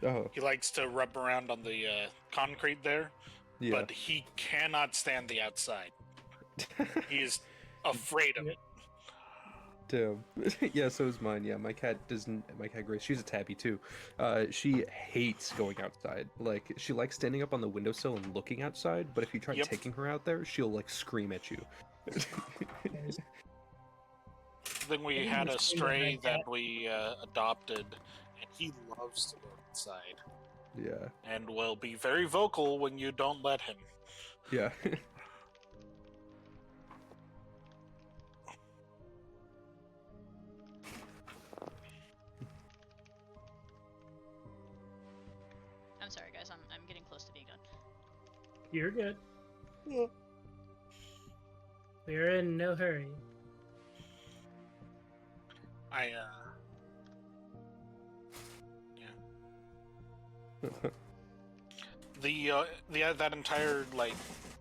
Oh. He likes to rub around on the concrete there, but he cannot stand the outside. He is afraid of it. Damn. Yeah, so is mine. Yeah, my cat Grace, she's a tabby too. She hates going outside. Like, she likes standing up on the windowsill and looking outside, but if you try taking her out there, she'll like scream at you. Then we had a stray that we adopted, and he loves to go outside. Yeah. And will be very vocal when you don't let him. Yeah. I'm sorry, guys. I'm getting close to being done. You're good. Yeah. We're in no hurry. That entire like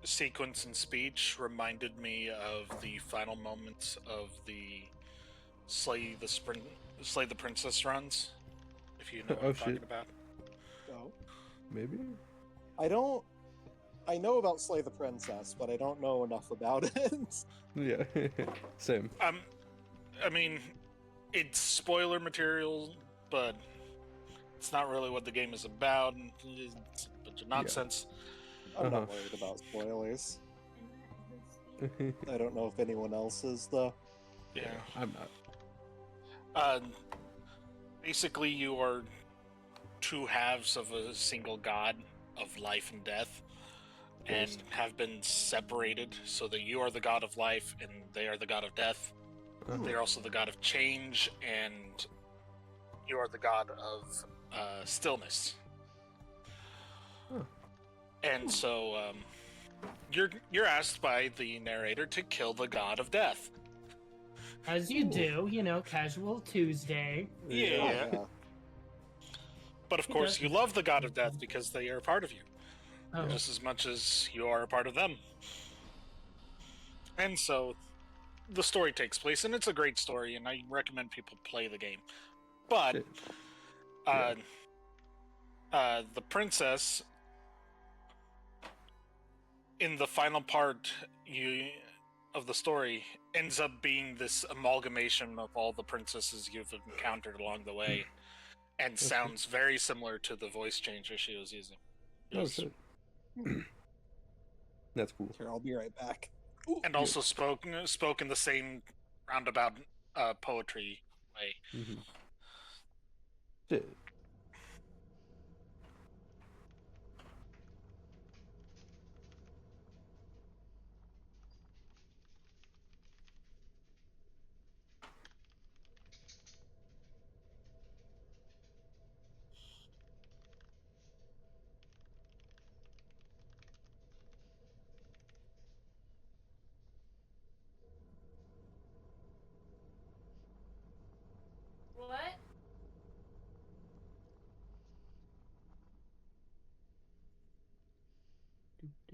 sequence and speech reminded me of the final moments of the Slay the Princess runs. If you know what I'm talking about. Oh. Maybe? I know about Slay the Princess, but I don't know enough about it. Yeah. Same. I mean, it's spoiler material, but it's not really what the game is about. And it's a bunch of nonsense. I'm not worried about spoilers. I don't know if anyone else is, though. Yeah. I'm not. Basically, you are two halves of a single god of life and death, and have been separated so that you are the god of life and they are the god of death. They're also the god of change, and you are the god of stillness. And so you're asked by the narrator to kill the god of death. As you do, casual Tuesday. Yeah. But of course, you love the god of death because they are a part of you. Just as much as you are a part of them. And so the story takes place, and it's a great story, and I recommend people play the game. But the princess, in the final part of the story, ends up being this amalgamation of all the princesses you've encountered along the way, and sounds very similar to the voice changer she was using. Oh, shit. That's cool. Here, I'll be right back. And also spoke in the same roundabout poetry way. Shit. What?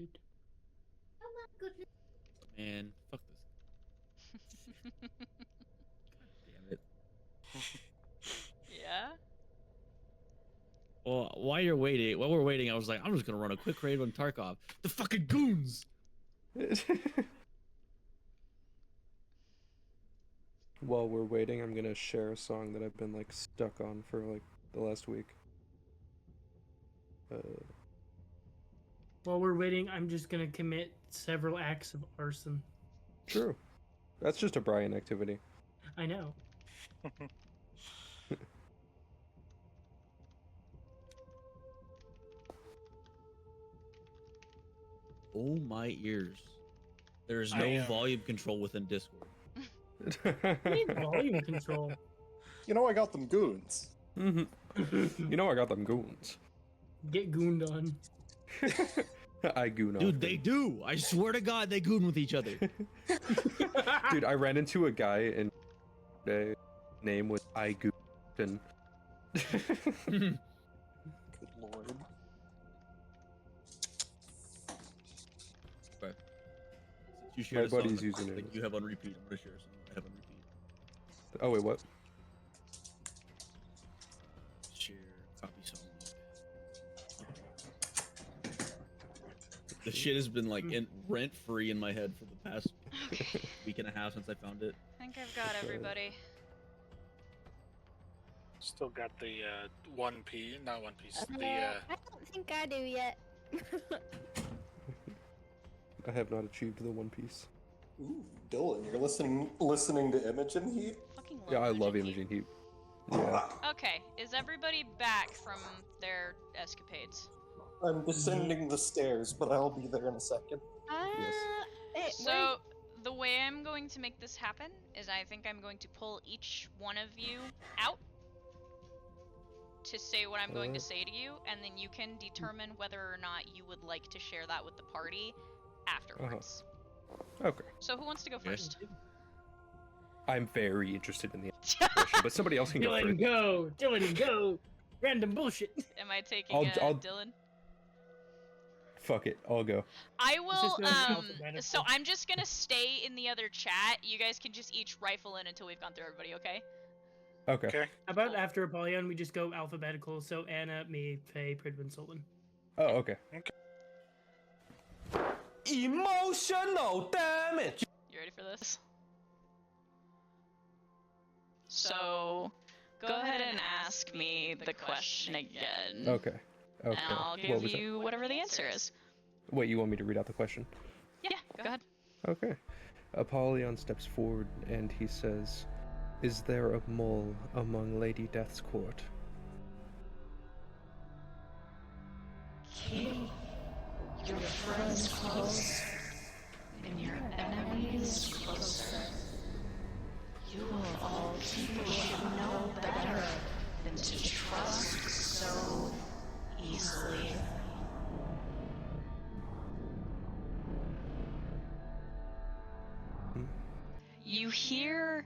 Oh my goodness. Man, fuck this. Damn it. Yeah? Well, while we're waiting, I was like, I'm just gonna run a quick raid on Tarkov. The fucking goons! While we're waiting, I'm gonna share a song that I've been like stuck on for like the last week. While we're waiting, I'm just gonna commit several acts of arson. True. That's just a Brian activity. I know. Oh my ears. There's I no am- volume control within Discord. I need volume control. You know, I got them goons. You know I got them goons. Get gooned on. I goon Dude, often. they do. I swear to God, they goon with each other. Dude, I ran into a guy and a name was I goon often. Good lord. Right. Since you shared My a song buddy's that using it. you have on repeat, I'm gonna share a song I have on repeat. Oh wait, what? Share copy song. The shit has been like rent free in my head for the past week and a half since I found it. I think I've got everybody. Still got the One Piece, not One Piece. The I don't think I do yet. I have not achieved the One Piece. Ooh, Dylan, you're listening to Imogen Heat? Fucking Yeah, I love Imogen Imogen Heap. Yeah. Okay, is everybody back from their escapades? I'm descending the stairs, but I'll be there in a second. So, the way I'm going to make this happen is I think I'm going to pull each one of you out to say what I'm going to say to you, and then you can determine whether or not you would like to share that with the party afterwards. Okay. So, who wants to go first? I'm very interested in the question, but somebody else can go Dylan, first. go! Dylan, go! Random bullshit. Am I taking I'll- Dylan? Fuck it, I'll go. I just will, go alphabetical. so I'm just gonna stay in the other chat. You guys can just each rifle in until we've gone through everybody, okay? Okay. okay. How about after Apollyon, we just go alphabetical? So Anna, me, Faye, Pridwin, Solon. Oh, okay. Emotional damage. You ready for this? So, go ahead and ask me the question again. Okay. Okay. And I'll What give was it? you whatever the answer is. Wait, you want me to read out the question? Yeah, go ahead. Okay. Apollyon steps forward and he says, "Is there a mole among Lady Death's court?" Keep your friends close and your enemies closer. You of all people should know better than to trust so easily. You hear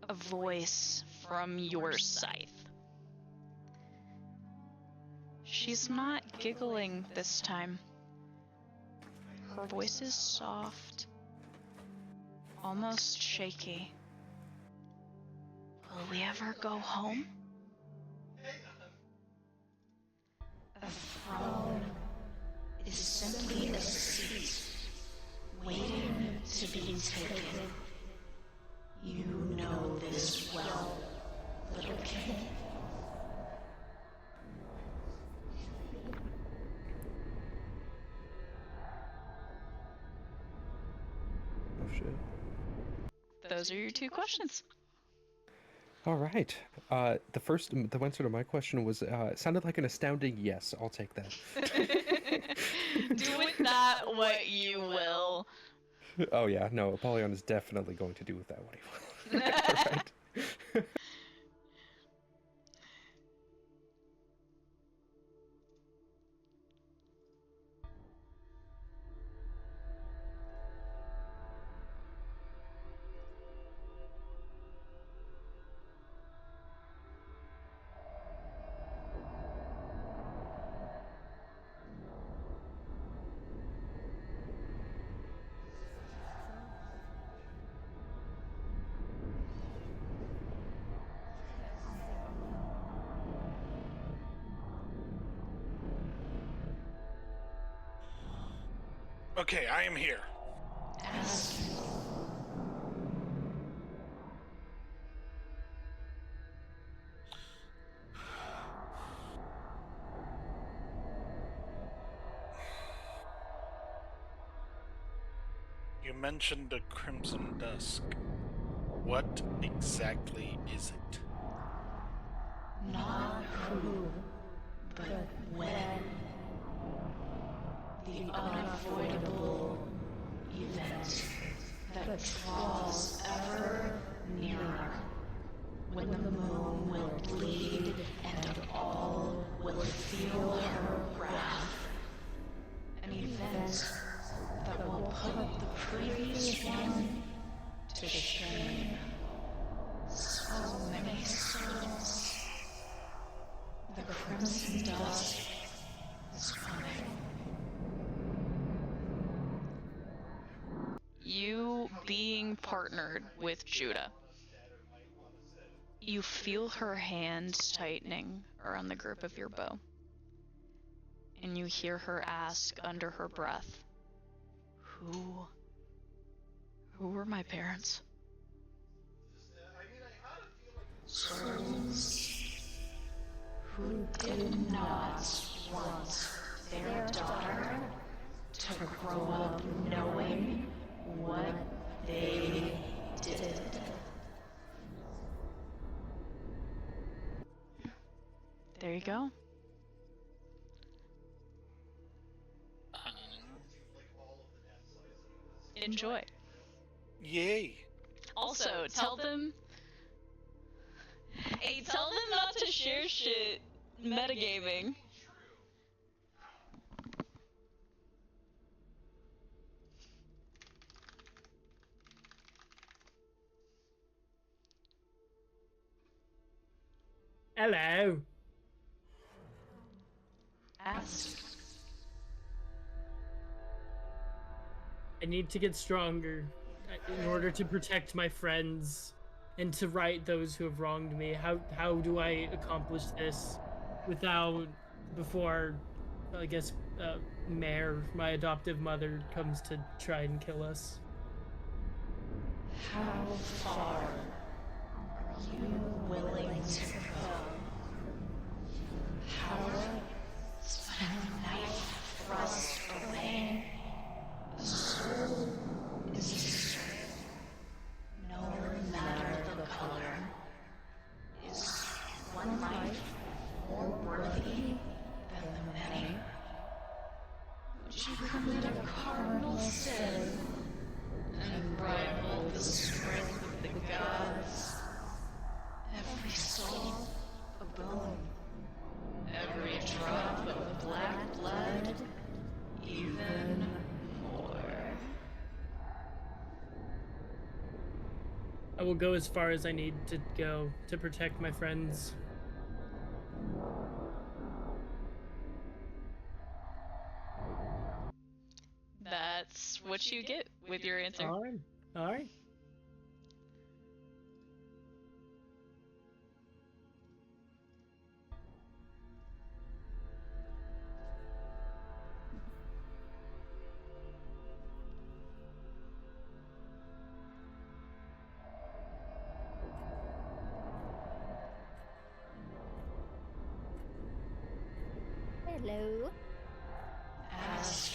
a voice from your scythe. She's not giggling this time. Her voice is soft, almost shaky. Will we ever go home? A throne is simply a seat waiting to be taken. You know this well, little king. Oh shit. Those are your two questions. All right. The answer to my question was it sounded like an astounding yes. I'll take that. Do with that what you will. Oh yeah, no, Apollyon is definitely going to do with that what he will. Right. Okay, I am here. Ask. You mentioned a crimson dusk. What exactly is it? Not who, but when. The unavoidable event that draws ever nearer. When the moon will bleed and all will feel her wrath. An event that will put the previous one to shame. So many souls. The crimson dust is coming. You being partnered with Judah. You feel her hands tightening around the grip of your bow. And you hear her ask under her breath, Who were my parents? Souls who did not want their daughter to grow up knowing what they did. There you go. Enjoy. Yay. Also, tell them not to share shit metagaming. Hello. Ask. I need to get stronger in order to protect my friends and to right those who have wronged me. How do I accomplish this before, I guess, Mare, my adoptive mother, comes to try and kill us? How far are you willing to go? Howard's a knife thrust away. A soul is a soul. No matter the color. Is one life more worthy than the many? Would you commit a cardinal sin and rival the strength of the gods? Every soul a boon. Every drop of black blood, even more. I will go as far as I need to go to protect my friends. That's what you get with your answer. All right. Hello. Ask.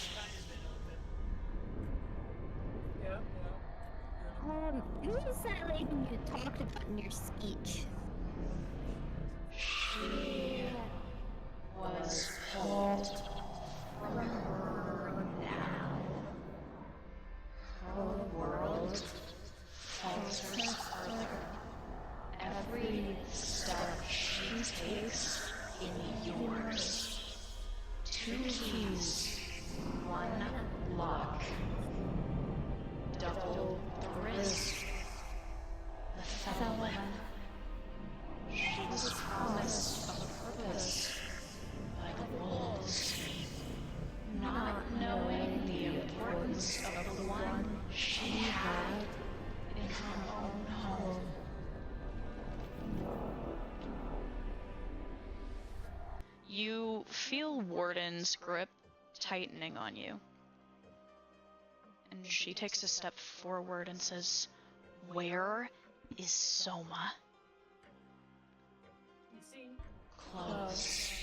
Who is that lady you talked about in your speech? She was pulled from her now. Her world falters further. Every step she takes in yours. 2 keys, 1 lock. Double the risk. The felon. She was promised a purpose by the wolves, not knowing the importance of the one she had in her own home. You feel Warden's grip tightening on you. And she takes a step forward and says, "Where is Soma?" You see? Close.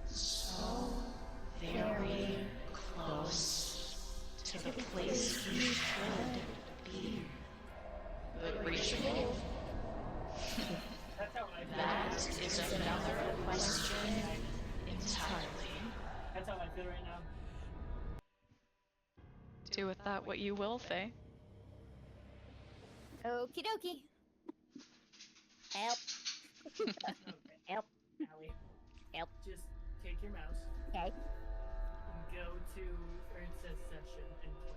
So very close to the place we should be. But reachable? That's how I feel. That is another question entirely. That's how I feel right now. Do with that what you will, Faye. Okie dokie. Help. Help. Allie, Help. just take your mouse Okay. and go to where it says session and play.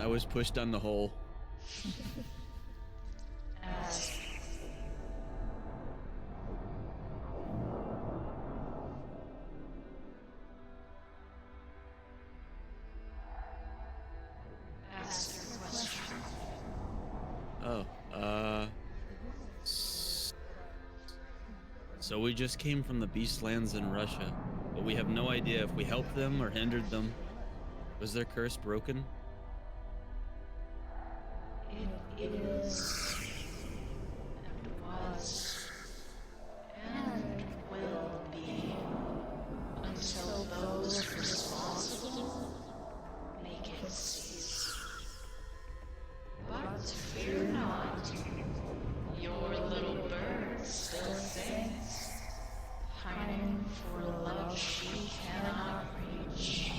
I was pushed down the hole. Ask. Ask your question. Oh, so we just came from the Beastlands in Russia, but we have no idea if we helped them or hindered them. Was their curse broken? It is, and was, and will be, until those responsible make it cease. But fear not, your little bird still sings, pining for love she cannot reach.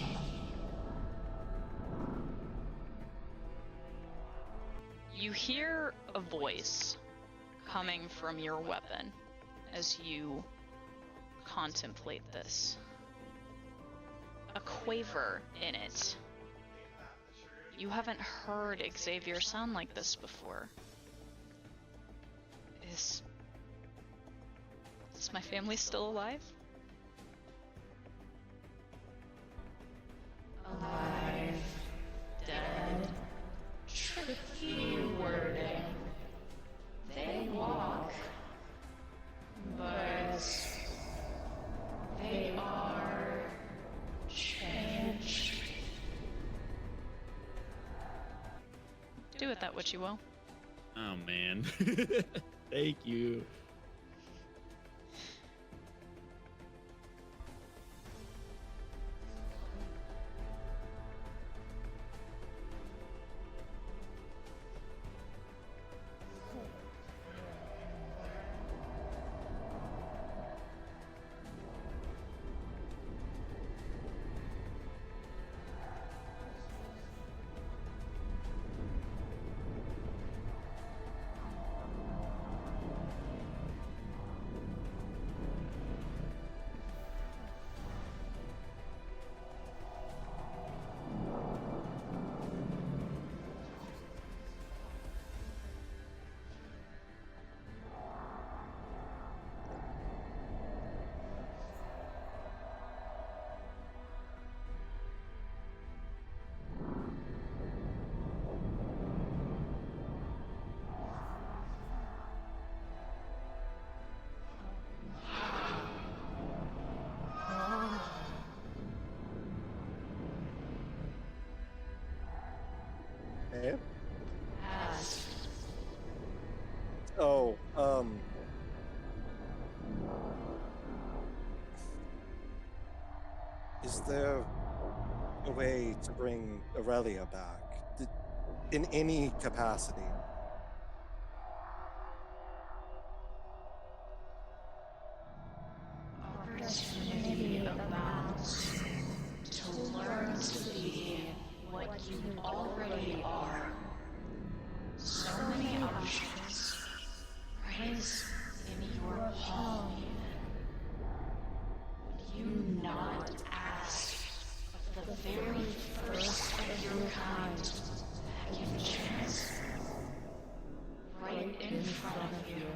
You hear a voice coming from your weapon as you contemplate this. A quaver in it. You haven't heard Xavier sound like this before. Is my family still alive? Alive, dead, tricky wording. They walk, but they are changed. Do with that what you will. Oh man. Thank you. Okay. Ask. Oh, is there a way to bring Aurelia back? In any capacity? Opportunity abounds to learn to be what you already are. So many options, right in your palm even. Would you not ask of the very first of your kind second chance? Right in front of you,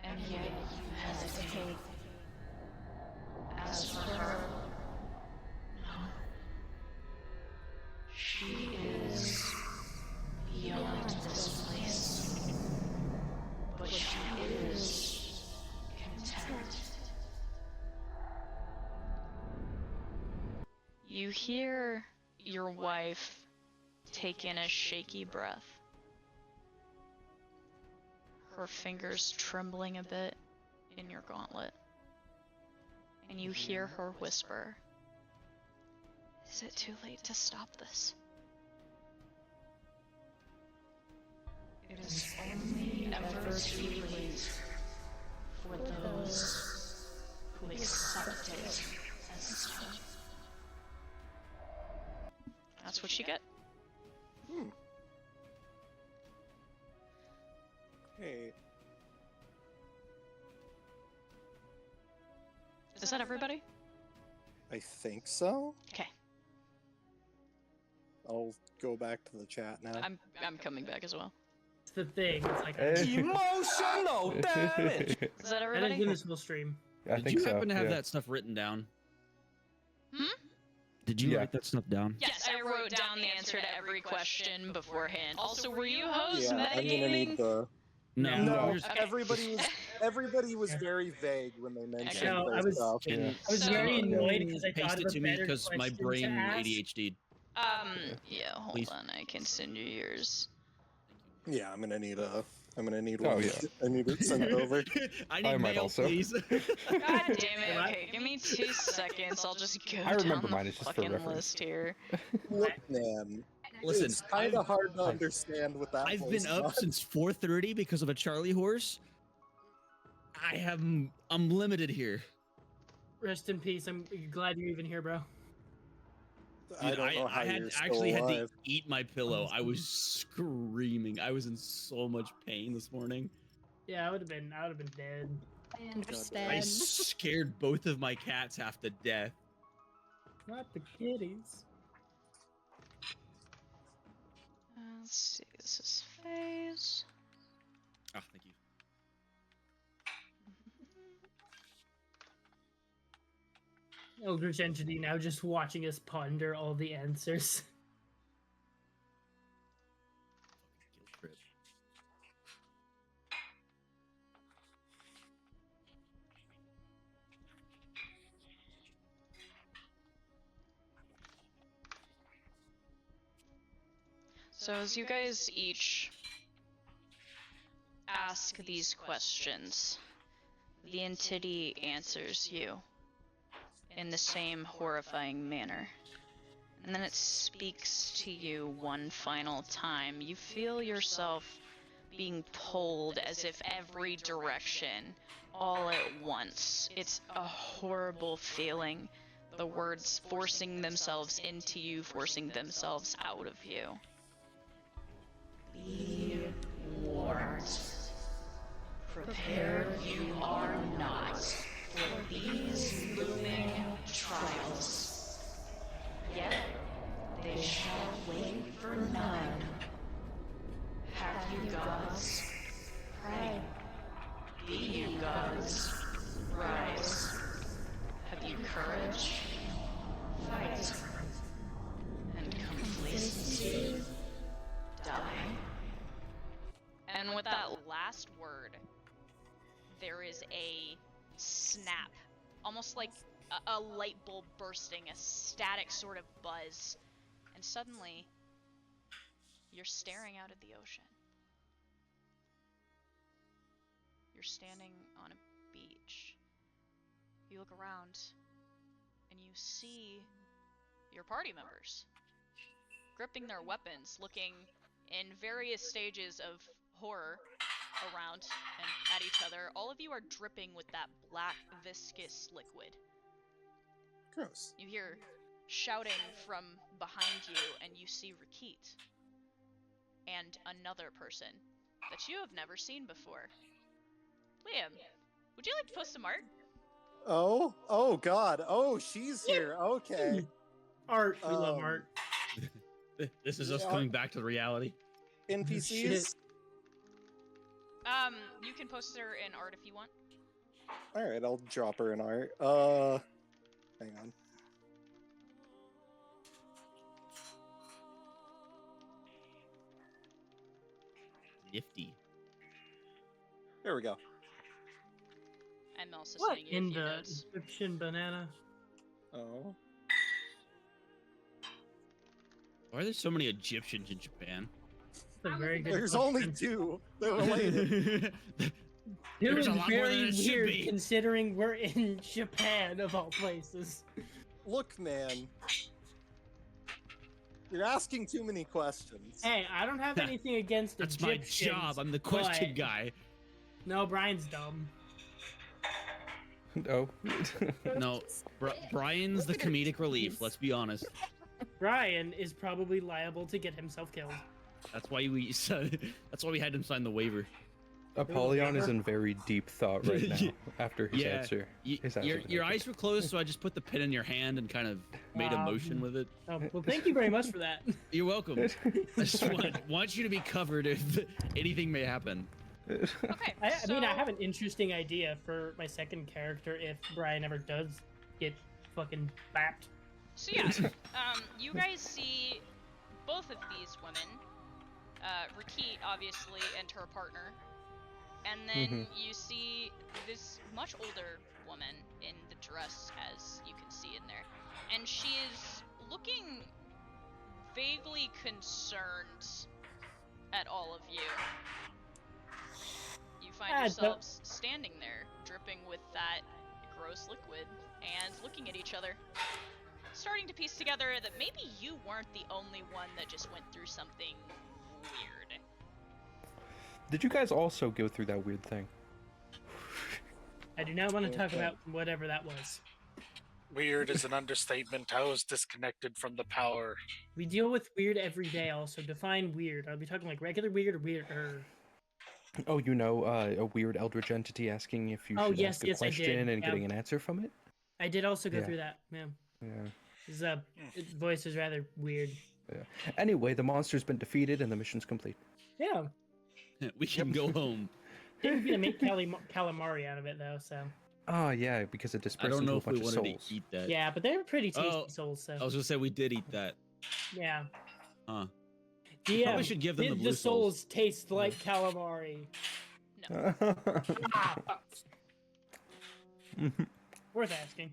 and yet you hesitate. As for her, no. She is beyond this place, but she is content. You hear your wife take in a shaky breath, her fingers trembling a bit in your gauntlet, and you hear her whisper, "Is it too late to stop this?" It is only ever too late for those who accept it as so. That's what you get. Hey. Is that everybody? I think so. Okay. I'll go back to the chat now. I'm coming back as well. It's the thing. It's like Emotional damage. Is that that everybody? is in this whole stream. I Did think you so. happen to have yeah. that stuff written down? Hmm? Did you Yeah. write that stuff down? Yes, I wrote down the answer to every question beforehand. Also, were you hosts Yeah, I'm gonna metagaming? need the. No. No, we're just- Okay. everybody was very vague when they mentioned No, their I was- stuff. Can I was very someone annoyed because I paste thought it of a to me better because my question to brain ask. ADHD'd. Yeah, hold Please. on, I can send you yours. Yeah, I'm gonna need one. Oh, yeah. I need it sent over. I need I might mail, also. please. God damn it. Okay, give me 2 seconds. I'll just go I remember down mine, the it's just for fucking reference. list here. Look, man. Listen, It's kind of hard to understand what that I've voice been up was. since 4:30 because of a Charlie horse. I'm limited here. Rest in peace. I'm glad you're even here, bro. I Dude, don't know how I you're still actually had to alive. eat my pillow. I was screaming. I was in so much pain this morning. Yeah, I would have been dead. I I understand. scared both of my cats half to death. Not the kitties. Let's see, this is phase. Oh, thank you. Eldritch entity now just watching us ponder all the answers. Guilt trip. So as you guys each ask these questions, the entity answers you in the same horrifying manner. And then it speaks to you one final time. You feel yourself being pulled as if every direction, all at once. It's a horrible feeling. The words forcing themselves into you, forcing themselves out of you. Be warned. Prepared you are not for these looming trials. Yet they shall wait for none. Have you gods? Pray. Be you gods? Rise. Have you courage? Fight. And complacency? Die. And with that last word, there is a snap, almost like a light bulb bursting, a static sort of buzz. And suddenly, You're staring out at the ocean. You're standing on a beach. You look around, and you see your party members gripping their weapons, looking in various stages of horror around and at each other. All of you are dripping with that black, viscous liquid. Gross. You hear shouting from behind you, and you see Rakit and another person that you have never seen before. Liam, would you like to post some art? Oh God. Oh, she's here. Okay. Art. We love art. This is us Yeah. coming back to reality. NPCs. You can post her in art if you want. All right, I'll drop her an art. Hang on. Nifty. There we go. I'm also What sending you a in few the notes. Egyptian banana? Oh. Why are there so many Egyptians in Japan? That's a very good There's question. only two. They're related. Dude, There's a lot more very than it should weird be. considering we're in Japan of all places. Look, man. You're asking too many questions. Hey, I don't have anything against That's Egyptians. my job. I'm the question but- guy. No, Brian's dumb. Oh. No, Brian's the comedic relief. Let's be honest. Brian is probably liable to get himself killed. That's why that's why we had him sign the waiver. Apollyon is in very deep thought right now after his answer. His Your eyes were closed, so I just put the pen in your hand and kind of made a motion with it. Oh, well, thank you very much for that. You're welcome. I just want you to be covered if anything may happen. Okay, I mean, I have an interesting idea for my second character if Brian ever does get fucking bapped. So yeah, you guys see both of these women, Rakit, obviously, and her partner, and then you see this much older woman in the dress, as you can see in there, and she is looking vaguely concerned at all of you. You find yourselves standing there, dripping with that gross liquid, and looking at each other, starting to piece together that maybe you weren't the only one that just went through something weird. Did you guys also go through that weird thing? I do not want to talk about whatever that was. Weird is an understatement. I was disconnected from the power. We deal with weird every day. Also, define weird. Are we talking like regular weird or weird? Oh, you know, a weird eldritch entity asking if you should ask a question and getting an answer from it? I did also go through that, yeah. His voice is rather weird. Yeah. Anyway, the monster's been defeated and the mission's complete. Yeah. We can go home. Didn't get to make calamari out of it though, so. Oh yeah, because it dispersed I don't into know a if we bunch of wanted souls. to eat that. Yeah, but they were pretty tasty souls. So. I was gonna say we did eat that. Yeah. Huh. DM, Probably should give them the did blue the souls taste like calamari? No. Worth asking.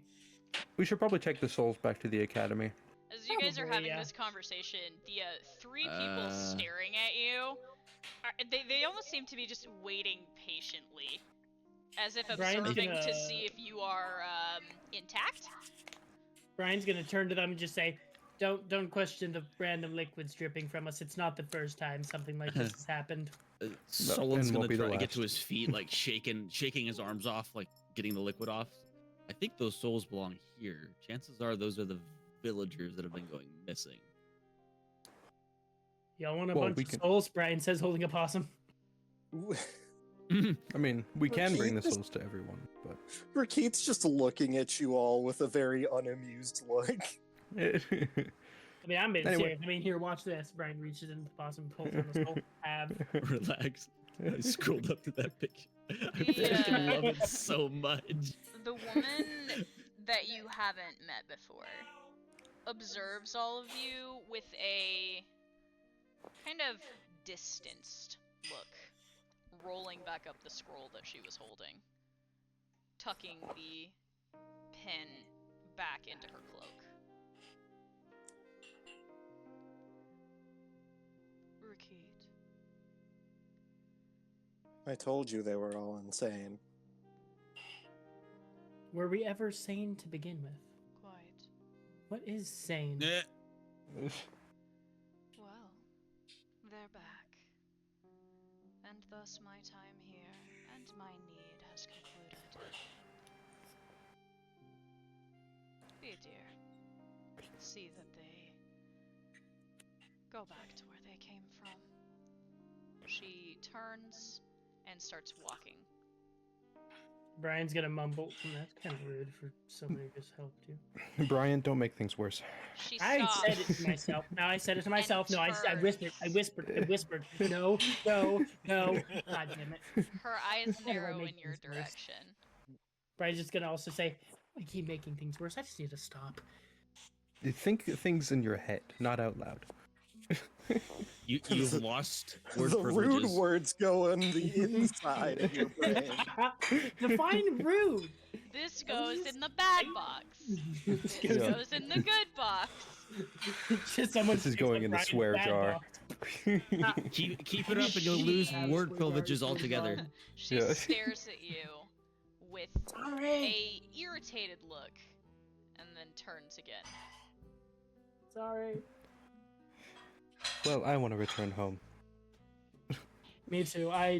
We should probably take the souls back to the academy. As you guys are Probably, having this conversation, the three people staring at you, they almost seem to be just waiting patiently, as if observing to see if you are intact. Brian's gonna turn to them and just say, "Don't question the random liquids dripping from us. It's not the first time something like this has happened." Solon's gonna try to get to his feet, like shaking his arms off, like getting the liquid off. I think those souls belong here. Chances are those are the villagers that have been going missing. Y'all want a bunch of souls? Brian says, holding a possum. I mean, we can bring the souls to everyone, but Rakit's just looking at you all with a very unamused look. I mean, I'm being serious. I mean, here, watch this. Brian reaches into the possum and pulls on the soul. Relax. I scrolled up to that picture. I freaking love it so much. The woman that you haven't met before observes all of you with a kind of distanced look, rolling back up the scroll that she was holding, tucking the pen back into her cloak. Keat. I told you they were all insane. Were we ever sane to begin with? Quite. What is sane? Well, they're back. And thus my time here and my need has concluded. Be a dear. See that they go back to where they came from. She turns and starts walking. Brian's gonna mumble. That's kind of rude for somebody who just helped you. Brian, don't make things worse. She I stops. said it to myself. Now I said it to myself. No, I whispered. I whispered. No. God damn it. Her eyes How do I narrow make in your things worse? direction. Brian's just gonna also say, I keep making things worse. I just need to stop. You think things in your head, not out loud. You've lost word The privileges. rude words go on the inside of your brain. Define rude. This goes in the bad box. This Yeah. goes in the good box. Just someone This is picks up going in the Brian's swear bad jar. box. Keep it up and you'll lose word privileges altogether. She Yeah. stares at you with a irritated look and then turns again. Sorry. Well, I want to return home. Me too. I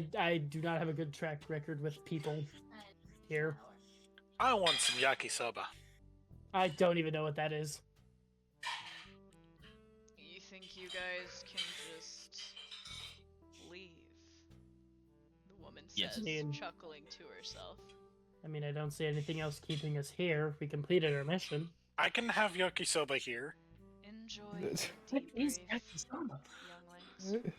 do not have a good track record with people here. I want some yakisoba. I don't even know what that is. You think you guys can just leave? The woman Yes. says, Man. chuckling to herself. I mean, I don't see anything else keeping us here. We completed our mission. I can have yakisoba here. Enjoy That's- your What is debrief, yakisoba? younglings.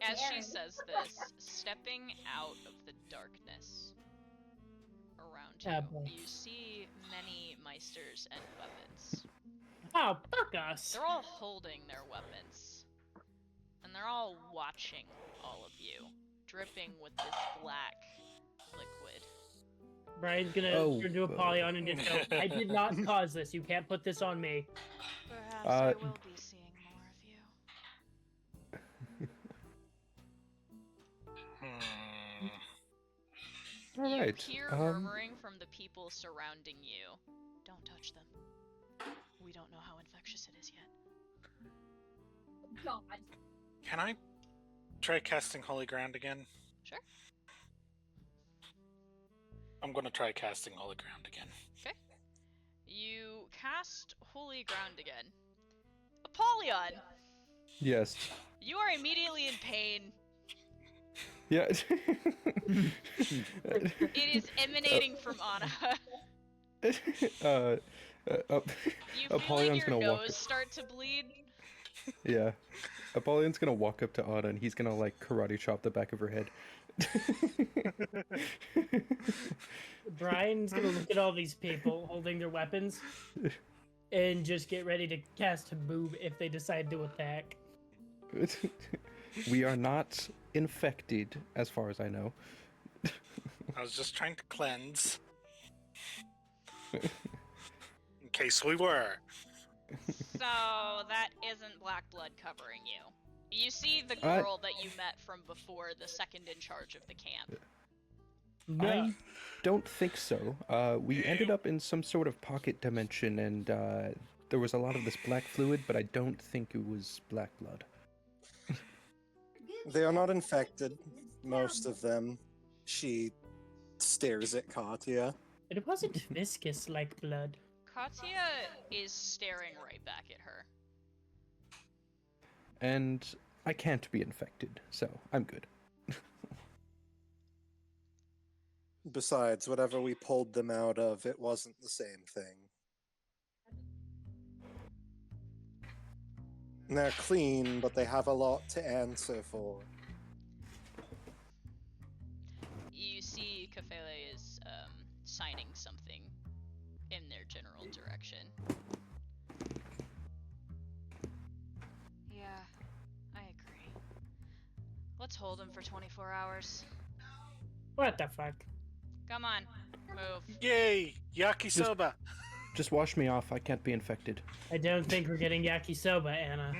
As she says this, stepping out of the darkness around Ah, boy. you, you see many meisters and weapons. Oh, fuck us. They're all holding their weapons, and they're all watching all of you, dripping with this black liquid. Brian's gonna Oh, turn to Apollyon and just go, I did not cause this. You can't put this on me. Perhaps I will be seeing more of you. All You right. hear murmuring from the people surrounding you. Don't touch them. We don't know how infectious it is yet. God. Can I try casting Holy Ground again? Sure. I'm gonna try casting Holy Ground again. Okay. You cast Holy Ground again. Apollyon! Yes. You are immediately in pain. Yeah. It is emanating from Anna. uh, You feel like Apollyon's your gonna walk. nose start to bleed. Yeah. Apollyon's gonna walk up to Anna and he's gonna like karate chop the back of her head. Brian's gonna look at all these people holding their weapons and just get ready to cast a move if they decide to attack. We are not infected, as far as I know. I was just trying to cleanse. In case we were. So that isn't black blood covering you. You see the girl that you met from before, the second in charge of the camp. No. I don't think so. We ended up in some sort of pocket dimension, and there was a lot of this black fluid, but I don't think it was black blood. They are not infected, most of them. She stares at Katya. It wasn't viscous like blood. Katya is staring right back at her. And I can't be infected, so I'm good. Besides, whatever we pulled them out of, it wasn't the same thing. And they're clean, but they have a lot to answer for. You see Kafele is signing something in their general direction. Yeah, I agree. Let's hold him for 24 hours. What the fuck? Come on, move. Yay! Yakisoba! Just wash me off. I can't be infected. I don't think we're getting yakisoba, Anna.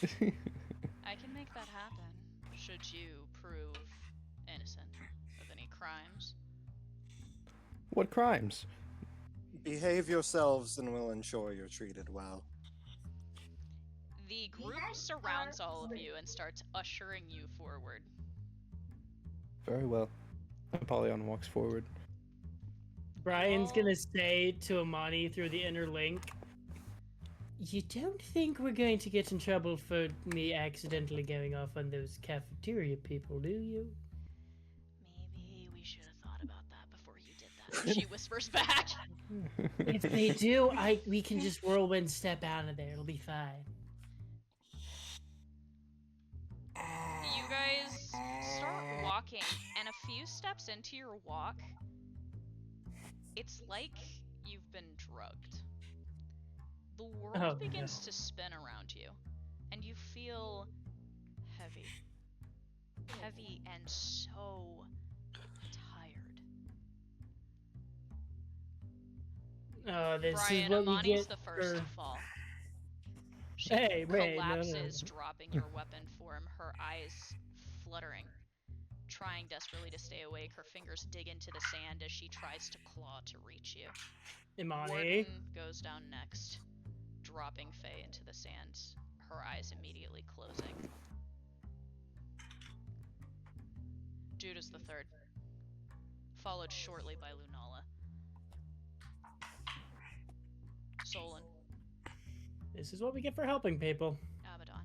I can make that happen, should you prove innocent of any crimes. What crimes? Behave yourselves and we'll ensure you're treated well. The group surrounds all of you and starts ushering you forward. Very well. Apollyon walks forward. Brian's gonna say to Amani through the inner link, "You don't think we're going to get in trouble for me accidentally going off on those cafeteria people, do you?" Maybe we should have thought about that before you did that. She whispers back. If they do, we can just whirlwind step out of there. It'll be fine. You guys start walking, and a few steps into your walk, it's like you've been drugged. The world begins to spin around you, and you feel heavy. Heavy and so tired. This Brian, is what we Amani's get the first to for... fall. She collapses, dropping your weapon form, her eyes fluttering, trying desperately to stay awake. Her fingers dig into the sand as she tries to claw to reach you. Imani. Warden goes down next, dropping Faye into the sand, her eyes immediately closing. Judah's the third, followed shortly by Lunala. Solon. This is what we get for helping people. Abaddon.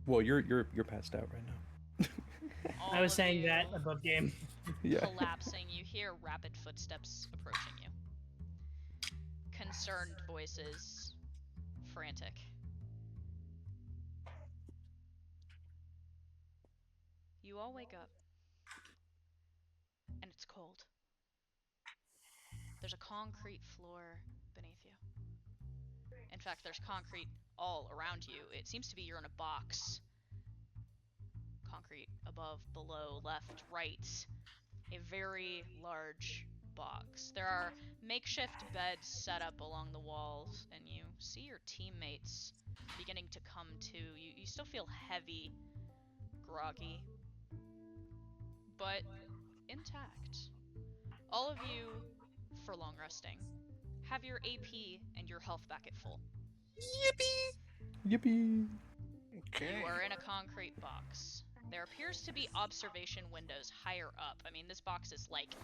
Well, you're passed out right now. I was saying that above game. Yeah. Collapsing, you hear rapid footsteps approaching you. Concerned voices, frantic. You all wake up, and it's cold. There's a concrete floor beneath you. In fact, there's concrete all around you. It seems to be you're in a box. Concrete above, below, left, right. A very large box. There are makeshift beds set up along the walls, and you see your teammates beginning to come to. You still feel heavy, groggy, but intact. All of you, for long resting, have your AP and your health back at full. Yippee! Yippee! Okay. You are in a concrete box. There appears to be observation windows higher up. I mean, this box is like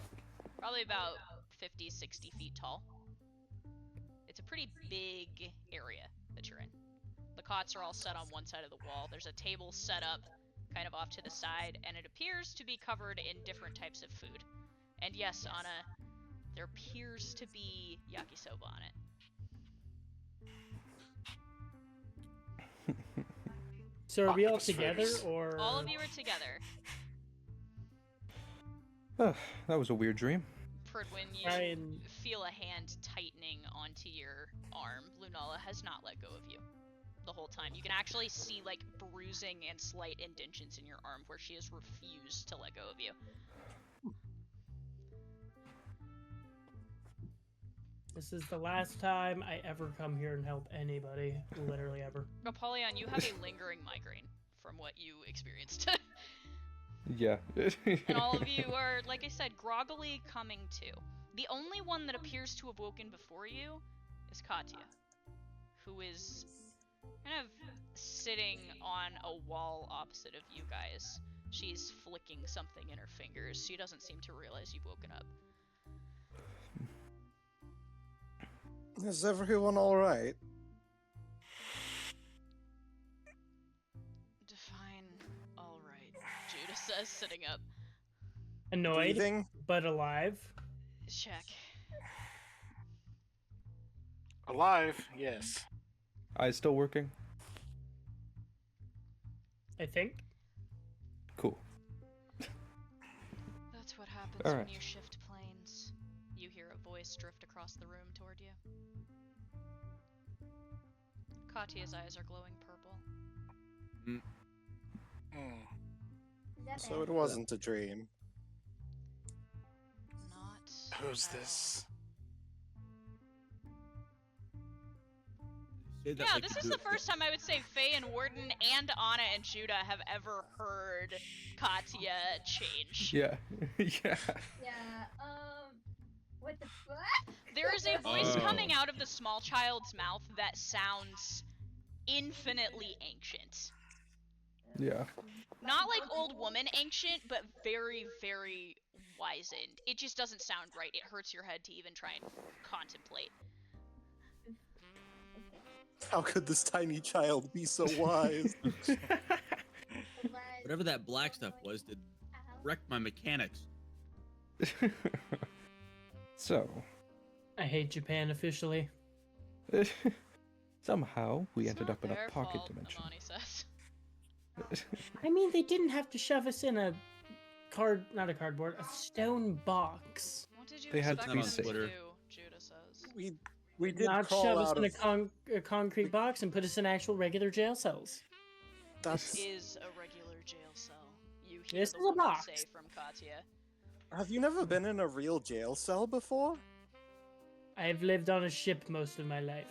probably about 50, 60 feet tall. It's a pretty big area that you're in. The cots are all set on one side of the wall. There's a table set up kind of off to the side, and it appears to be covered in different types of food. And yes, Anna, there appears to be yakisoba on it. So are we all together, or...? All of you are together. That was a weird dream. Pridwin, you feel a hand tightening onto your arm. Lunala has not let go of you the whole time. You can actually see, like, bruising and slight indentions in your arm where she has refused to let go of you. This is the last time I ever come here and help anybody. Literally ever. Apollyon, you have a lingering migraine from what you experienced. Yeah. And all of you are, like I said, groggily coming to. The only one that appears to have woken before you is Katya, who is kind of sitting on a wall opposite of you guys. She's flicking something in her fingers. She doesn't seem to realize you've woken up. Is everyone alright? Define alright, Judah says, sitting up. Annoyed, Breathing? but alive. Check. Alive, yes. Eyes still working? I think. Cool. That's what happens All when right. you shift planes. You hear a voice drift across the room toward you. Katya's eyes are glowing purple. So it wasn't a dream. Not Who's at this? Yeah, this is the first time I would say Faye and Warden and Anna and Judah have ever heard Katya change. Yeah. Yeah. Yeah, what the fuck? There is a voice coming out of the small child's mouth that sounds infinitely ancient. Yeah. Not like old woman ancient, but very, very wizened. It just doesn't sound right. It hurts your head to even try and contemplate. How could this tiny child be so wise? Whatever that black stuff was did wreck my mechanics. So, I hate Japan officially. somehow we It's ended not up in a their pocket fault, dimension. Amani says. I mean, they didn't have to shove us in a not a cardboard, a stone box. What did you They had expect to be them safe. to do, Judah says. We did Not crawl shove us out in of... a concrete box and put us in actual regular jail cells. That's... This is a regular jail cell. You hear This the is a woman box. say from Katya. Have you never been in a real jail cell before? I've lived on a ship most of my life.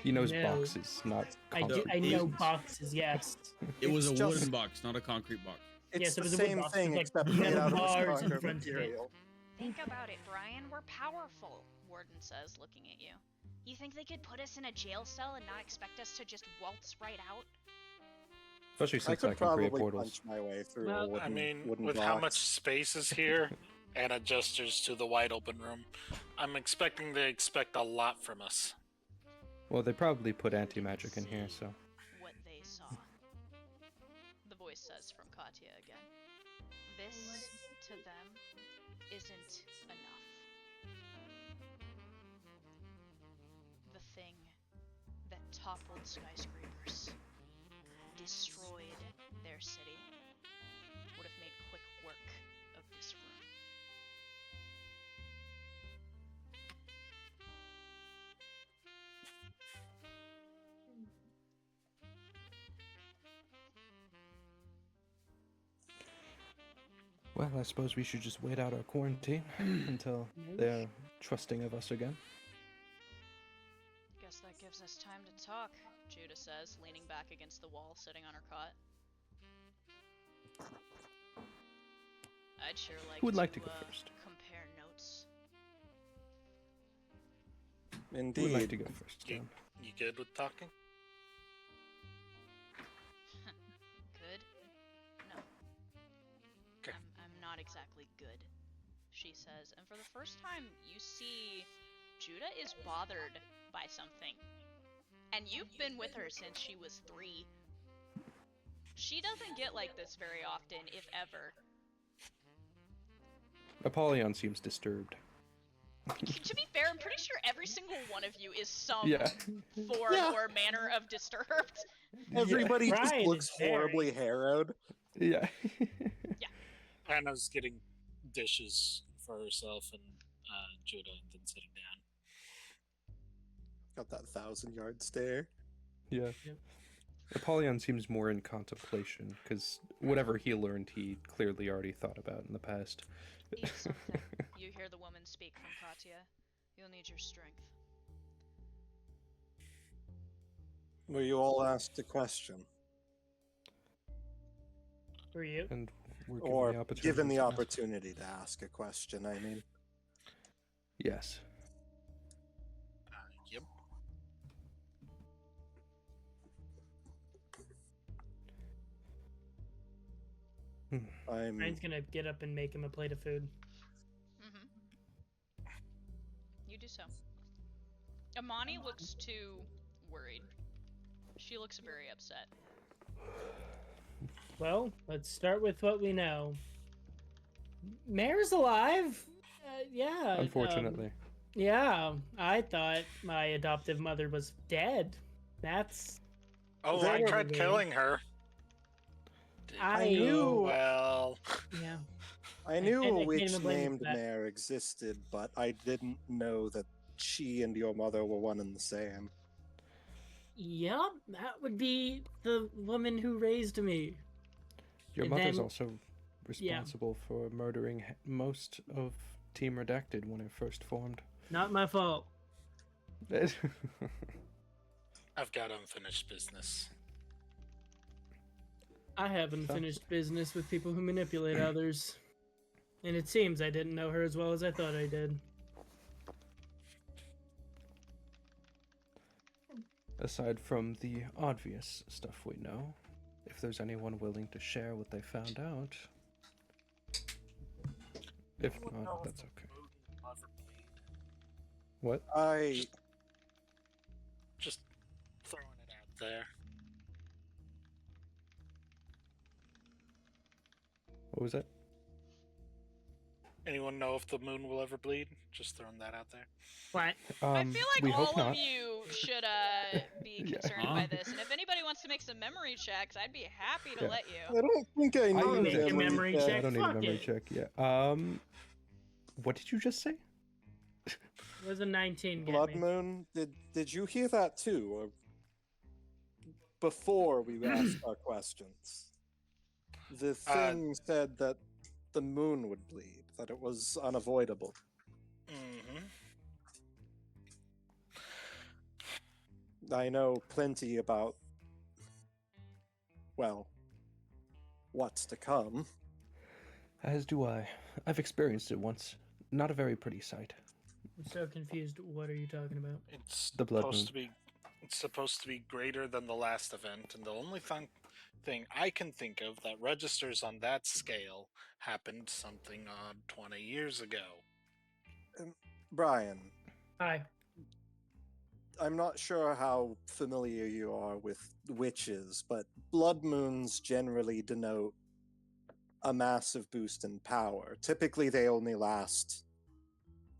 He knows No. boxes, not I concrete know boxes. boxes, yes. It was a It's just- wooden box, not a concrete box. It's Yes, it the was a wood same box thing, with, like, except made metal out of a bars in stronger front of it. material. Think about it, Brian. We're powerful, Warden says, looking at you. You think they could put us in a jail cell and not expect us to just waltz right out? Especially I since could I can create probably portals. punch my way through Well, a wooden, I mean, wooden with box. how much space is here, Anna gestures to the wide open room. I'm expecting they expect a lot from us. Well, they probably put anti-magic in here, so... What they saw. The voice says from Katya again. This, to them, isn't enough. The thing that toppled skyscrapers, destroyed their city, would have made quick work of this room. Well, I suppose we should just wait out our quarantine until they're trusting of us again. Guess that gives us time to talk, Judah says, leaning back against the wall, sitting on her cot. I'd sure like Who would like to go first? Compare notes. Who Indeed. would like to go first, You, then? you good with talking? Good? No. Okay. I'm not exactly good, she says, and for the first time you see Judah is bothered by something. And you've been with her since she was 3. She doesn't get like this very often, if ever. Apollyon seems disturbed. To be fair, I'm pretty sure every single one of you is some Yeah. form or manner of disturbed. Everybody just Brian looks is very- horribly harrowed. Yeah. Anna's getting dishes for herself and Judah, and then sitting down. Got that 1,000-yard stare. Yeah. Yep. Apollyon seems more in contemplation, because whatever he learned, he clearly already thought about in the past. Eat something. You hear the woman speak from Katya. You'll need your strength. Were you all asked a question? Were you? And we're Or given the to ask. opportunity to ask a question, I mean. Yes. Yep. I'm Brian's gonna get up and make him a plate of food. You do so. Amani looks too worried. She looks very upset. Well, let's start with what we know. Mare's alive. Yeah. Unfortunately. Yeah, I thought my adoptive mother was dead. That's. Oh, They I were tried really- killing her. I knew- Well, Yeah. I knew I a can't witch even blame you for named that. Mare existed, but I didn't know that she and your mother were one and the same. Yep, that would be the woman who raised me. Your And mother's then- also responsible for murdering most of Team Redacted when it first formed. Not my fault. I've got unfinished business. I have unfinished business with people who manipulate others. And it seems I didn't know her as well as I thought I did. Aside from the obvious stuff we know, if there's anyone willing to share what they found out. If not, that's okay. What? Just throwing it out there. What was that? Anyone know if the moon will ever bleed? Just throwing that out there. What? I feel like we all hope of not. you should be concerned by this, and if anybody wants to make some memory checks, I'd be happy to let you. I don't think I need I'll make a memory check. I don't need a Fuck memory it. check. Yeah. What did you just say? It was a 19. Blood Moon. Did you hear that too? Or before we asked our questions, the thing said that the moon would bleed, that it was unavoidable. Mm-hmm. I know plenty about, well, what's to come. As do I. I've experienced it once. Not a very pretty sight. I'm so confused. What are you talking about? It's The blood supposed moon. to be. It's supposed to be greater than the last event, and the only thing I can think of that registers on that scale happened something odd 20 years ago. Brian. Hi. I'm not sure how familiar you are with witches, but blood moons generally denote a massive boost in power. Typically, they only last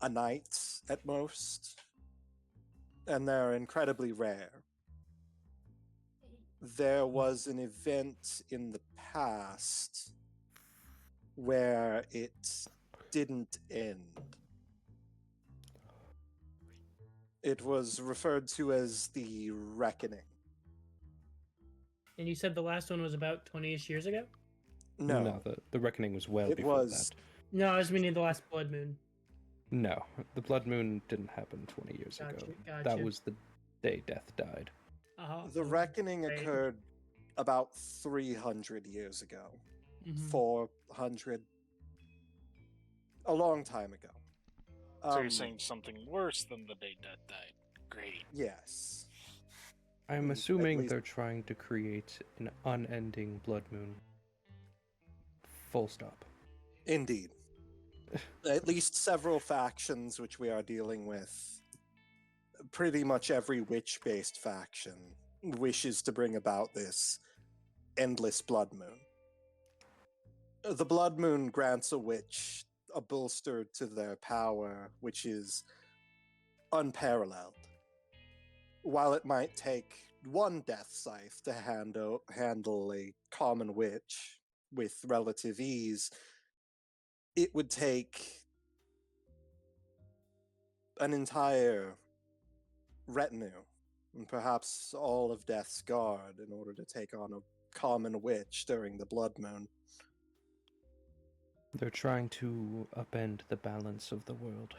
a night at most, and they're incredibly rare. There was an event in the past where it didn't end. It was referred to as the Reckoning. And you said the last one was about 20-ish years ago? No. The reckoning was well It before was- that. No, I was meaning the last blood moon. No, the blood moon didn't happen 20 years ago. Gotcha. That was the day Death died. The Reckoning Right. occurred about 300 years ago. Mhm. 400. A long time ago. So you're saying something worse than the day Death died? Great. Yes. I'm At assuming least- they're trying to create an unending blood moon. Full stop. Indeed. At least several factions which we are dealing with. Pretty much every witch-based faction wishes to bring about this endless blood moon. The blood moon grants a witch a bolster to their power, which is unparalleled. While it might take one death scythe to handle a common witch with relative ease, it would take an entire retinue, and perhaps all of Death's Guard, in order to take on a common witch during the blood moon. They're trying to upend the balance of the world.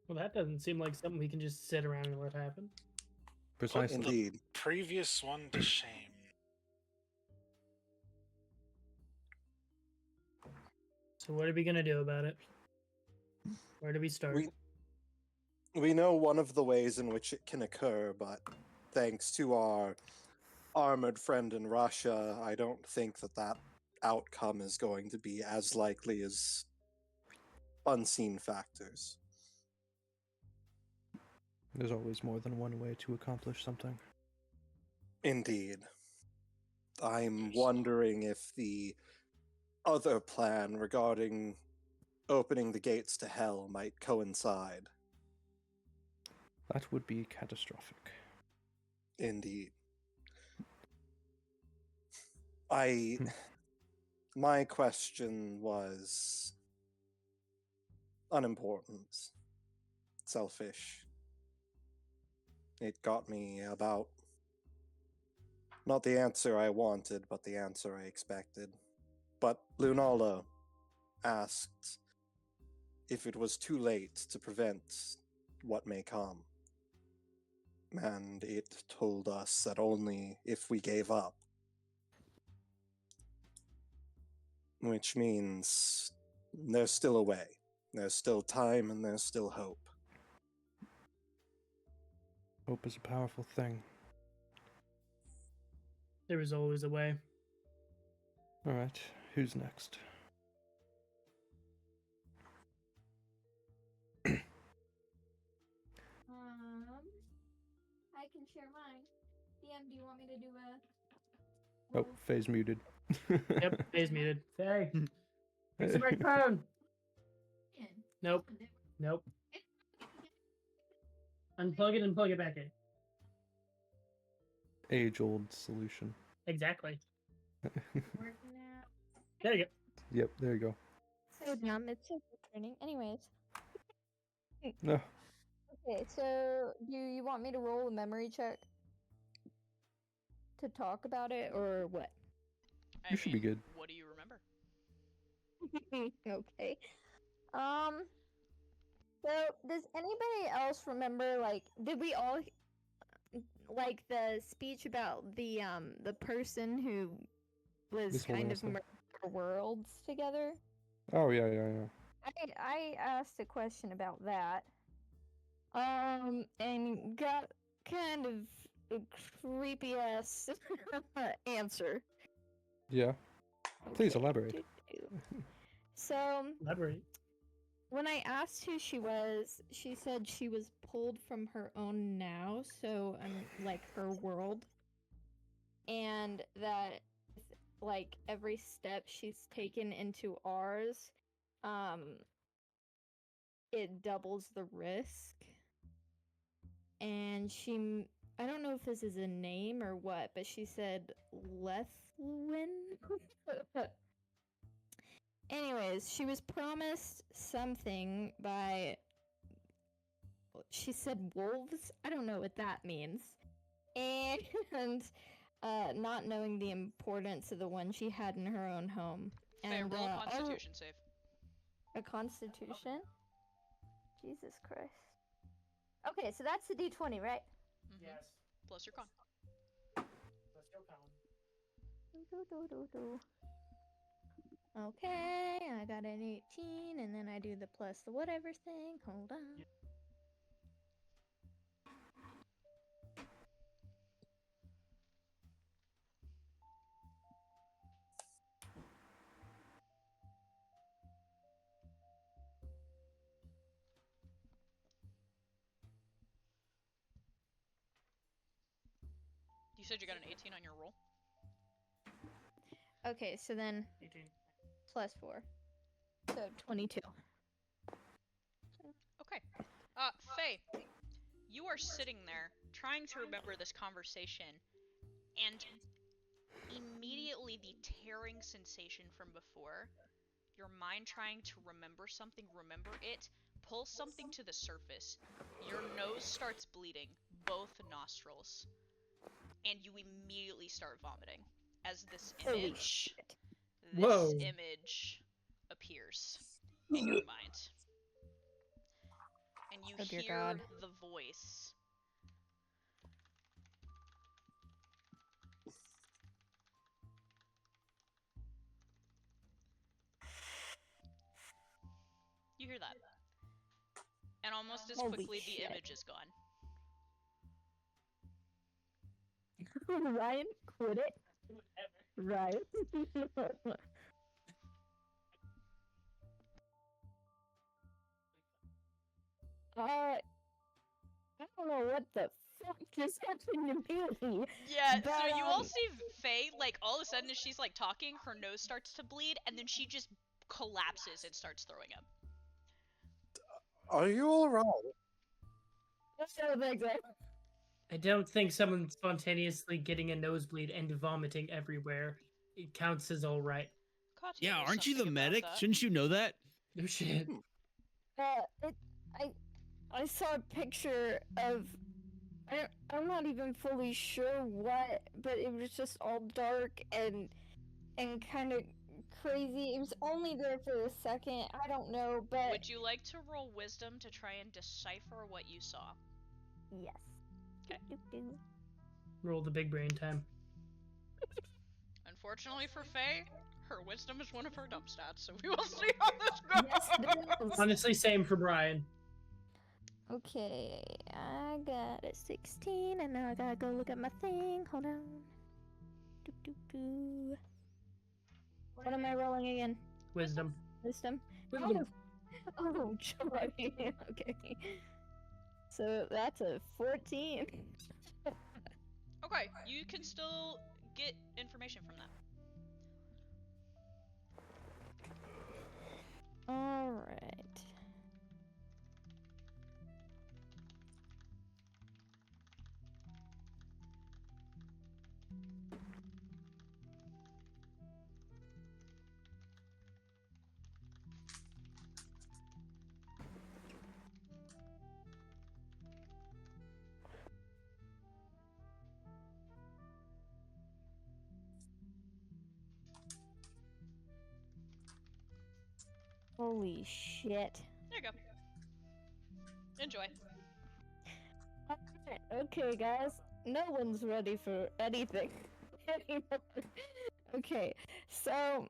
Well, that doesn't seem like something we can just sit around and let happen. Precisely. Indeed. Previous one to shame. So what are we gonna do about it? Where do we start? We know one of the ways in which it can occur, but thanks to our armored friend in Russia, I don't think that outcome is going to be as likely as unseen factors. There's always more than one way to accomplish something. Indeed. I'm wondering if the other plan regarding opening the gates to hell might coincide. That would be catastrophic. Indeed. My question was unimportant, selfish. It got me about not the answer I wanted, but the answer I expected. But Lunala asked if it was too late to prevent what may come. and it told us that only if we gave up. Which means there's still a way. There's still time and there's still hope. Hope is a powerful thing. There was always a way. Alright, who's next? I can share mine. DM, do you want me to do a... Oh, Faye's muted. Yep, Faye's muted. Faye! Fix the microphone! Nope. Nope. Unplug it and plug it back in. Age-old solution. Exactly. There you go. Yep, there you go. So dumb, it's so frustrating. Anyways. No. Okay, so do you want me to roll a memory check to talk about it, or what? You should be good. What do you remember? Okay. So does anybody else remember, like, did we all like the speech about the person who was This kind of Melissa. merged our worlds together? Oh, yeah. I asked a question about that. And got kind of a creepy ass answer. Yeah. Please elaborate. So, Elaborate. when I asked who she was, she said she was pulled from her own now, so like her world. And that like every step she's taken into ours, it doubles the risk. And I don't know if this is a name or what, but she said Lethlwin? Anyways, she was promised something by, she said wolves? I don't know what that means. And not knowing the importance of the one she had in her own home. Faye, And roll a Constitution save. a Constitution? Jesus Christ. Okay, so that's the D20, right? Mm-hmm. Yes. Plus your con. Plus your con. Okay, I got an 18, and then I do the plus the whatever thing. Hold on. You said you got an 18 on your roll? Okay, so then 18. plus 4. So 22. Okay. Faye, you are sitting there trying to remember this conversation, and immediately the tearing sensation from before, your mind trying to remember it, pulls something to the surface. Your nose starts bleeding, both nostrils, and you immediately start vomiting as this image, appears in your mind. And you hear the voice. You hear that. And almost as quickly, the image is gone. Ryan, quit it. Ryan. I don't know what the fuck just happened to me. Yeah, but, so you all see Faye, like, all of a sudden as she's, like, talking, her nose starts to bleed, and then she just collapses and starts throwing up. Are you alright? I don't think someone spontaneously getting a nosebleed and vomiting everywhere, it counts as alright. Yeah, aren't you the medic? Shouldn't you know that? No shit. I saw a picture of, I'm not even fully sure what, but it was just all dark and kind of crazy. It was only there for a second. I don't know, but... Would you like to roll wisdom to try and decipher what you saw? Yes. Roll the big brain time. Unfortunately for Faye, her wisdom is one of her dump stats, so we will see how this goes. Yes, it is. Honestly, same for Brian. Okay, I got a 16, and now I gotta go look at my thing. Hold on. What am I rolling again? Wisdom. Wisdom? Wisdom. Oh, joy. Okay. So that's a 14. Okay, you can still get information from that. Alright. Holy shit. There you go. Enjoy. Alright, okay, guys. No one's ready for anything anymore. Okay, so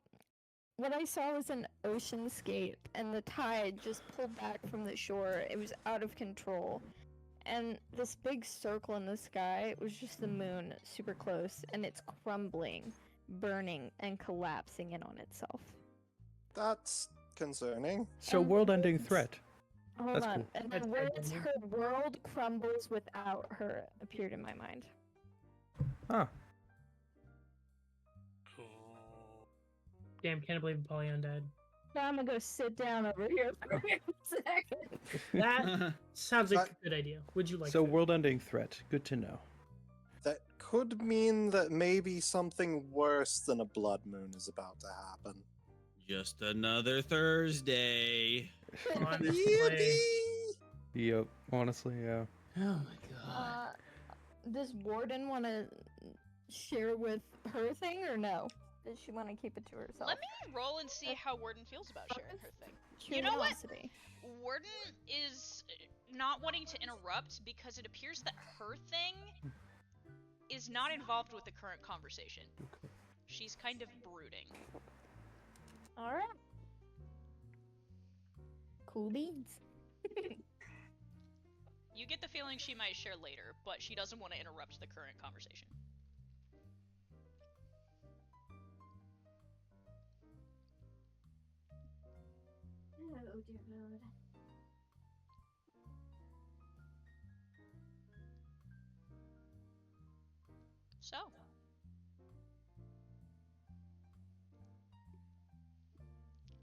what I saw was an oceanscape, and the tide just pulled back from the shore. It was out of control. And this big circle in the sky was just the moon, super close, and it's crumbling, burning, and collapsing in on itself. That's concerning. So, And world-ending words- threat. Hold That's on. cool. And That's the bad, words, Daniel. her world crumbles without her, appeared in my mind. Huh. Damn, can't believe Apollyon died. Now I'm gonna go sit down over here for a second. That sounds like That- a good idea. Would you like So, to? world-ending threat. Good to know. That could mean that maybe something worse than a blood moon is about to happen. Just another Thursday. Honestly. Yippee! Yep. Honestly, yeah. Oh my god. Does Warden want to share with her thing or no? Does she want to keep it to herself? Let me roll and see how Warden feels about sharing her thing. You know what? Curiosity. Warden is not wanting to interrupt because it appears that her thing is not involved with the current conversation. She's kind of brooding. Alright. Cool beans. You get the feeling she might share later, but she doesn't want to interrupt the current conversation. Oh dear God. So.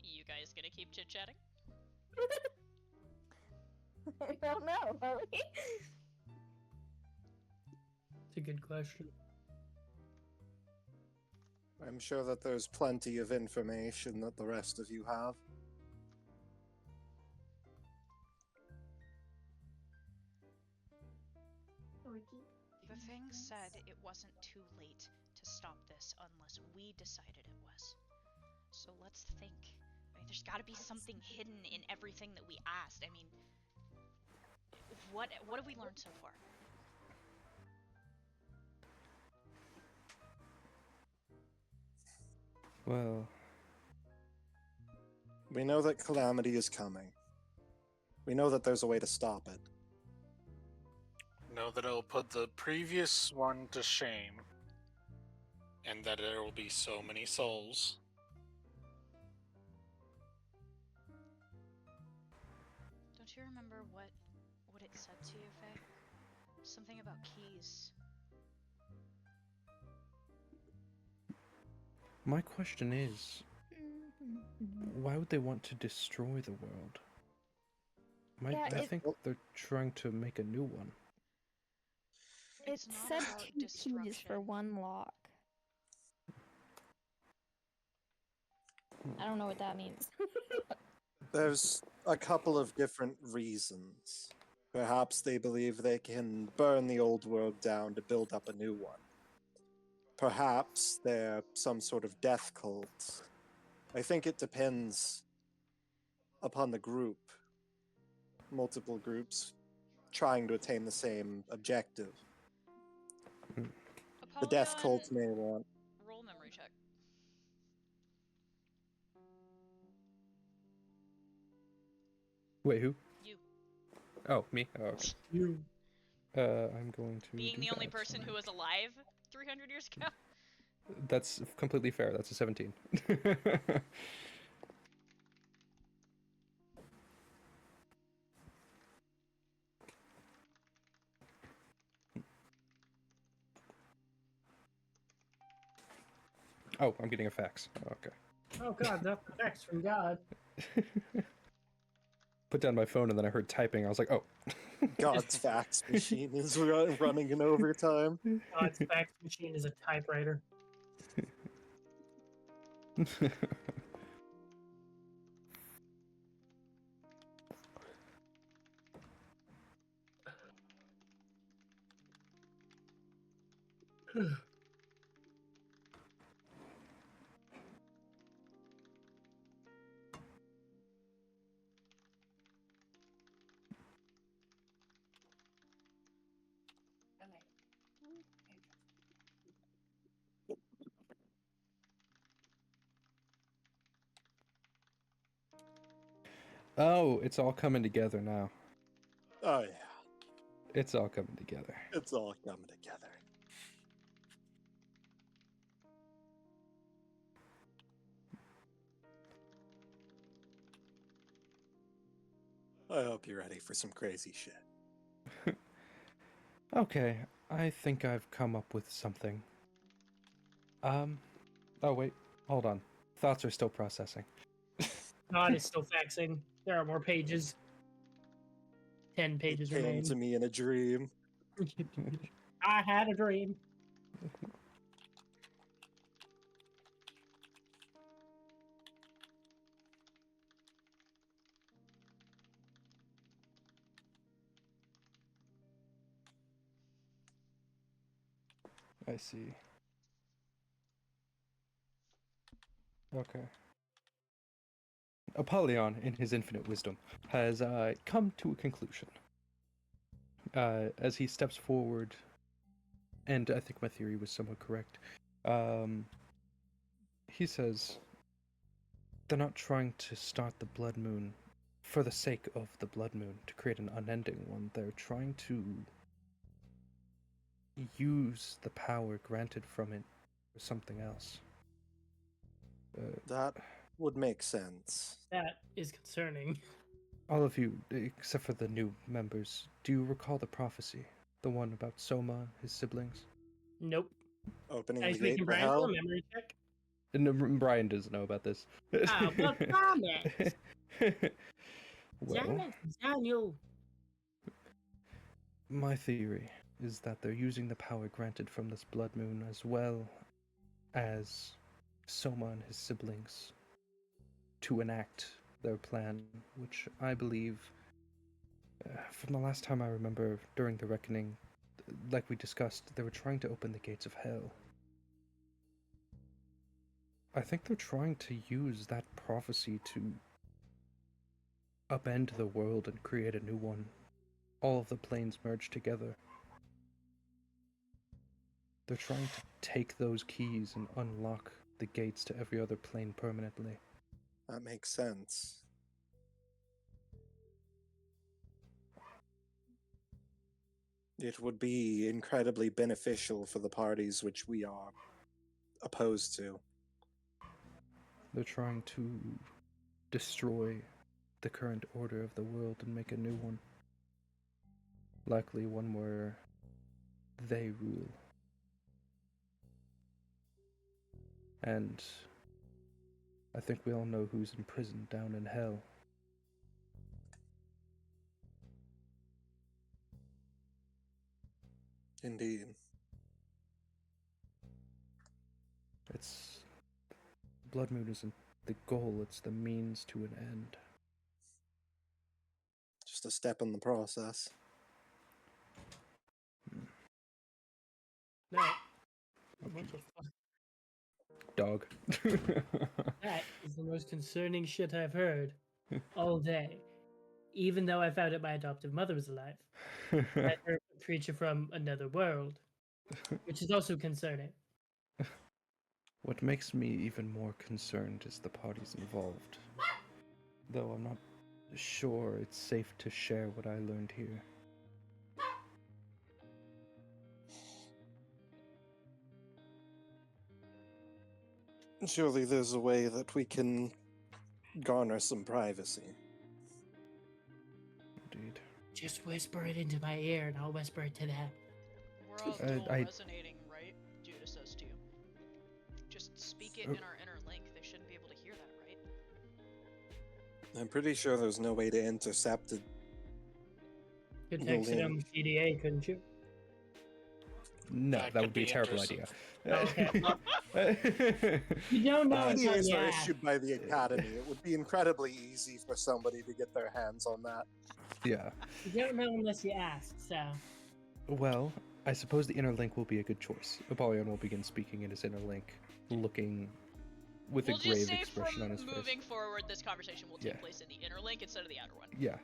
You guys gonna keep chit-chatting? I don't know, are we? It's a good question. I'm sure that there's plenty of information that the rest of you have. The thing said it wasn't too late to stop this unless we decided it was. So let's think. I mean, there's gotta be something hidden in everything that we asked. I mean, what have we learned so far? Well, We know that calamity is coming. We know that there's a way to stop it. Know that it'll put the previous one to shame, and that there will be so many souls. Don't you remember what it said to you, Faye? Something about keys. my question is, why would they want to destroy the world? Yeah, I it- think they're trying to make a new one. It It's not said about 2 keys for destruction. 1 lock. I don't know what that means. There's a couple of different reasons. Perhaps they believe they can burn the old world down to build up a new one. Perhaps they're some sort of death cult. I think it depends upon the group. Multiple groups trying to attain the same objective. The death Apollyon, cult may want. roll memory check. Wait, who? You. Oh, me? Oh, okay. You. I'm going to Being do the only that. person who was alive 300 years ago. That's completely fair. That's a 17. Oh, I'm getting a fax. Okay. Oh God, that's the text from God. Put down my phone and then I heard typing. I was like, oh. God's fax machine is running in overtime. God's fax machine is a typewriter. Oh, it's all coming together now. Oh, yeah. It's all coming together. It's all coming together. I hope you're ready for some crazy shit. Okay, I think I've come up with something. Oh wait, hold on. Thoughts are still processing. God is still faxing. There are more pages. 10 pages It came remain. to me in a dream. I had a dream. I see. Okay. Apollyon, in his infinite wisdom, has come to a conclusion. As he steps forward, and I think my theory was somewhat correct, he says, they're not trying to start the blood moon for the sake of the blood moon, to create an unending one. They're trying to use the power granted from it for something else. That would make sense. That is concerning. All of you, except for the new members, do you recall the prophecy? The one about Soma, his siblings? Nope. Opening Nice the gate making for Brian roll hell? a memory check. No, Brian doesn't know about this. Oh, well, Thomas! Well, Daniel. my theory is that they're using the power granted from this blood moon as well as Soma and his siblings to enact their plan, which I believe, from the last time I remember during the reckoning, like we discussed, they were trying to open the gates of hell. I think they're trying to use that prophecy to upend the world and create a new one. All of the planes merge together. They're trying to take those keys and unlock the gates to every other plane permanently. That makes sense. It would be incredibly beneficial for the parties which we are opposed to. They're trying to destroy the current order of the world and make a new one. Likely one where they rule. And I think we all know who's imprisoned down in hell. Indeed. It's... Blood Moon isn't the goal, it's the means to an end. Just a step in the process. No. What the fuck? Dog. That is the most concerning shit I've heard all day. Even though I found out my adoptive mother was alive. I heard a creature from another world. which is also concerning. What makes me even more concerned is the parties involved. Though I'm not sure it's safe to share what I learned here. Surely there's a way that we can garner some privacy. Indeed. Just whisper it into my ear, and I'll whisper it to them. We're all dual resonating, right? Judah says to you. Just speak it in our inner link. They shouldn't be able to hear that, right? I'm pretty sure there's no way to intercept it. You could text it on PDA, couldn't you? No, that would be a terrible idea. Okay. You don't know until PDAs you are ask. issued by the Academy. It would be incredibly easy for somebody to get their hands on that. Yeah. You don't know unless you ask, so... Well, I suppose the inner link will be a good choice. Apollyon will begin speaking in his inner link, looking with a grave expression on his face. Moving forward, this conversation will take place in the inner link instead of the outer one. Yeah.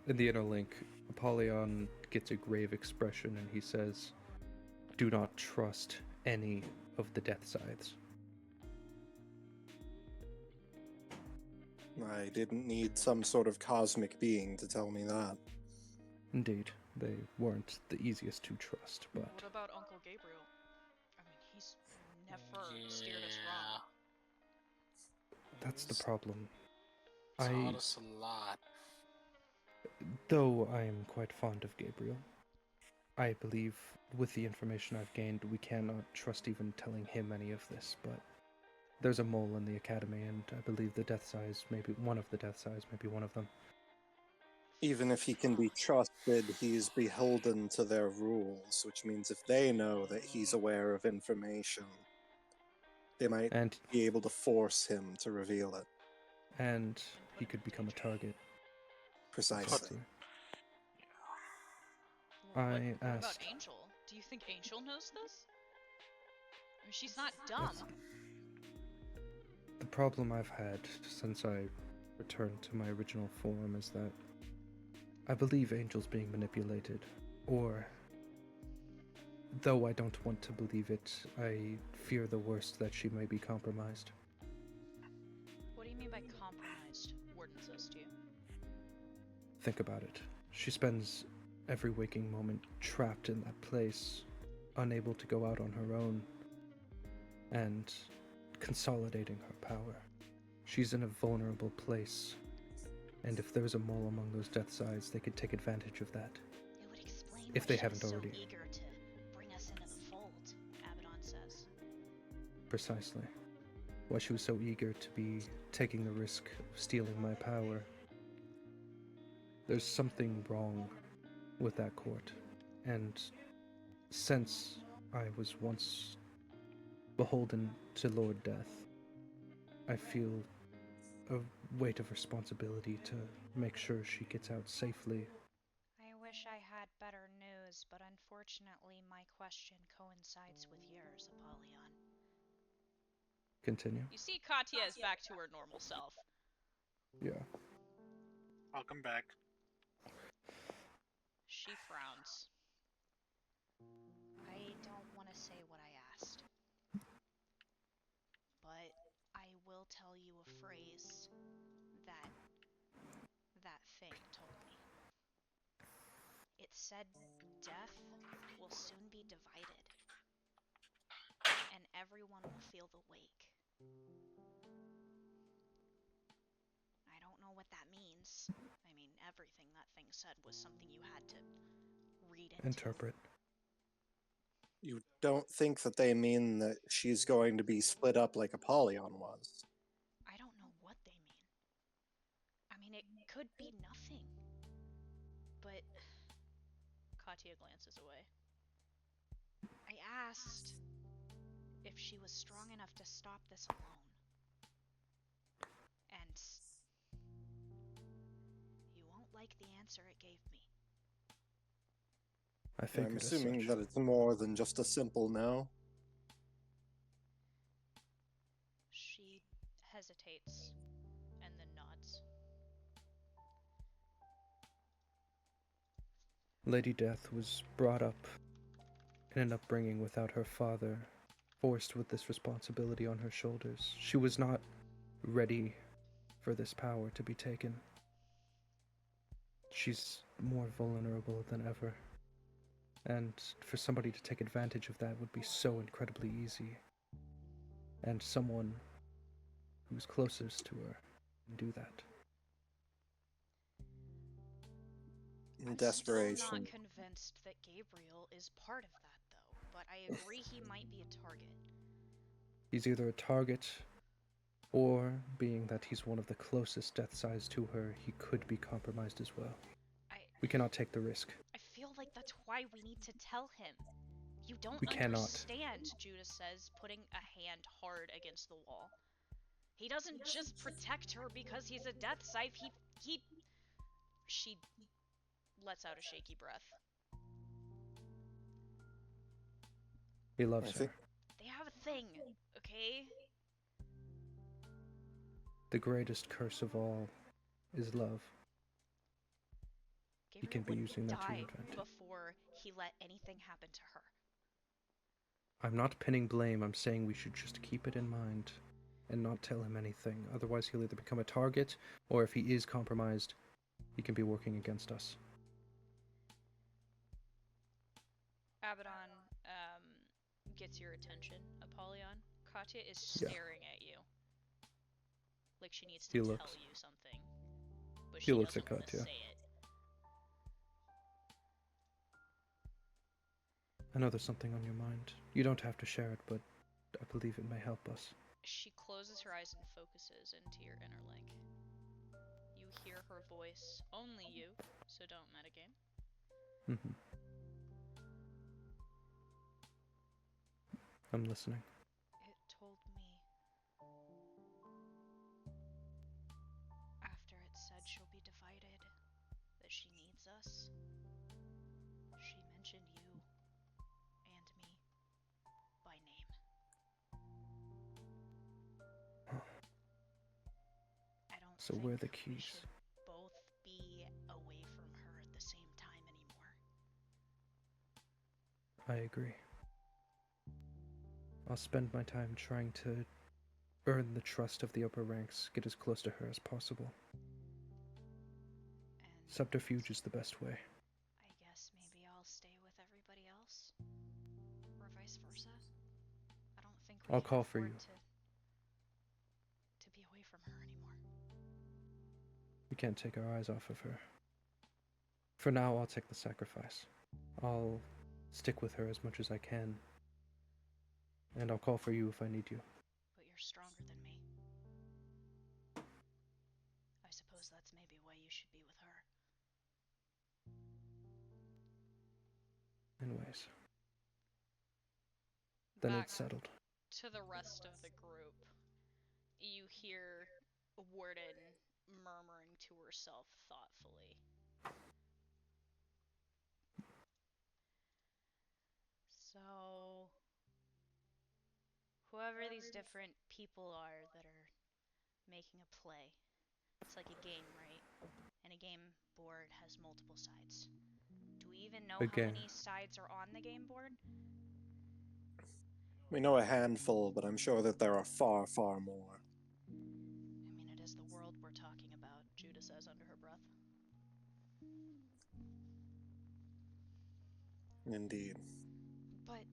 In the inner link, Apollyon gets a grave expression and he says, "Do not trust any of the Death Scythes." I didn't need some sort of cosmic being to tell me that. Indeed, they weren't the easiest to trust, but... What about Uncle Gabriel? I mean, he's never steered us wrong. That's the problem. Taught us a lot. Though I am quite fond of Gabriel, I believe with the information I've gained, we cannot trust even telling him any of this, but there's a mole in the Academy, and I believe the Death Size, maybe one of the Death Size, maybe one of them. Even if he can be trusted, he's beholden to their rules, which means if they know that he's aware of information, they might be able to force him to reveal it. And he could become a target. Precisely. What I about asked... Angel? Do you think Angel knows this? I mean, she's not dumb. The problem I've had since I returned to my original form is that I believe Angel's being manipulated, or though I don't want to believe it, I fear the worst, that she may be compromised. What do you mean by compromised? Warden says to you. Think about it. She spends every waking moment trapped in that place, unable to go out on her own, and consolidating her power. She's in a vulnerable place, and if there's a mole among those Death Sides, they could take advantage of that. It would explain if they haven't already. So eager to bring us into the fold, Abaddon says. Precisely. Why she was so eager to be taking the risk of stealing my power. There's something wrong with that court, and since I was once beholden to Lord Death, I feel a weight of responsibility to make sure she gets out safely. I wish I had better news, but unfortunately my question coincides with yours, Apollyon. Continue. You see Katya is back to her normal self. Yeah. Welcome back. She frowns. I don't want to say what I asked, but I will tell you a phrase that thing told me. It said death will soon be divided, and everyone will feel the wake. I don't know what that means. I mean, everything that thing said was something you had to read into. Interpret. You don't think that they mean that she's going to be split up like Apollyon was? I don't know what they mean. I mean, it could be nothing. But Katya glances away. I asked if she was strong enough to stop this alone. And you won't like the answer it gave me. I'm assuming that it's more than just a simple no. She hesitates and then nods. Lady Death was brought up in an upbringing without her father, forced with this responsibility on her shoulders. She was not ready for this power to be taken. She's more vulnerable than ever. And for somebody to take advantage of that would be so incredibly easy. And someone who's closest to her can do that. In I'm desperation. still not convinced that Gabriel is part of that, though. But I agree he might be a target. He's either a target, or, being that he's one of the closest death sides to her, he could be compromised as well. We cannot take the risk. I feel like that's why we need to tell him. You don't We cannot. understand, Judas says, putting a hand hard against the wall. He doesn't just protect her because he's a death scythe, She lets out a shaky breath. He loves her. They have a thing, okay? The greatest curse of all is love. He can be using that to his advantage. Before he let anything happen to her. I'm not pinning blame, I'm saying we should just keep it in mind and not tell him anything. Otherwise he'll either become a target, or if he is compromised, he can be working against us. Abaddon gets your attention, Apollyon. Katya is staring at you. Like she needs to tell you something. But she looks at doesn't want to Katya. say it. I know there's something on your mind. You don't have to share it, but I believe it may help us. She closes her eyes and focuses into your inner link. You hear her voice, only you, so don't metagame. Mm-hmm. I'm listening. It told me after it said she'll be divided, that she needs us. She mentioned you and me by name. I don't So think where are the we keys? should both be away from her at the same time anymore. I agree. I'll spend my time trying to earn the trust of the upper ranks, get as close to her as possible. Subterfuge is the best way. I guess maybe I'll stay with everybody else, or vice versa. I don't think we I'll can call for afford you. to be away from her anymore. We can't take our eyes off of her. For now, I'll take the sacrifice. I'll stick with her as much as I can. And I'll call for you if I need you. But you're stronger than me. I suppose that's maybe why you should be with her. Anyways. Then Back it's settled. to the rest of the group. You hear Warden murmuring to herself thoughtfully. So, whoever these different people are that are making a play, it's like a game, right? And a game board has multiple sides. Do we even know how many sides are on the game board? We know a handful, but I'm sure that there are far, far more. I mean, it is the world we're talking about, Judah says under her breath. Indeed. But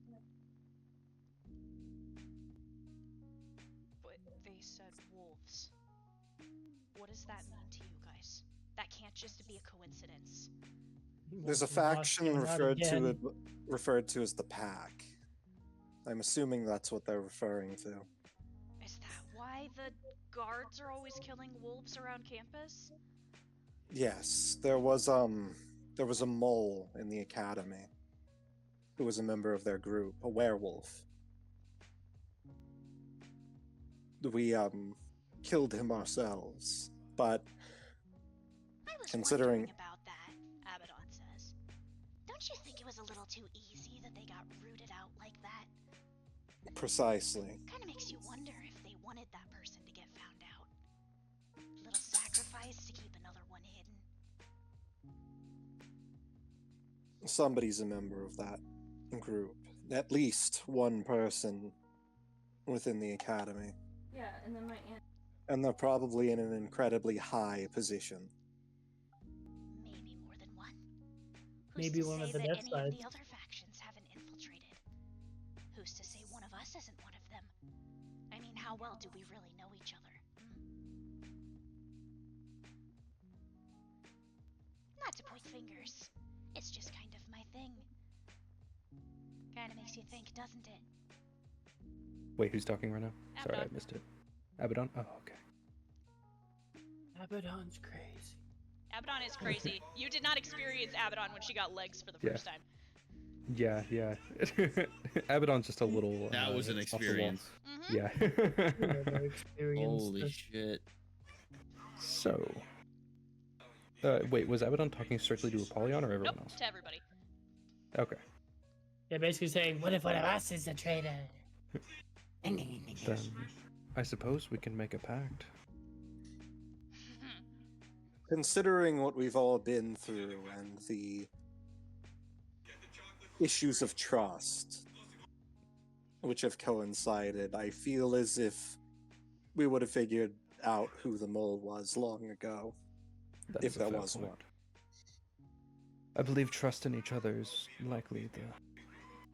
they said wolves. What does that mean to you guys? That can't just be a coincidence. There's a faction referred to as the Pack. I'm assuming that's what they're referring to. Is that why the guards are always killing wolves around campus? Yes, there was a mole in the academy who was a member of their group, a werewolf. We killed him ourselves, but I was considering wondering about that, Abaddon says. Don't you think it was a little too easy that they got rooted out like that? precisely. Kind of makes you wonder if they wanted that person to get found out. Little sacrifice to keep another one hidden. somebody's a member of that group. At least one person within the academy. Yeah, and then my aunt. And they're probably in an incredibly high position. Maybe more than one. Who's Maybe to one say of the that death any sides. of the other factions haven't infiltrated? Who's to say one of us isn't one of them? I mean, how well do we really know each other? Not to point fingers. It's just kind of my thing. Kinda makes you think, doesn't it? Wait, who's talking right now? Sorry, I Abaddon. missed it. Abaddon? Oh, okay. Abaddon's crazy. Abaddon is crazy. You did not experience Abaddon when she got legs for the Yeah. first time. Yeah, yeah. Abaddon's just a little. That was an off the wall. experience. Yeah. Never experienced Holy this. shit. So. Wait, was Abaddon talking strictly to Apollyon or everyone Nope, else? to everybody. Okay. They're basically saying, what if one of us is a traitor? Then I suppose we can make a pact. Considering what we've all been through and the issues of trust which have coincided, I feel as if we would have figured out who the mole was long ago. That If is a there fair was point. one. I believe trust in each other is likely the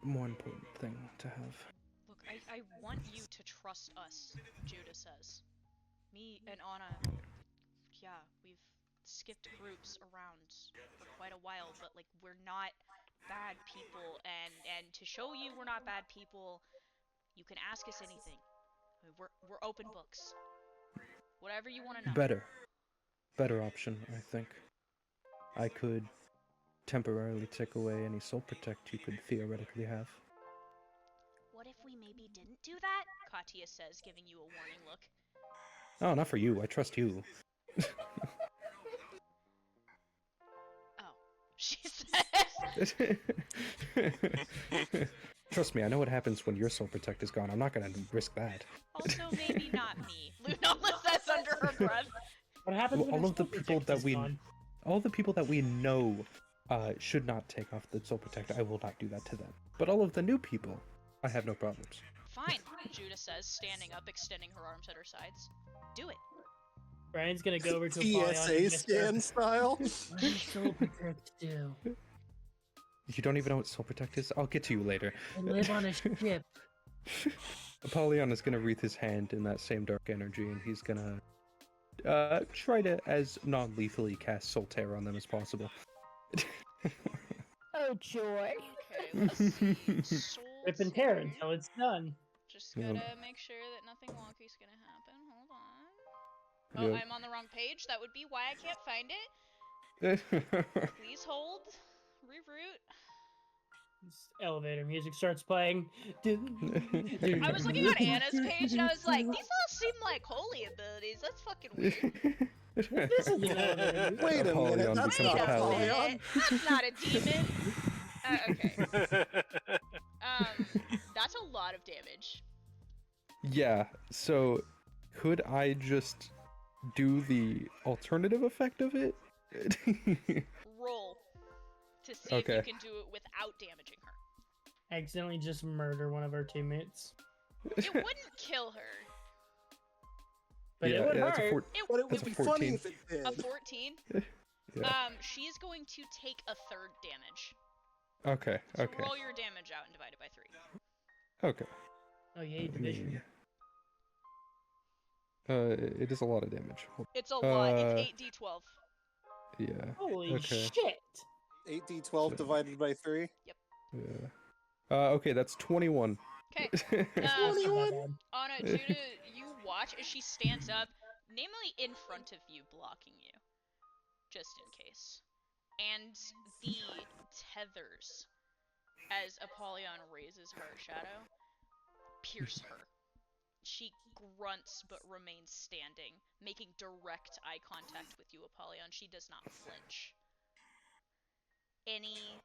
more important thing to have. Look, I want you to trust us, Judah says. Me and Anna, yeah, we've skipped groups around for quite a while, but like we're not bad people, and to show you we're not bad people, you can ask us anything. I mean, we're open books. Whatever you want to know. Better option, I think. I could temporarily take away any soul protect you could theoretically have. What if we maybe didn't do Do that? Katia says, giving you a warning look. Oh, not for you. I trust you. Oh, she says. Trust me, I know what happens when your soul protect is gone. I'm not gonna risk that. Also, maybe not me. Lunala says under her breath. What happens when all your of the soul people protect that is we, gone? all the people that we know, should not take off the soul protect. I will not do that to them. But all of the new people, I have no problems. Fine, Judah says, standing up, extending her arms at her sides. Do it. Brian's gonna go over to Apollyon and PSA whisper, scan style. what does soul protect do? You don't even know what soul protect is? I'll get to you later. I live on a ship. Apollyon is gonna wreath his hand in that same dark energy, and he's gonna try to as non-lethally cast Soul Terror on them as possible. Oh joy. Okay, let's see. Soul Rip and tear Terror. until it's done. Just Yep. gotta make sure that nothing wonky's gonna happen. Hold on. Oh, Yep. I'm on the wrong page. That would be why I can't find it. Please hold. Reroute. This elevator music starts playing. I was looking on Anna's page and I was like, these all seem like holy abilities. That's fucking weird. This is an elevator music. Wait a Apollyon minute, that's becomes not a paladin. Apollyon. That's not a demon. Okay. That's a lot of damage. Yeah, so could I just do the alternative effect of it? Roll to see if Okay. you can do it without damaging her. Accidentally just murder one of our teammates. It wouldn't kill her. But yeah, it would that's a hurt. four- But it would That's a be 14. funny if it did. A 14? Yeah. She's going to take a third damage. Okay, So okay, roll your damage out and divide it by 3. okay. Oh yay, division. It is a lot of damage. It's a lot. Uh, It's 8d12. Yeah. Holy Okay. shit! 8d12 So- divided by 3. Yeah. Okay, that's 21. Okay. That's not bad. Anna, Judah, you watch as she stands up, namely in front of you, blocking you. Just in case. And the tethers, as Apollyon raises her shadow, pierce her. She grunts but remains standing, making direct eye contact with you, Apollyon. She does not flinch. Any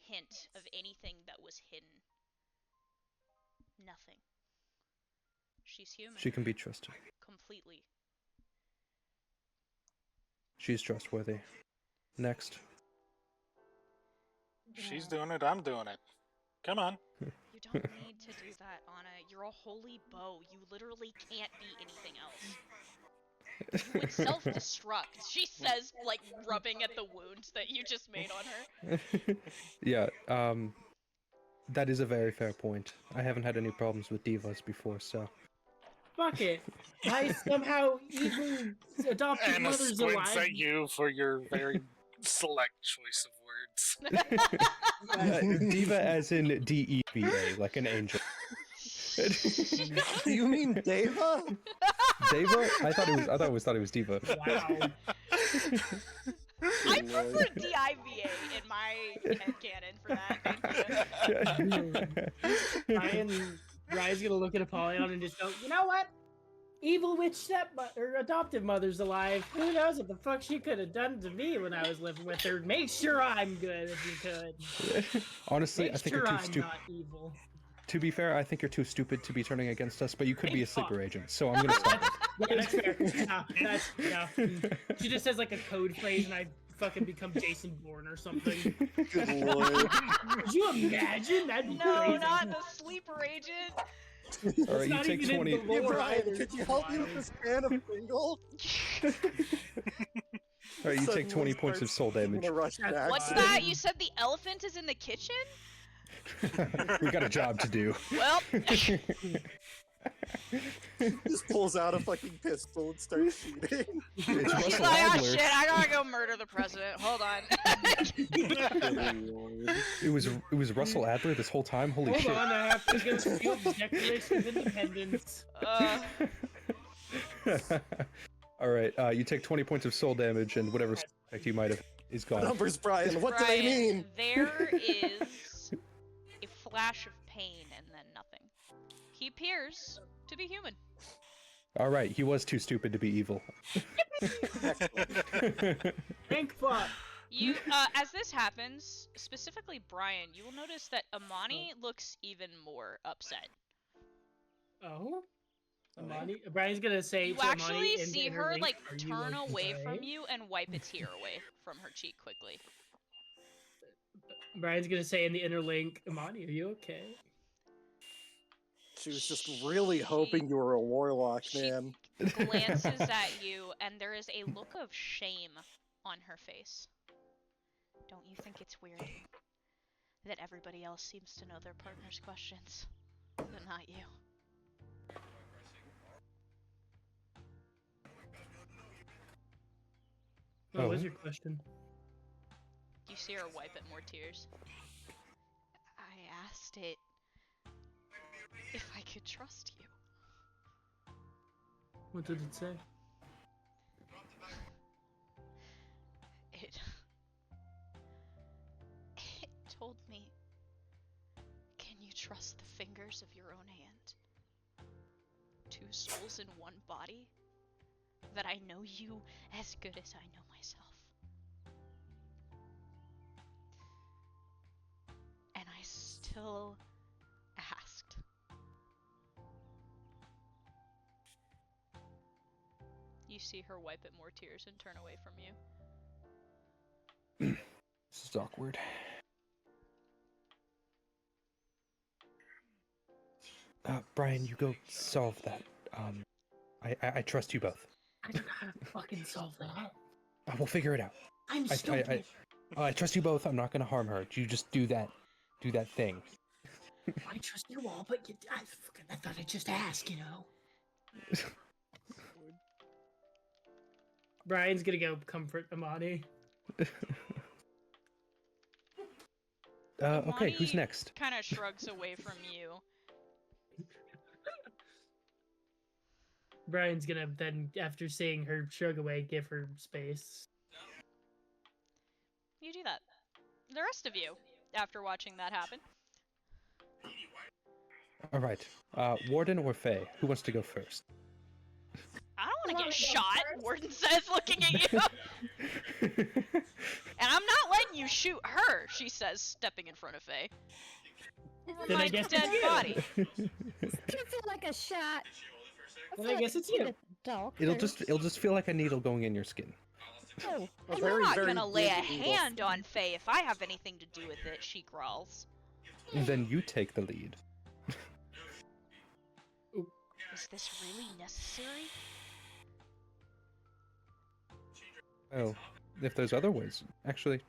hint of anything that was hidden? Nothing. She's human. She can be trusted. Completely. She's trustworthy. Next. She's doing it, I'm doing it. Come on. You don't need to do that, Anna. You're a holy bow. You literally can't be anything else. You would self-destruct, she says, like, rubbing at the wound that you just made on her. Yeah, that is a very fair point. I haven't had any problems with divas before, so... Fuck it. I somehow even adopted Anna mothers squints alive. at you for your very select choice of words. Diva as in D-E-V-A, like an angel. Do you mean Deva? Deva? I thought it was Diva. Wow. I prefer D-I-V-A in my headcanon for that, thank you. Ryan's gonna look at Apollyon and just go, you know what? Evil witch stepmother, or adoptive mother's alive. Who knows what the fuck she could have done to me when I was living with her? Make sure I'm good if you could. Honestly, I think you're too I'm stupid. not evil. To be fair, I think you're too stupid to be turning against us, but you could be a sleeper agent, so I'm gonna stop it. Yeah, that's fair. She just says like a code phrase and I fucking become Jason Bourne or something. Good lord. Could you imagine? That'd be No, crazy. not the sleeper agent. Alright, you take 20. Hey, Brian, could you help me with this can of Pringle? Alright, you take 20 points of soul damage. What's that? You said the elephant is in the kitchen? We got a job to do. Well, Just pulls out a fucking pistol and starts shooting. It's he's Russell like, oh Adler. shit, I gotta go murder the president. Hold on. It was Russell Adler this whole time. Holy Hold shit! on, I have to go steal the Declaration of Independence. All right, you take 20 points of soul damage, and whatever effect you might have is gone. Numbers, Brian. What do they mean? There is a flash of pain and then nothing. He appears to be human. All right, he was too stupid to be evil. Thank fuck. You, as this happens, specifically Brian, you will notice that Amani looks even more upset. Oh? Amani? Brian's gonna say You to Amani actually in see her her, link, like, "Are you turn away okay?" from you and wipe a tear away from her cheek quickly. Brian's gonna say in the inner link, Amani, are you okay? She was just really hoping you were a warlock, man. Glances at you, and there is a look of shame on her face. Don't you think it's weird that everybody else seems to know their partner's questions, but not you? What was your question? You see her wipe at more tears. I asked it if I could trust you. What did it say? It told me, can you trust the fingers of your own hand? 2 souls in one body? That I know you as good as I know myself. And I still asked. You see her wipe at more tears and turn away from you. This is awkward. Brian, you go solve that. I trust you both. I don't know how to fucking solve that. We'll figure it out. I'm stupid. I trust you both. I'm not gonna harm her. You just do that thing. I trust you all, but I thought I'd just ask, you know? Brian's gonna go comfort Amani. Okay, who's next? Kind of shrugs away from you. Brian's gonna then, after seeing her shrug away, give her space. You do that. The rest of you, after watching that happen. All right, Warden or Faye? Who wants to go first? I don't want to get shot, Warden says, looking at you. And I'm not letting you shoot her, she says, stepping in front of Faye. Then My I guess dead it's you. body. It's gonna feel like a shot. Then I guess it's you. It'll just feel like a needle going in your skin. Oh, A I'm very, not very gonna lay a big needle. hand on Faye if I have anything to do with it, she growls. Then you take the lead. Is this really necessary? Well, if there's other ways, actually.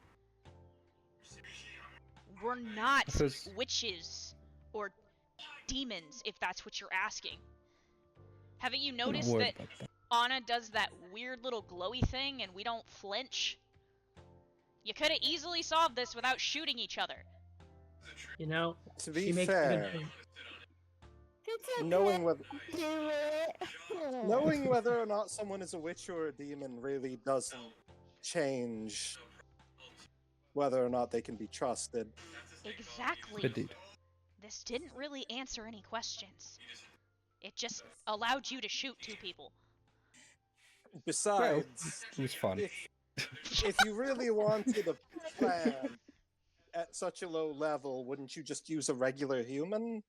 We're not If there's... witches or demons, if that's what you're asking. Haven't you I'm not noticed worried that about that. Anna does that weird little glowy thing and we don't flinch? You could have easily solved this without shooting each other. You know, To be she makes a fair, good point. it's okay. knowing whether Do it. knowing whether or not someone is a witch or a demon really doesn't change whether or not they can be trusted. Exactly. Indeed. This didn't really answer any questions. It just allowed you to shoot two people. Besides, It was fun. if you really wanted a plan at such a low level, wouldn't you just use a regular human?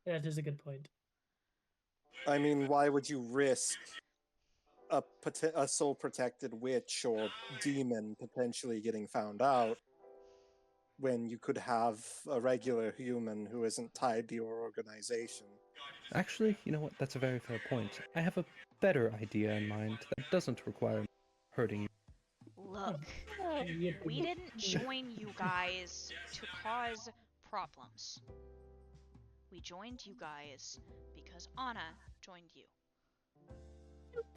That is a good point. I mean, why would you risk a soul-protected witch or demon potentially getting found out when you could have a regular human who isn't tied to your organization? Actually, you know what? That's a very fair point. I have a better idea in mind that doesn't require hurting you. Look, we didn't join you guys to cause problems. We joined you guys because Anna joined you.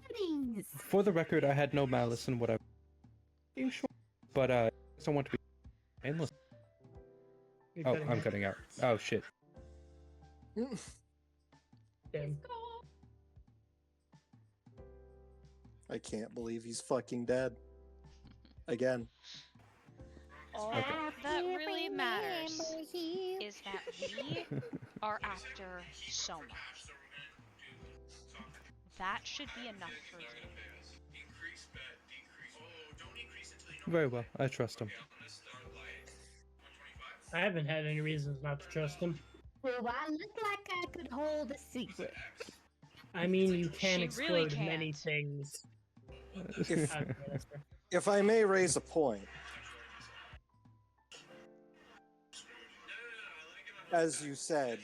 Please. For the record, I had no malice in what I was being sure, but I don't want to be painless. Oh, I'm cutting out. Oh shit. Damn. I can't believe he's fucking dead. Again. All that really matters is that we are after Soma. That should be enough for you. Very well, I trust him. I haven't had any reasons not to trust him. Well, I look like I could hold a secret. I mean, you can She explode really can't. many things. If, Okay, that's fair. if I may raise a point, as you said,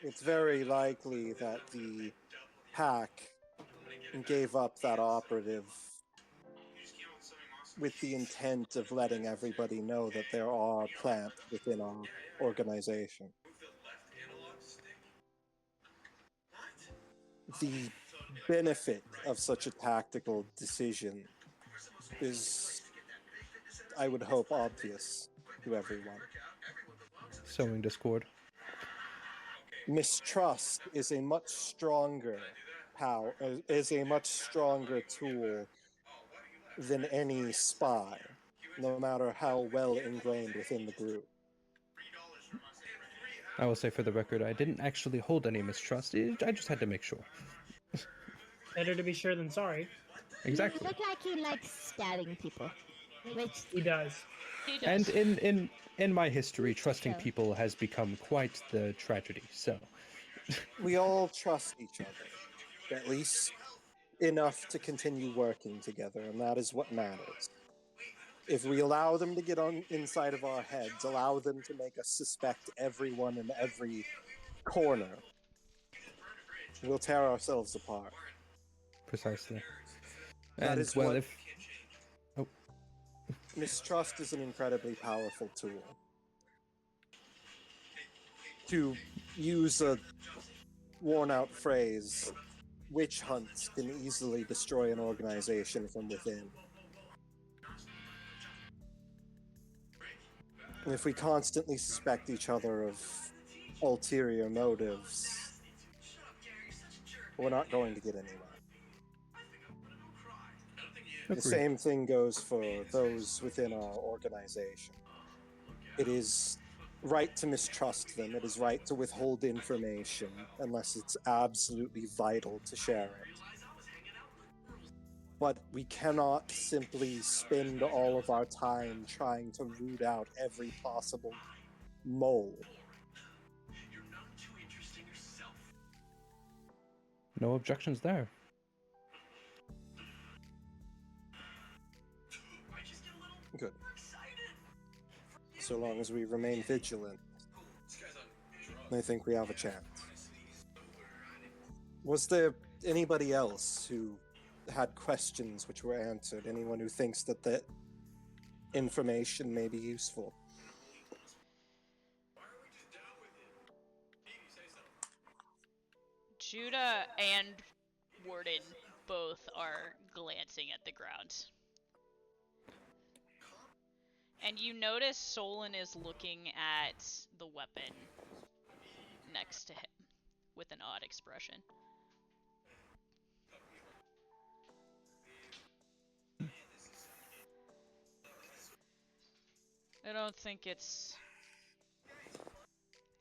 it's very likely that the pack gave up that operative with the intent of letting everybody know that there are plants within our organization. The benefit of such a tactical decision is, I would hope, obvious to everyone. Sowing discord. Mistrust is a much stronger tool than any spy, no matter how well ingrained within the group. I will say for the record, I didn't actually hold any mistrust. I just had to make sure. Better to be sure than sorry. Exactly. You look like he likes stabbing people. Which He does. He does. And in my history, trusting people has become quite the tragedy. So We all trust each other, at least enough to continue working together, and that is what matters. If we allow them to get on inside of our heads, allow them to make us suspect everyone in every corner, we'll tear ourselves apart. precisely. That And is well, what- if Mistrust is an incredibly powerful tool. To use a worn-out phrase, witch hunts can easily destroy an organization from within. And if we constantly suspect each other of ulterior motives, we're not going to get anywhere. The Agreed. same thing goes for those within our organization. It is right to mistrust them. It is right to withhold information unless it's absolutely vital to share it. But we cannot simply spend all of our time trying to root out every possible mole. no objections there. Good. So long as we remain vigilant, I think we have a chance. Was there anybody else who had questions which were answered? Anyone who thinks that the information may be useful? Judah and Warden both are glancing at the ground. And you notice Solon is looking at the weapon next to him with an odd expression. I don't think it's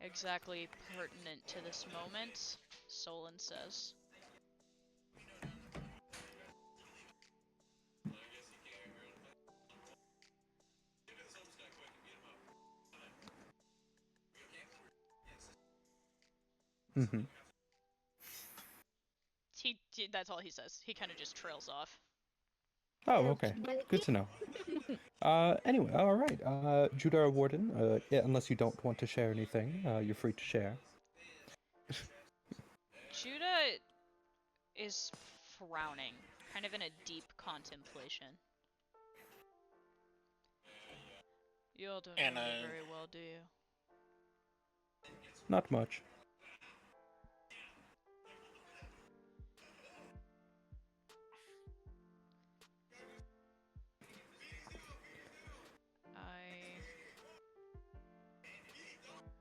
exactly pertinent to this moment, Solon says. Mm-hmm. That's all he says. He kind of just trails off. Oh, okay. Good to know. Anyway, all right. Judah or Warden, yeah, unless you don't want to share anything, you're free to share. Judah is frowning, kind of in a deep contemplation. You all don't know me very well, do you? Not much.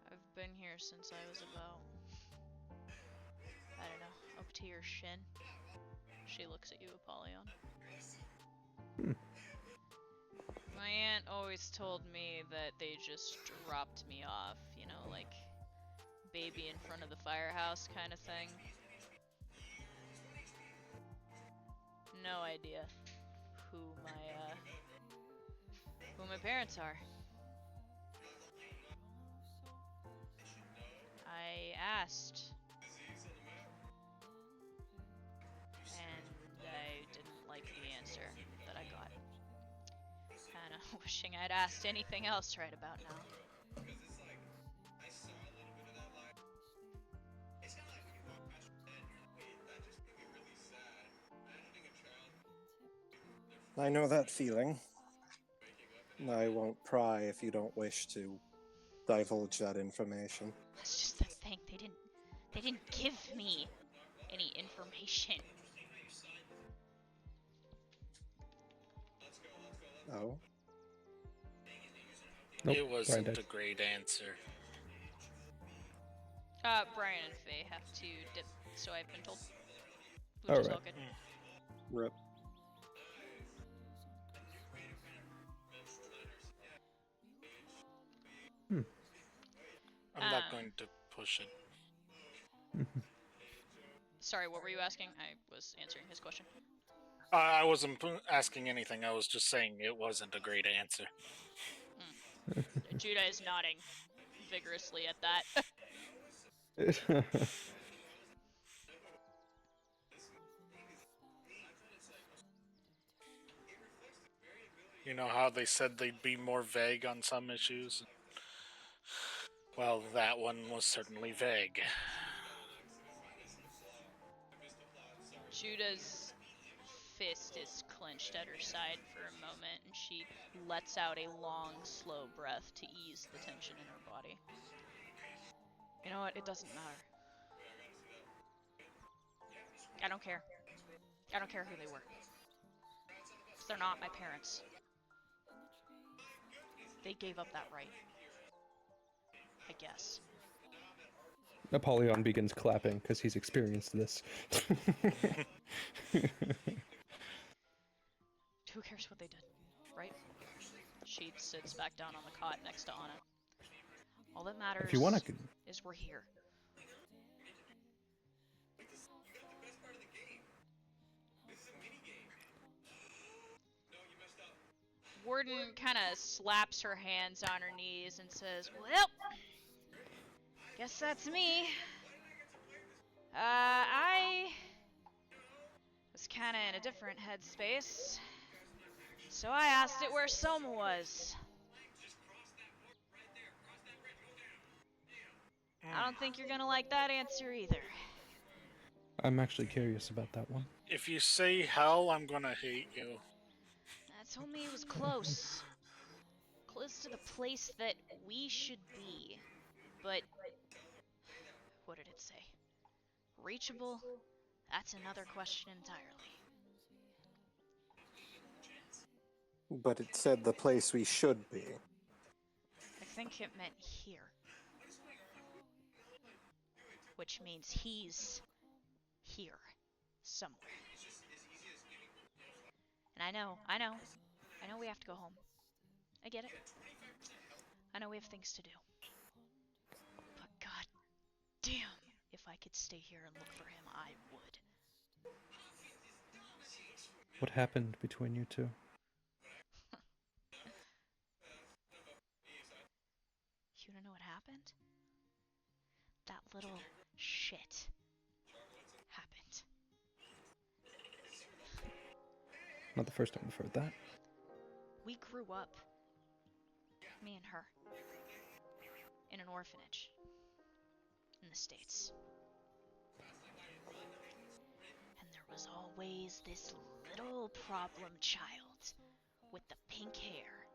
I've been here since I was about, I don't know, up to your shin. She looks at you, Apollyon. My aunt always told me that they just dropped me off, you know, like baby in front of the firehouse kind of thing. No idea who my parents are. I asked, and I didn't like the answer that I got. Kinda wishing I'd asked anything else right about now. I know that feeling. I won't pry if you don't wish to divulge that information. That's just the thing. They didn't give me any information. Oh? Nope, it wasn't a great answer. Brian and Faye have to dip, so I've been told. Which all is right. all good. Rip. I'm not going to push it. Sorry, what were you asking? I was answering his question. I wasn't asking anything. I was just saying it wasn't a great answer. Judah is nodding vigorously at that. You know how they said they'd be more vague on some issues? Well, that one was certainly vague. Judah's fist is clenched at her side for a moment, and she lets out a long, slow breath to ease the tension in her body. You know what? It doesn't matter. I don't care. I don't care who they were. Because they're not my parents. They gave up that right. I guess. Apollyon begins clapping because he's experienced this. Who cares what they did, right? She sits back down on the cot next to Anna. All that matters if you want, I can... is we're here. Warden kind of slaps her hands on her knees and says, well, guess that's me. I was kind of in a different headspace. So I asked it where Soma was. I don't think you're gonna like that answer either. I'm actually curious about that one. If you say hell, I'm gonna hate you. I told me it was close. Close to the place that we should be. But what did it say? Reachable? That's another question entirely. But it said the place we should be. I think it meant here. Which means he's here. Somewhere. And I know we have to go home. I get it. I know we have things to do. But god damn, if I could stay here and look for him, I would. What happened between you two? You don't know what happened? That little shit happened. Not the first time I've heard that. We grew up, me and her, in an orphanage in the States. And there was always this little problem child with the pink hair,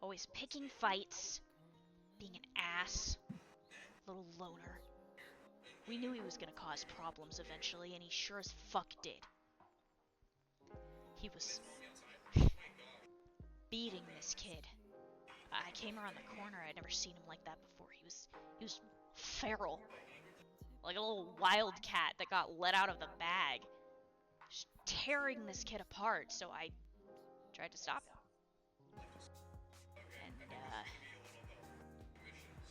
always picking fights, being an ass, little loner. We knew he was gonna cause problems eventually, and he sure as fuck did. He was beating this kid. I came around the corner, I'd never seen him like that before. He was feral. Like a little wild cat that got let out of the bag. Just tearing this kid apart, so I tried to stop him.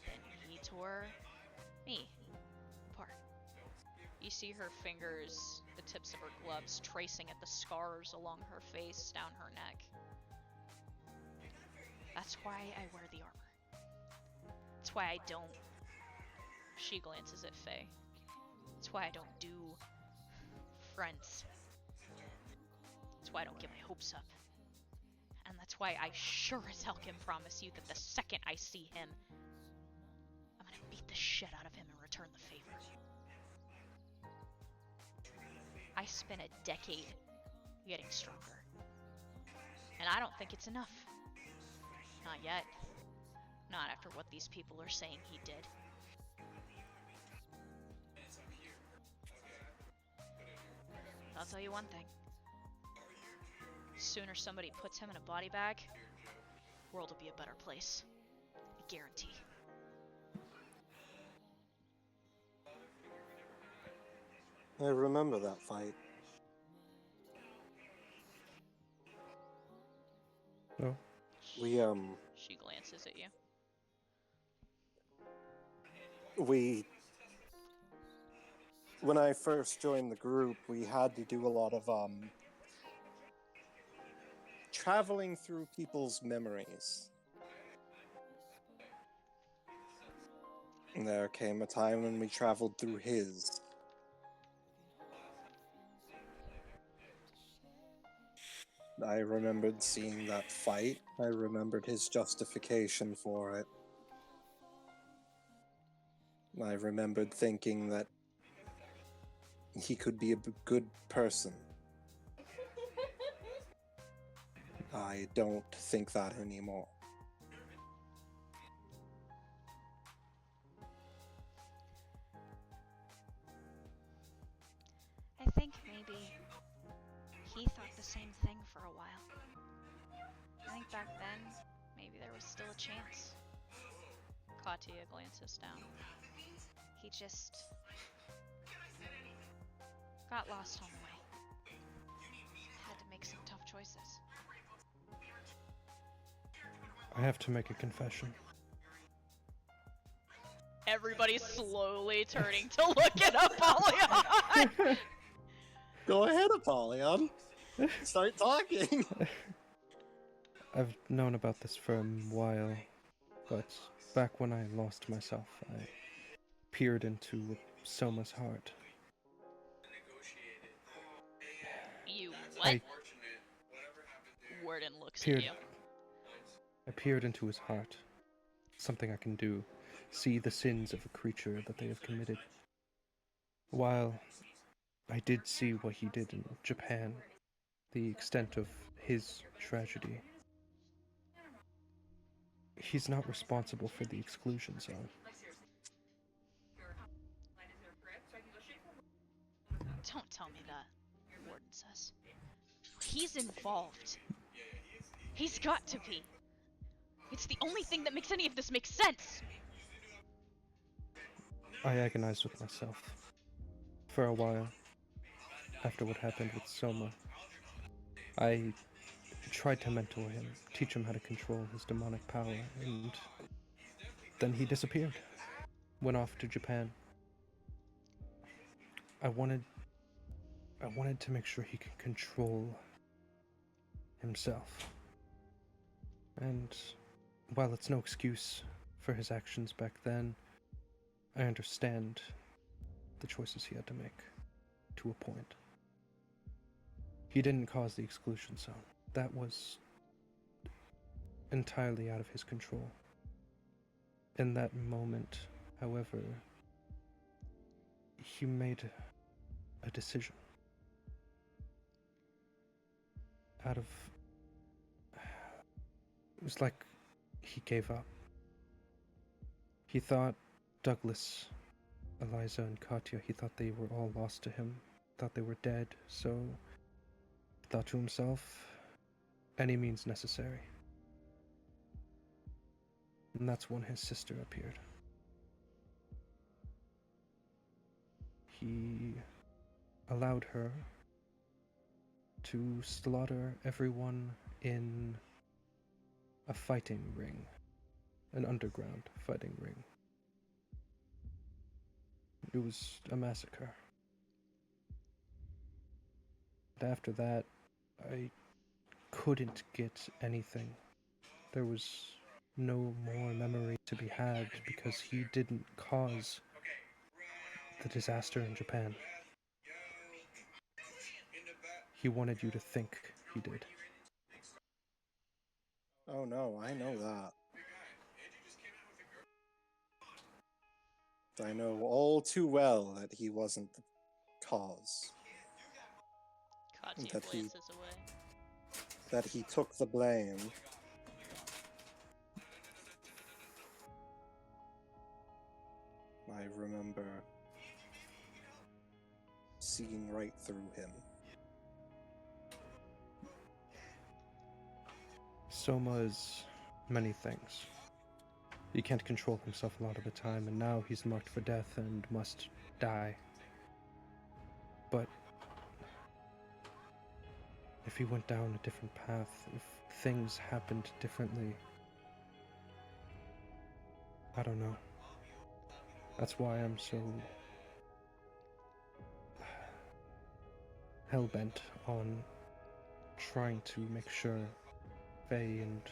And, then he tore me apart. You see her fingers, the tips of her gloves, tracing at the scars along her face, down her neck. That's why I wear the armor. That's why I don't... She glances at Faye. That's why I don't do friends. That's why I don't get my hopes up. And that's why I sure as hell can promise you that the second I see him, I'm gonna beat the shit out of him and return the favor. I spent a decade getting stronger. And I don't think it's enough. Not yet. Not after what these people are saying he did. I'll tell you one thing. Sooner somebody puts him in a body bag, the world will be a better place. I guarantee. I remember that fight. Oh. We, She glances at you. When I first joined the group, we had to do a lot of, traveling through people's memories. And there came a time when we traveled through his. I remembered seeing that fight. I remembered his justification for it. I remembered thinking that he could be a good person. I don't think that anymore. I think maybe he thought the same thing for a while. I think back then, maybe there was still a chance. Katya glances down. He just got lost on the way. Had to make some tough choices. I have to make a confession. Everybody's slowly turning to look at Apollyon. Go ahead, Apollyon. Start talking. I've known about this for a while, but back when I lost myself, I peered into Soma's heart. You what? forward and looks at you. I peered into his heart. Something I can do. See the sins of a creature that they have committed. While I did see what he did in Japan, the extent of his tragedy, he's not responsible for the exclusion zone. Don't tell me that, Warden says. He's involved. He's got to be. It's the only thing that makes any of this make sense. I agonized with myself. For a while, after what happened with Soma, I tried to mentor him, teach him how to control his demonic power, and then he disappeared. Went off to Japan. I wanted to make sure he could control himself. And while it's no excuse for his actions back then, I understand the choices he had to make, to a point. He didn't cause the exclusion zone. That was entirely out of his control. In that moment, however, he made a decision. Out of... It was like he gave up. He thought Douglas, Eliza, and Katya, he thought they were all lost to him, thought they were dead, so he thought to himself, any means necessary. And that's when his sister appeared. He allowed her to slaughter everyone in a fighting ring, an underground fighting ring. It was a massacre. And after that, I couldn't get anything. There was no more memory to be had because he didn't cause the disaster in Japan. He wanted you to think he did. Oh no, I know that. I know all too well that he wasn't the cause. Katya That he glances away. that he took the blame. I remember seeing right through him. Soma is many things. He can't control himself a lot of the time, and now he's marked for death and must die. But if he went down a different path, if things happened differently, I don't know. That's why I'm so hell-bent on trying to make sure Faye and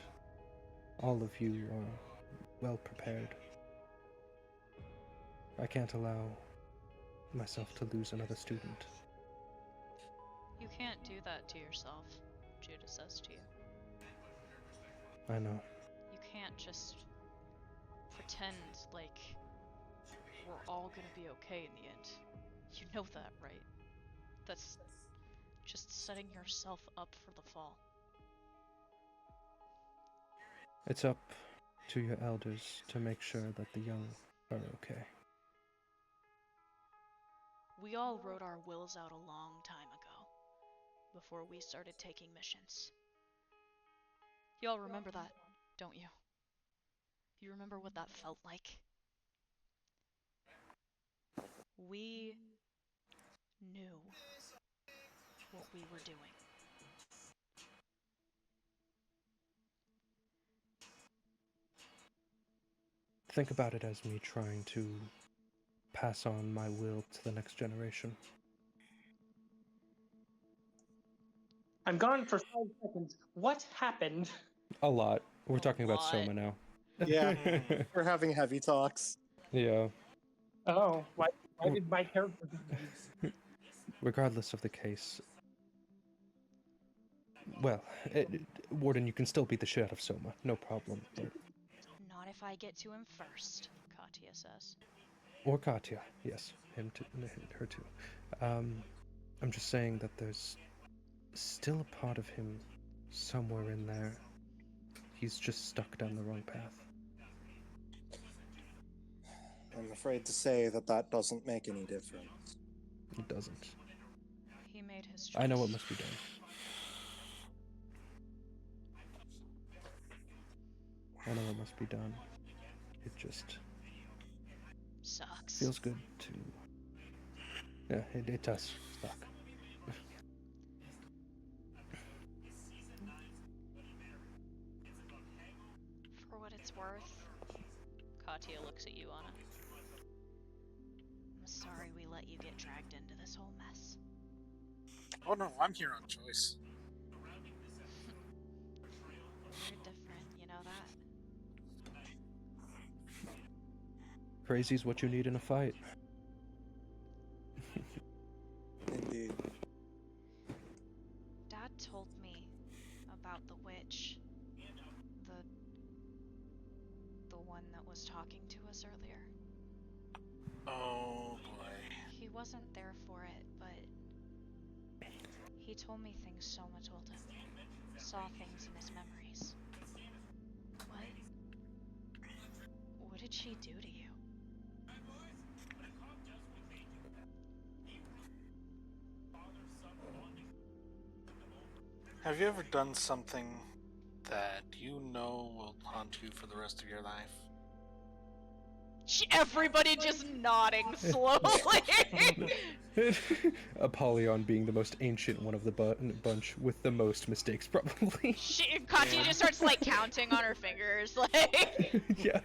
all of you are well prepared. I can't allow myself to lose another student. You can't do that to yourself, Judah says to you. I know. You can't just pretend like we're all gonna be okay in the end. You know that, right? That's just setting yourself up for the fall. It's up to your elders to make sure that the young are okay. We all wrote our wills out a long time ago, before we started taking missions. You all remember that, don't you? You remember what that felt like? We knew what we were doing. Think about it as me trying to pass on my will to the next generation. I'm gone for 5 seconds. What happened? A lot. We're talking about Soma now. Yeah, we're having heavy talks. Yeah. Oh, why did my character Regardless of the case, Well, Warden, you can still beat the shit out of Soma, no problem. But... Not if I get to him first, Katya says. Or Katya, yes, her too. I'm just saying that there's still a part of him somewhere in there. He's just stuck down the wrong path. I'm afraid to say that that doesn't make any difference. It doesn't. He made his choice. I know what must be done. I know what must be done. It just... sucks. Feels good to... Yeah, it does suck. For what it's worth, Katya looks at you, Anna. I'm sorry we let you get dragged into this whole mess. Oh no, I'm here on choice. You're different, you know that? Crazy's what you need in a fight. Indeed. Dad told me about the witch. The one that was talking to us earlier. Oh boy. He wasn't there for it, but he told me things Soma told him. Saw things in his memories. What did she do to you? Have you ever done something that you know will haunt you for the rest of your life? Everybody just nodding slowly. Apollyon being the most ancient one of the bunch with the most mistakes, probably. Katya just starts like counting on her fingers, like. Yeah.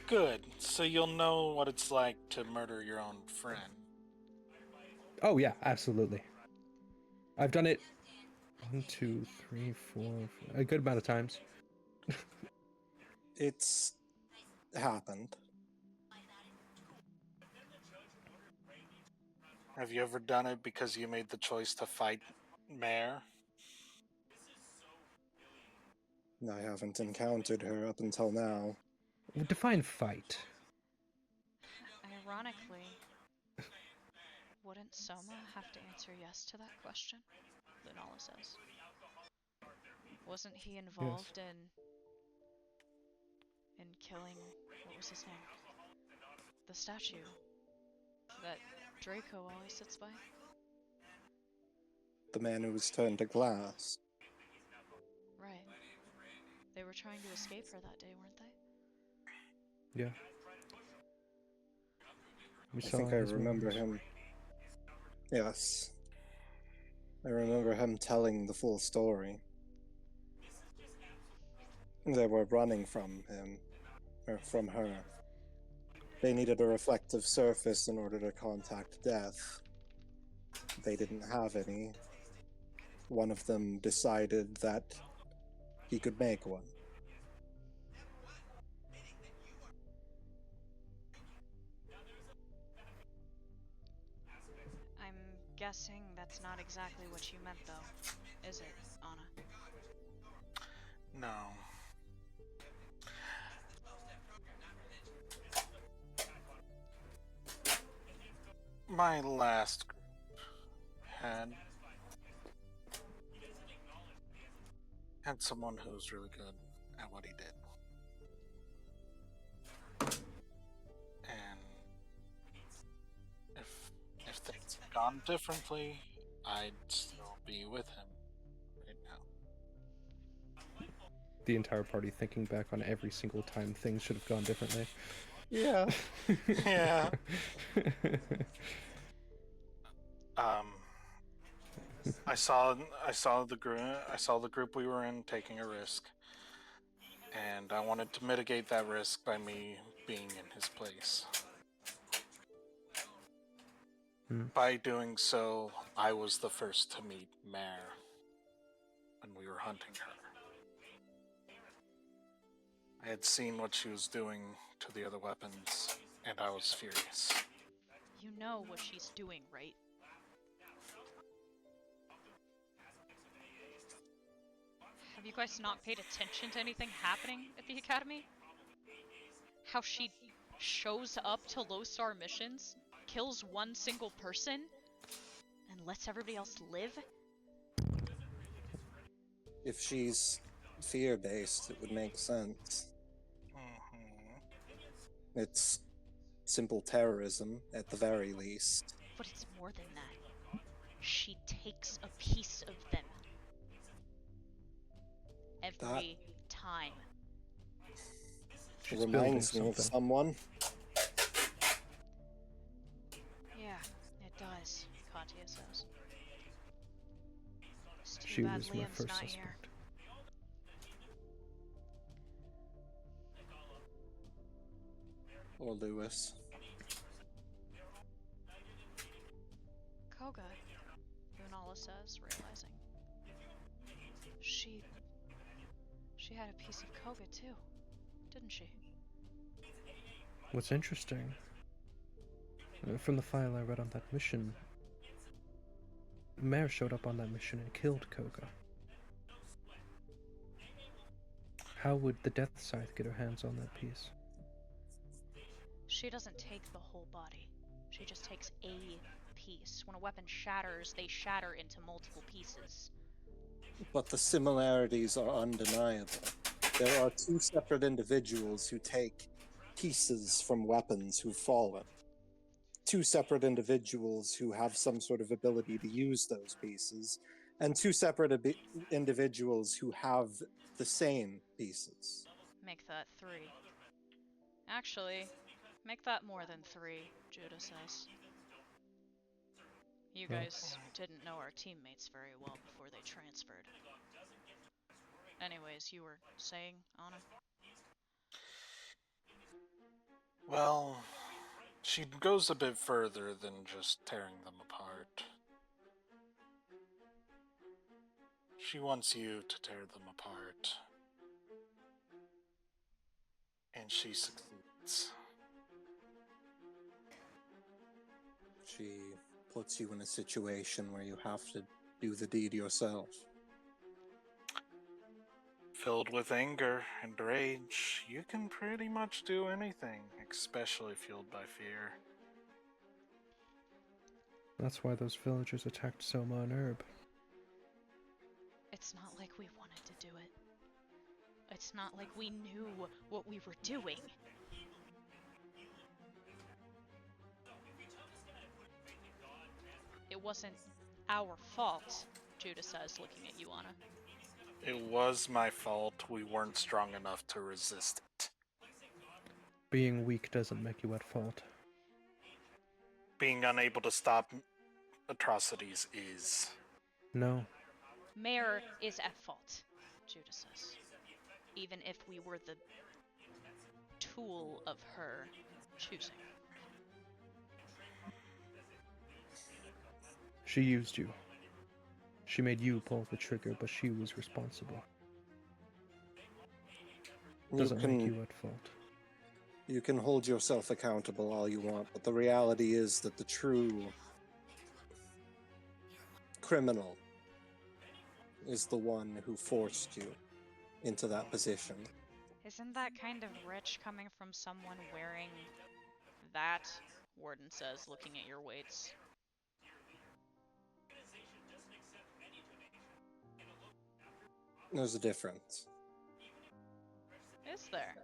Good. So you'll know what it's like to murder your own friend. Oh yeah, absolutely. I've done it 1, 2, 3, 4, a good amount of times. It's happened. Have you ever done it because you made the choice to fight Mare? I haven't encountered her up until now. Define fight. Ironically, wouldn't Soma have to answer yes to that question? Lunala says. Wasn't he involved in killing, what was his name? The statue that Draco always sits by? The man who was turned to glass. Right. They were trying to escape her that day, weren't they? Yeah. I think I remember him. Yes. I remember him telling the full story. They were running from him, or from her. They needed a reflective surface in order to contact death. They didn't have any. One of them decided that he could make one. I'm guessing that's not exactly what you meant, though, is it, Anna? No. My last group had someone who was really good at what he did. And if things had gone differently, I'd still be with him right now. The entire party thinking back on every single time things should have gone differently. Yeah. Yeah. I saw the group we were in taking a risk, and I wanted to mitigate that risk by me being in his place. By doing so, I was the first to meet Mare when we were hunting her. I had seen what she was doing to the other weapons, and I was furious. You know what she's doing, right? Have you guys not paid attention to anything happening at the academy? How she shows up to low-star missions, kills one single person, and lets everybody else live? If she's fear-based, it would make sense. It's simple terrorism, at the very least. But it's more than that. She takes a piece of them. Every time. It reminds me of someone. Yeah, it does, Katya says. It's too She bad was my Liam's first not suspect. here. Or Lewis. Koga, Lunala says, realizing. She had a piece of Koga too, didn't she? What's interesting, from the file I read on that mission, Mare showed up on that mission and killed Koga. How would the Death Scythe get her hands on that piece? She doesn't take the whole body. She just takes a piece. When a weapon shatters, they shatter into multiple pieces. But the similarities are undeniable. There are two separate individuals who take pieces from weapons who've fallen. Two separate individuals who have some sort of ability to use those pieces, and two separate individuals who have the same pieces. Make that 3. Actually, make that more than 3, Judah says. You guys didn't know our teammates very well before they transferred. Anyways, you were saying, Anna? Well, she goes a bit further than just tearing them apart. She wants you to tear them apart. And she succeeds. She puts you in a situation where you have to do the deed yourself. Filled with anger and rage, you can pretty much do anything, especially fueled by fear. That's why those villagers attacked Soma and Herb. It's not like we wanted to do it. It's not like we knew what we were doing. It wasn't our fault, Judah says, looking at you, Anna. It was my fault. We weren't strong enough to resist it. Being weak doesn't make you at fault. Being unable to stop atrocities is. No. Mare is at fault, Judah says. Even if we were the tool of her choosing. She used you. She made you pull the trigger, but she was responsible. Doesn't make you at fault. You can hold yourself accountable all you want, but the reality is that the true criminal is the one who forced you into that position. Isn't that kind of rich coming from someone wearing that? Warden says, looking at your weights. There's a difference. Is there?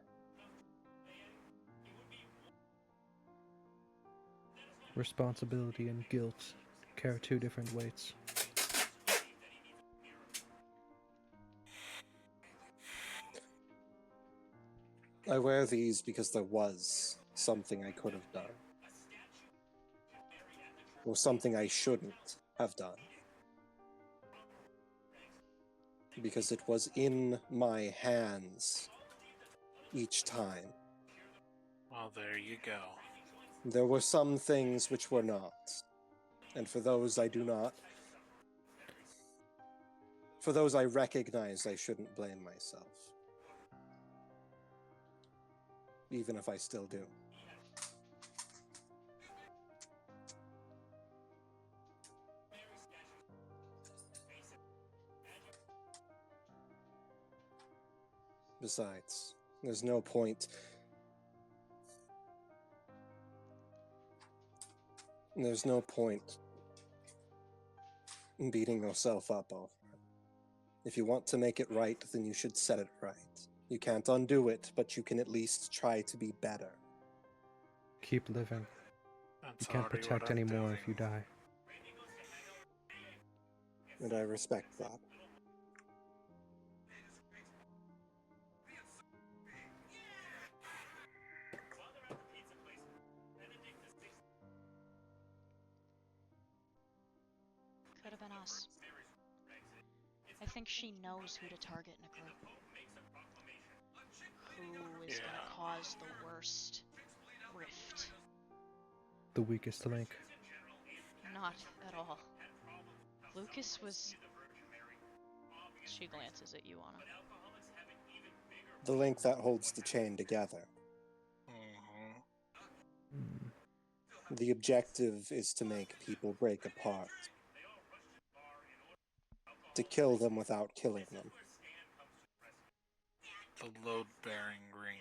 Responsibility and guilt carry two different weights. I wear these because there was something I could have done. Or something I shouldn't have done. Because it was in my hands each time. Well, there you go. There were some things which were not. And for those I do not. For those I recognize, I shouldn't blame myself. Even if I still do. Besides, there's no point. There's no point in beating yourself up over it. If you want to make it right, then you should set it right. You can't undo it, but you can at least try to be better. Keep living. That's You can't already protect what I'm anymore doing. if you die. And I respect that. Could have been us. I think she knows who to target in a group. Who is gonna cause the worst rift. The weakest link. Not at all. Lucas was... She glances at you, Anna. The link that holds the chain together. The objective is to make people break apart. To kill them without killing them. The load-bearing ring.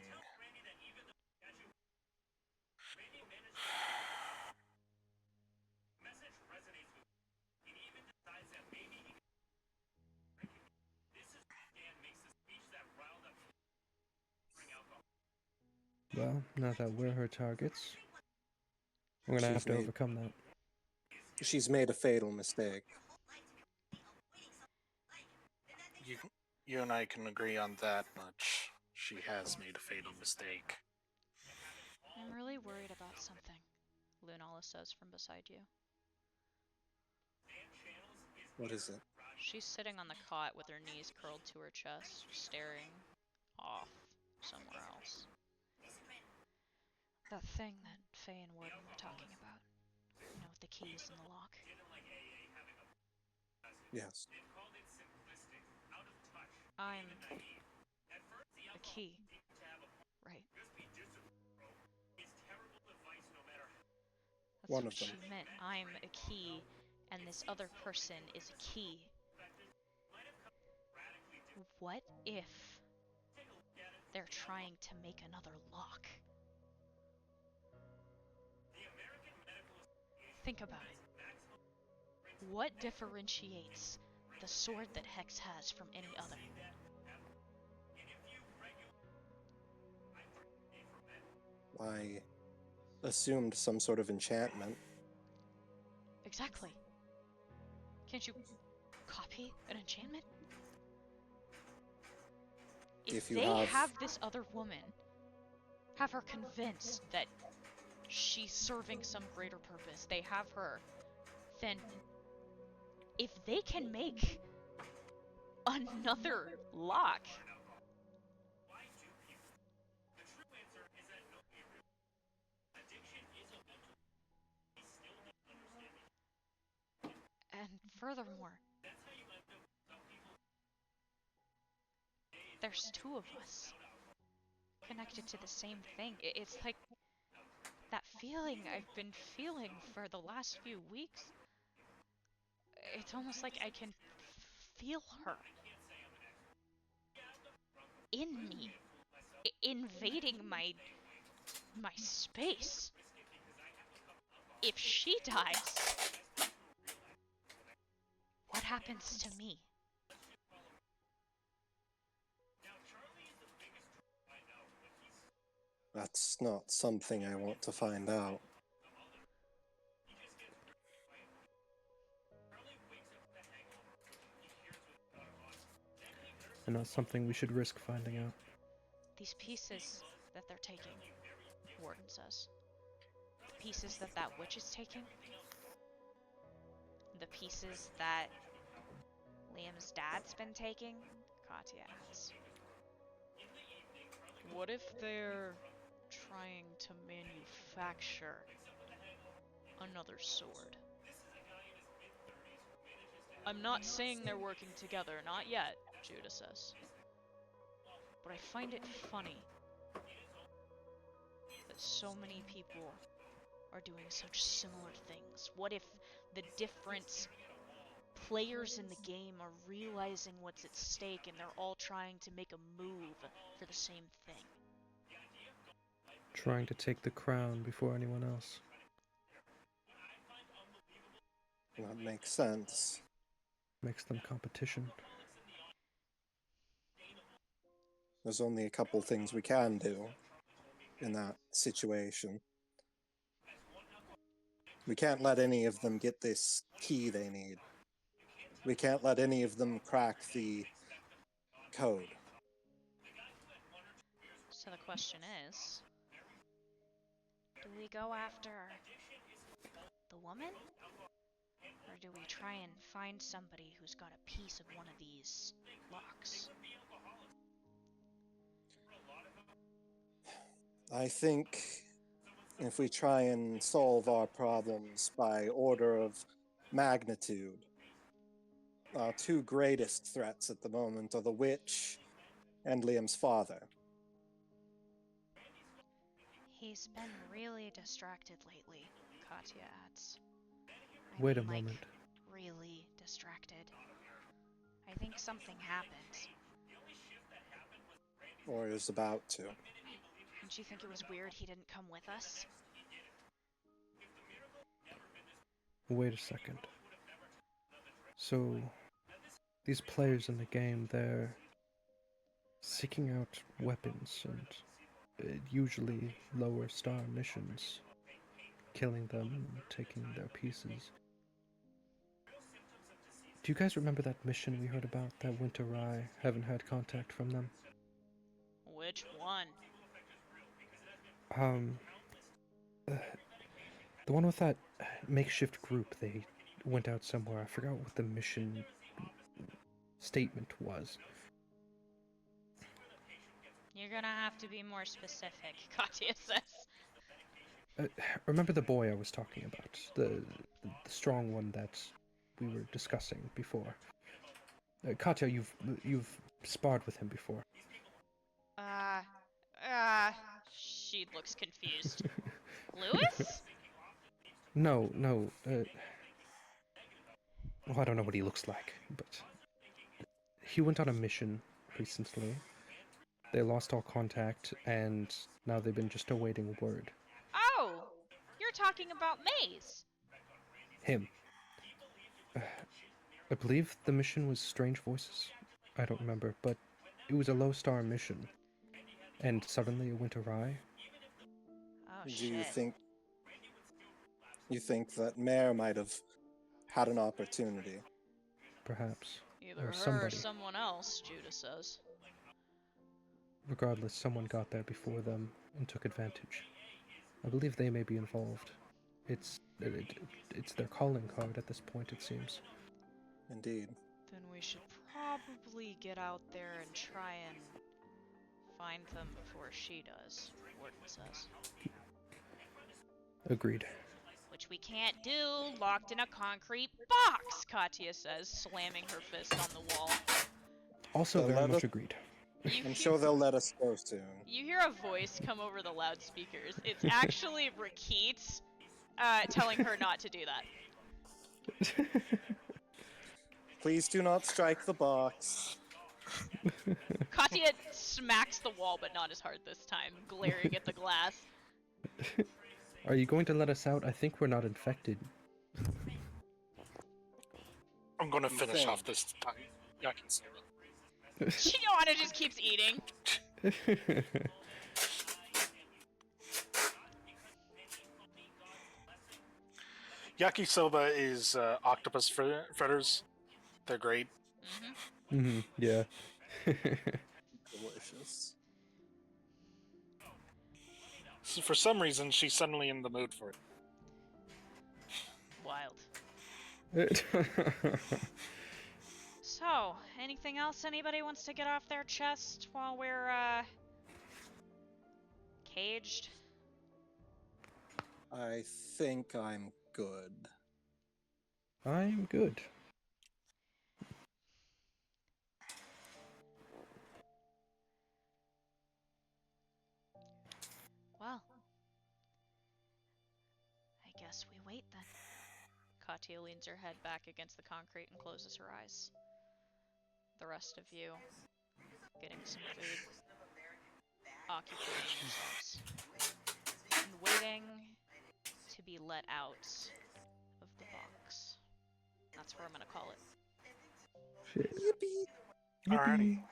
Well, now that we're her targets, we're gonna have to overcome that. She's made a fatal mistake. You and I can agree on that much. She has made a fatal mistake. I'm really worried about something, Lunala says from beside you. What is it? She's sitting on the cot with her knees curled to her chest, staring off somewhere else. That thing that Faye and Warden were talking about. You know, with the keys in the lock. Yes. I'm a key, right? That's One what of them. she meant. I'm a key, and this other person is a key. What if they're trying to make another lock? Think about it. What differentiates the sword that Hex has from any other? I assumed some sort of enchantment. Exactly. Can't you copy an enchantment? If you they have... have this other woman, have her convinced that she's serving some greater purpose, they have her, then if they can make another lock, and furthermore, there's two of us connected to the same thing. It's like that feeling I've been feeling for the last few weeks. It's almost like I can feel her in me, invading my space. If she dies, what happens to me? That's not something I want to find out. And not something we should risk finding out. These pieces that they're taking, Warden says. The pieces that that witch is taking. The pieces that Liam's dad's been taking, Katya adds. What if they're trying to manufacture another sword? I'm not saying they're working together, not yet, Judah says. But I find it funny that so many people are doing such similar things. What if the difference players in the game are realizing what's at stake and they're all trying to make a move for the same thing. Trying to take the crown before anyone else. That makes sense. Makes them competition. There's only a couple things we can do in that situation. We can't let any of them get this key they need. We can't let any of them crack the code. So the question is, do we go after the woman? Or do we try and find somebody who's got a piece of one of these locks? I think if we try and solve our problems by order of magnitude, our two greatest threats at the moment are the witch and Liam's father. He's been really distracted lately, Katya adds. Wait a moment. Really distracted. I think something happened. Or is about to. Don't you think it was weird he didn't come with us? Wait a second. So, these players in the game, they're seeking out weapons and usually lower star missions, killing them and taking their pieces. Do you guys remember that mission we heard about that went awry? Haven't had contact from them? Which one? The one with that makeshift group. They went out somewhere. I forgot what the mission statement was. You're gonna have to be more specific, Katya says. Remember the boy I was talking about? The strong one that we were discussing before. Katya, you've sparred with him before. She looks confused. Lewis? No. Well, I don't know what he looks like, but he went on a mission recently. They lost all contact, and now they've been just awaiting word. Oh! You're talking about Maze! Him. I believe the mission was Strange Voices. I don't remember, but it was a low-star mission. And suddenly it went awry. Oh, Do shit. you think that Mare might have had an opportunity? Perhaps. Either Or her somebody. or someone else, Judah says. Regardless, someone got there before them and took advantage. I believe they may be involved. It's their calling card at this point, it seems. Indeed. Then we should probably get out there and try and find them before she does, Warden says. Agreed. Which we can't do, locked in a concrete box, Katya says, slamming her fist on the wall. Also very much agreed. I'm sure they'll let us go soon. You hear a voice come over the loudspeakers. It's actually Rakit telling her not to do that. Please do not strike the box. Katya smacks the wall, but not as hard this time, glaring at the glass. Are you going to let us out? I think we're not infected. I'm gonna finish off this time. Yeah, I can see it. Chiana just keeps eating. Yakisoba is octopus fritters. They're great. Yeah. Delicious. So for some reason, she's suddenly in the mood for it. Wild. So, anything else anybody wants to get off their chest while we're, caged? I think I'm good. I'm good. Well, I guess we wait then. Katya leans her head back against the concrete and closes her eyes. The rest of you, getting some food, occupying yourselves, and waiting to be let out of the box. That's what I'm gonna call it. Shit. Yippee! Alrighty.